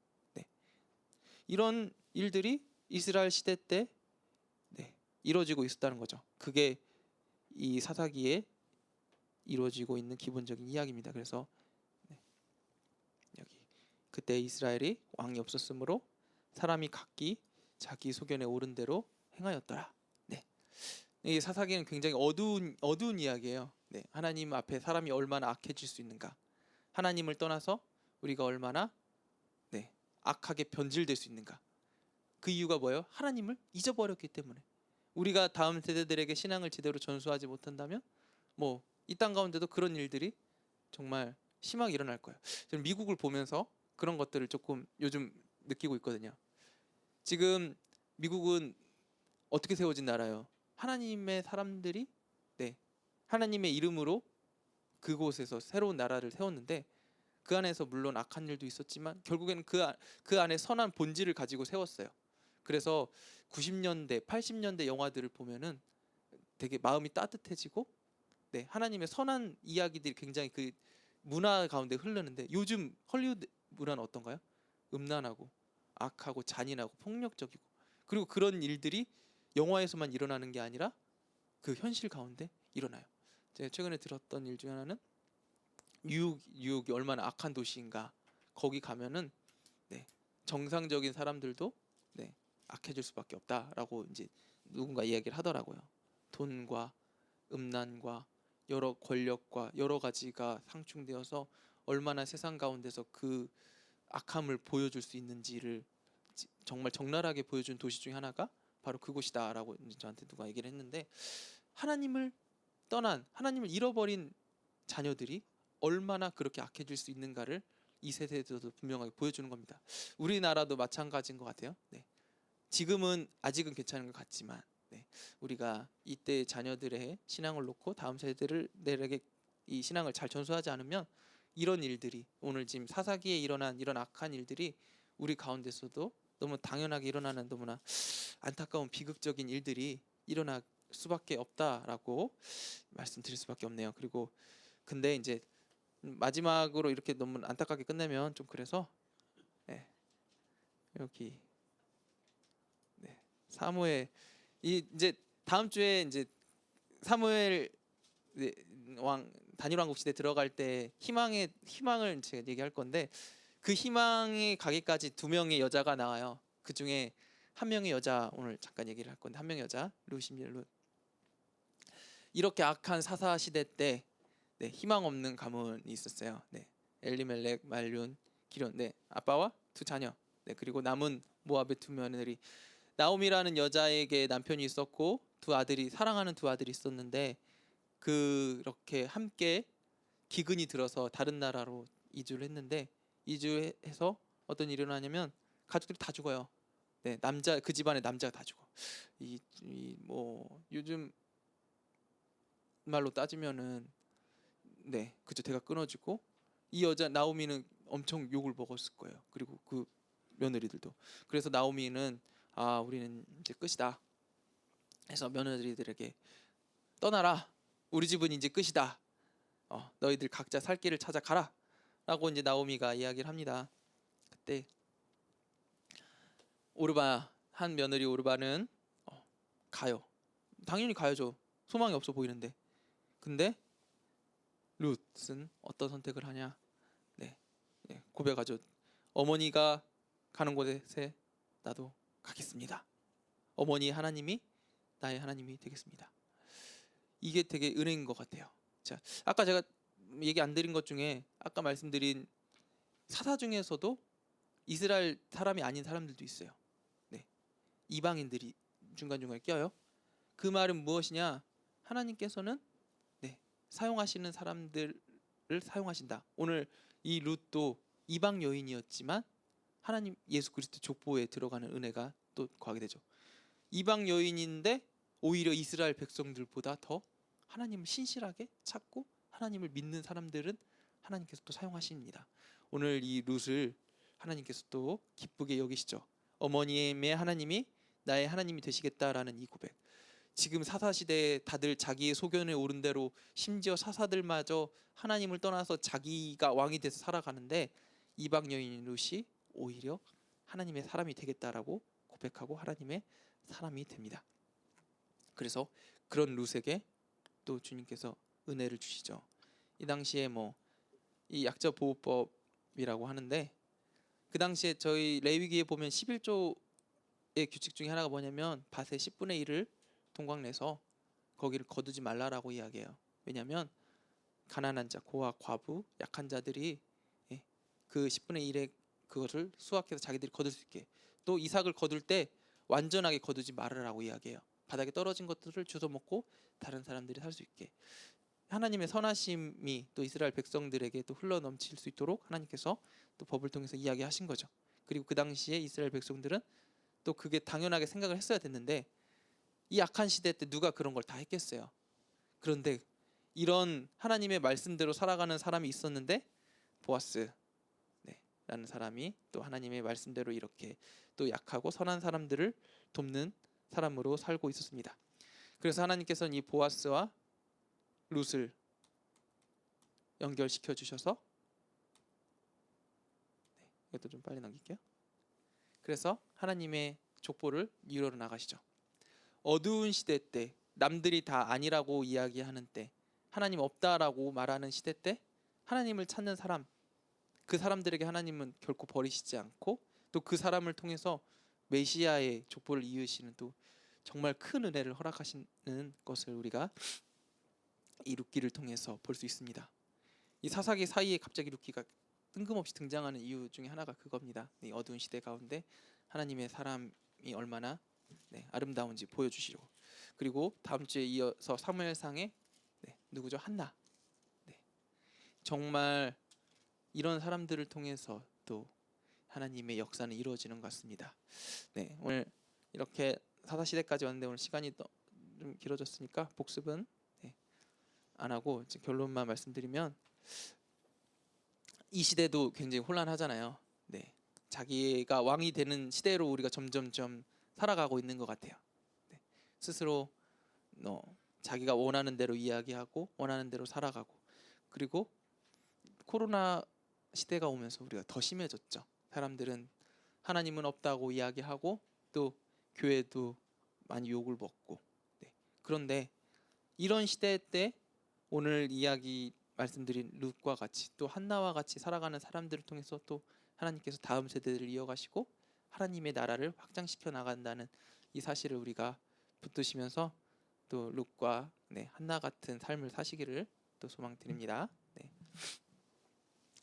이런 일들이 이스라엘 시대 때 이루어지고 있었다는 거죠. 그게 이 사사기에 이루어지고 있는 기본적인 이야기입니다. 그래서 여기 그때 이스라엘이 왕이 없었으므로 사람이 각기 자기 소견에 옳은 대로 행하였더라. 이 사사기는 굉장히 어두운 이야기예요. 하나님 앞에 사람이 얼마나 악해질 수 있는가, 하나님을 떠나서 우리가 얼마나 악하게 변질될 수 있는가. 그 이유가 뭐예요? 하나님을 잊어버렸기 때문에. 우리가 다음 세대들에게 신앙을 제대로 전수하지 못한다면 이 땅 가운데도 그런 일들이 정말 심하게 일어날 거예요. 저는 미국을 보면서 그런 것들을 조금 요즘 느끼고 있거든요. 지금 미국은 어떻게 세워진 나라예요? 하나님의 사람들이 하나님의 이름으로 그곳에서 새로운 나라를 세웠는데 그 안에서 물론 악한 일도 있었지만 결국에는 그 안에 선한 본질을 가지고 세웠어요. 그래서 90년대, 80년대 영화들을 보면은 되게 마음이 따뜻해지고 하나님의 선한 이야기들이 굉장히 그 문화 가운데 흐르는데 요즘 헐리우드 문화는 어떤가요? 음란하고 악하고 잔인하고 폭력적이고 그리고 그런 일들이 영화에서만 일어나는 게 아니라 그 현실 가운데 일어나요. 제가 최근에 들었던 일 중에 하나는 뉴욕이 얼마나 악한 도시인가. 거기 가면은 정상적인 사람들도 악해질 수밖에 없다라고 이제 누군가 이야기를 하더라고요. 돈과 음란과 여러 권력과 여러 가지가 상충되어서 얼마나 세상 가운데서 그 악함을 보여줄 수 있는지를 정말 적나라하게 보여준 도시 중에 하나가 바로 그곳이다라고 저한테 누가 얘기를 했는데 하나님을 떠난 하나님을 잃어버린 자녀들이 얼마나 그렇게 악해질 수 있는가를 이 세대에서도 분명하게 보여주는 겁니다. 우리나라도 마찬가지인 것 같아요. 지금은 아직은 괜찮은 것 같지만 우리가 이때 자녀들의 신앙을 놓고 다음 세대들에게 이 신앙을 잘 전수하지 않으면 이런 일들이 오늘 지금 사사기에 일어난 이런 악한 일들이 우리 가운데서도 너무 당연하게 일어나는 너무나 안타까운 비극적인 일들이 일어날 수밖에 없다라고 말씀드릴 수밖에 없네요. 그리고 근데 이제 마지막으로 이렇게 너무 안타깝게 끝내면 좀 그래서 여기 사무엘 이제 다음 주에 이제 사무엘 왕 단일 왕국 시대 들어갈 때 희망을 제가 얘기할 건데 그 희망에 가기까지 2명의 여자가 나와요. 그 중에 한 명의 여자 오늘 잠깐 얘기를 할 건데 한 명의 여자 룻입니다. 룻. 이렇게 악한 사사 시대 때 네, 희망 없는 가문이 있었어요. 네, 엘리멜렉, 말륜, 기련. 네, 아빠와 두 자녀. 네, 그리고 남은 모압의 두 며느리. 나오미라는 여자에게 남편이 있었고 사랑하는 두 아들이 있었는데 그렇게 함께 기근이 들어서 다른 나라로 이주를 했는데 이주해서 어떤 일이 일어나냐면 가족들이 다 죽어요. 네, 그 집안의 남자가 다 죽어. 뭐 요즘 말로 따지면은 네, 그저 대가 끊어지고 이 여자 나오미는 엄청 욕을 먹었을 거예요. 그리고 그 며느리들도. 그래서 나오미는 우리는 이제 끝이다. 해서 며느리들에게 떠나라. 우리 집은 이제 끝이다. 너희들 각자 살 길을 찾아 가라. 라고 이제 나오미가 이야기를 합니다. 그때 한 며느리 오르바는 가요. 당연히 가야죠. 소망이 없어 보이는데. 근데 룻은 어떤 선택을 하냐? 네, 고백하죠. 어머니가 가는 곳에 나도 가겠습니다. 어머니 하나님이 나의 하나님이 되겠습니다. 이게 되게 은혜인 것 같아요. 자, 아까 제가 얘기 안 드린 것 중에 아까 말씀드린 사사 중에서도 이스라엘 사람이 아닌 사람들도 있어요. 네, 이방인들이 중간중간에 껴요. 그 말은 무엇이냐? 하나님께서는 사용하시는 사람들을 사용하신다. 오늘 이 룻도 이방 여인이었지만 하나님 예수 그리스도 족보에 들어가는 은혜가 또 거하게 되죠. 이방 여인인데 오히려 이스라엘 백성들보다 더 하나님을 신실하게 찾고 하나님을 믿는 사람들은 하나님께서 또 사용하십니다. 오늘 이 룻을 하나님께서 또 기쁘게 여기시죠. 어머님의 하나님이 나의 하나님이 되시겠다라는 이 고백. 지금 사사시대에 다들 자기의 소견에 오른 대로 심지어 사사들마저 하나님을 떠나서 자기가 왕이 돼서 살아가는데 이방 여인 룻이 오히려 하나님의 사람이 되겠다라고 고백하고 하나님의 사람이 됩니다. 그래서 그런 룻에게 또 주님께서 은혜를 주시죠. 이 당시에 이 약자 보호법이라고 하는데 그 당시에 저희 레위기에 보면 11조의 규칙 중에 하나가 뭐냐면 밭의 10분의 1을 동광내서 거기를 거두지 말라라고 이야기해요. 왜냐하면 가난한 자, 고아, 과부, 약한 자들이 그 10분의 1의 그것을 수확해서 자기들이 거둘 수 있게, 또 이삭을 거둘 때 완전하게 거두지 말으라고 이야기해요. 바닥에 떨어진 것들을 주워 먹고 다른 사람들이 살 수 있게. 하나님의 선하심이 또 이스라엘 백성들에게 또 흘러 넘칠 수 있도록 하나님께서 또 법을 통해서 이야기하신 거죠. 그리고 그 당시에 이스라엘 백성들은 또 그게 당연하게 생각을 했어야 됐는데 이 악한 시대 때 누가 그런 걸 다 했겠어요. 그런데 이런 하나님의 말씀대로 살아가는 사람이 있었는데 보아스 라는 사람이 또 하나님의 말씀대로 이렇게 또 약하고 선한 사람들을 돕는 사람으로 살고 있었습니다. 그래서 하나님께서는 이 보아스와 룻을 연결시켜 주셔서 이것도 좀 빨리 넘길게요. 그래서 하나님의 족보를 이루어 나가시죠. 어두운 시대 때 남들이 다 아니라고 이야기하는 때 하나님 없다라고 말하는 시대 때 하나님을 찾는 사람, 그 사람들에게 하나님은 결코 버리시지 않고 또 그 사람을 통해서 메시아의 족보를 이으시는 또 정말 큰 은혜를 허락하시는 것을 우리가 이 룻기를 통해서 볼 수 있습니다. 이 사사기 사이에 갑자기 룻기가 뜬금없이 등장하는 이유 중에 하나가 그겁니다. 이 어두운 시대 가운데 하나님의 사람이 얼마나 아름다운지 보여주시려고. 그리고 다음 주에 이어서 사무엘상에 누구죠? 한나. 정말 이런 사람들을 통해서 또 하나님의 역사는 이루어지는 것 같습니다. 오늘 이렇게 사사시대까지 왔는데 오늘 시간이 좀 길어졌으니까 복습은 안 하고 이제 결론만 말씀드리면 이 시대도 굉장히 혼란하잖아요. 자기가 왕이 되는 시대로 우리가 점점점 살아가고 있는 것 같아요. 스스로 자기가 원하는 대로 이야기하고 원하는 대로 살아가고, 그리고 코로나 시대가 오면서 우리가 더 심해졌죠. 사람들은 하나님은 없다고 이야기하고 또 교회도 많이 욕을 먹고. 그런데 이런 시대 때 오늘 이야기 말씀드린 룻과 같이 또 한나와 같이 살아가는 사람들을 통해서 또 하나님께서 다음 세대들을 이어가시고 하나님의 나라를 확장시켜 나간다는 이 사실을 우리가 붙드시면서 또 룩과 한나 같은 삶을 사시기를 또 소망드립니다. 네.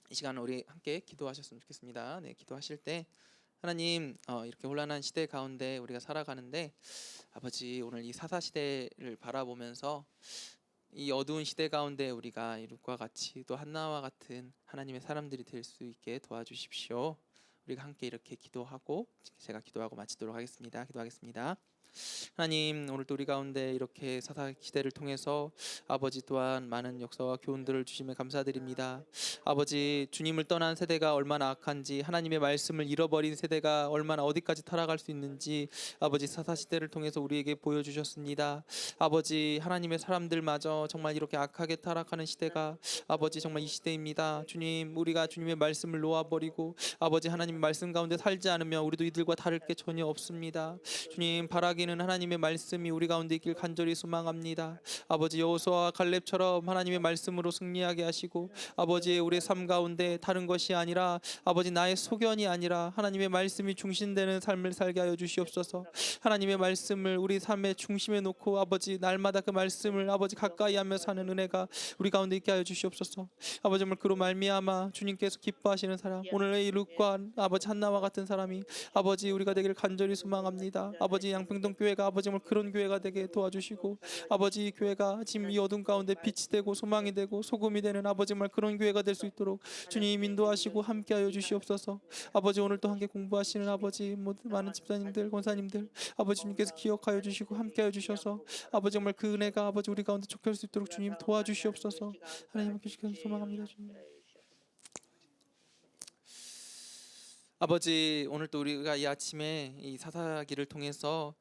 이 시간 우리 함께 기도하셨으면 좋겠습니다. 네, 기도하실 때 하나님 이렇게 혼란한 시대 가운데 우리가 살아가는데 아버지 오늘 이 사사 시대를 바라보면서 이 어두운 시대 가운데 우리가 이 룩과 같이 또 한나와 같은 하나님의 사람들이 될 수 있게 도와주십시오. 우리가 함께 이렇게 기도하고 제가 기도하고 마치도록 하겠습니다. 기도하겠습니다. 하나님 오늘도 우리 가운데 이렇게 사사 시대를 통해서 아버지 또한 많은 역사와 교훈들을 주심에 감사드립니다. 아버지 주님을 떠난 세대가 얼마나 악한지 하나님의 말씀을 잃어버린 세대가 얼마나 어디까지 타락할 수 있는지 아버지 사사 시대를 통해서 우리에게 보여주셨습니다. 아버지 하나님의 사람들마저 정말 이렇게 악하게 타락하는 시대가 아버지 정말 이 시대입니다. 주님 우리가 주님의 말씀을 놓아버리고 아버지 하나님의 말씀 가운데 살지 않으면 우리도 이들과 다를 게 전혀 없습니다. 주님 바라기는 하나님의 말씀이 우리 가운데 있길 간절히 소망합니다. 아버지 여호수아와 갈렙처럼 하나님의 말씀으로 승리하게 하시고 아버지 우리의 삶 가운데 다른 것이 아니라 아버지 나의 소견이 아니라 하나님의 말씀이 중심되는 삶을 살게 하여 주시옵소서. 하나님의 말씀을 우리 삶의 중심에 놓고 아버지 날마다 그 말씀을 아버지 가까이 하며 사는 은혜가 우리 가운데 있게 하여 주시옵소서. 아버지 정말 그로 말미암아 주님께서 기뻐하시는 사람 오늘의 이 룩과 아버지 한나와 같은 사람이 아버지 우리가 되기를 간절히 소망합니다. 아버지 양평동 교회가 아버지 정말 그런 교회가 되게 도와주시고 아버지 이 교회가 지금 이 어둠 가운데 빛이 되고 소망이 되고 소금이 되는 아버지 정말 그런 교회가 될 수 있도록 주님 인도하시고 함께하여 주시옵소서. 아버지 오늘 또 함께 공부하시는 아버지 모든 많은 집사님들 권사님들 아버지 주님께서 기억하여 주시고 함께하여 주셔서 아버지 정말 그 은혜가 아버지 우리 가운데 족할 수 있도록 주님 도와주시옵소서. 하나님 함께 주셔서 소망합니다. 주님. 아버지 오늘 또 우리가 이 아침에 이 사사기를 통해서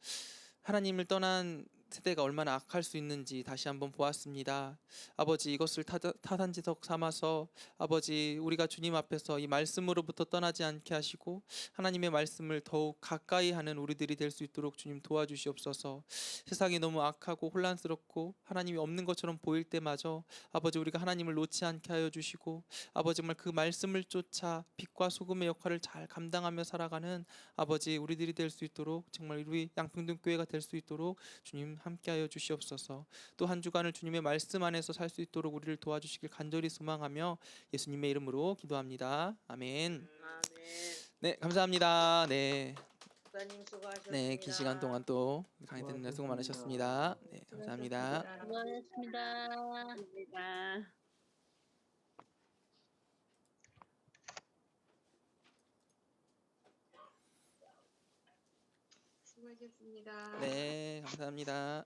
하나님을 떠난 세대가 얼마나 악할 수 있는지 다시 한번 보았습니다. 아버지 이것을 타산지석 삼아서 아버지 우리가 주님 앞에서 이 말씀으로부터 떠나지 않게 하시고 하나님의 말씀을 더욱 가까이 하는 우리들이 될 수 있도록 주님 도와주시옵소서. 세상이 너무 악하고 혼란스럽고 하나님이 없는 것처럼 보일 때마저 아버지 우리가 하나님을 놓지 않게 하여 주시고 아버지 정말 그 말씀을 쫓아 빛과 소금의 역할을 잘 감당하며 살아가는 아버지 우리들이 될 수 있도록 정말 우리 양평동 교회가 될 수 있도록 주님 함께하여 주시옵소서. 또 한 주간을 주님의 말씀 안에서 살 수 있도록 우리를 도와주시길 간절히 소망하며 예수님의 이름으로 기도합니다. 아멘. 네, 감사합니다. 네, 목사님 수고하셨습니다. 네, 긴 시간 동안 또 강의 듣는 데 수고 많으셨습니다. 네, 감사합니다. 수고하셨습니다. 수고하셨습니다. 네, 감사합니다.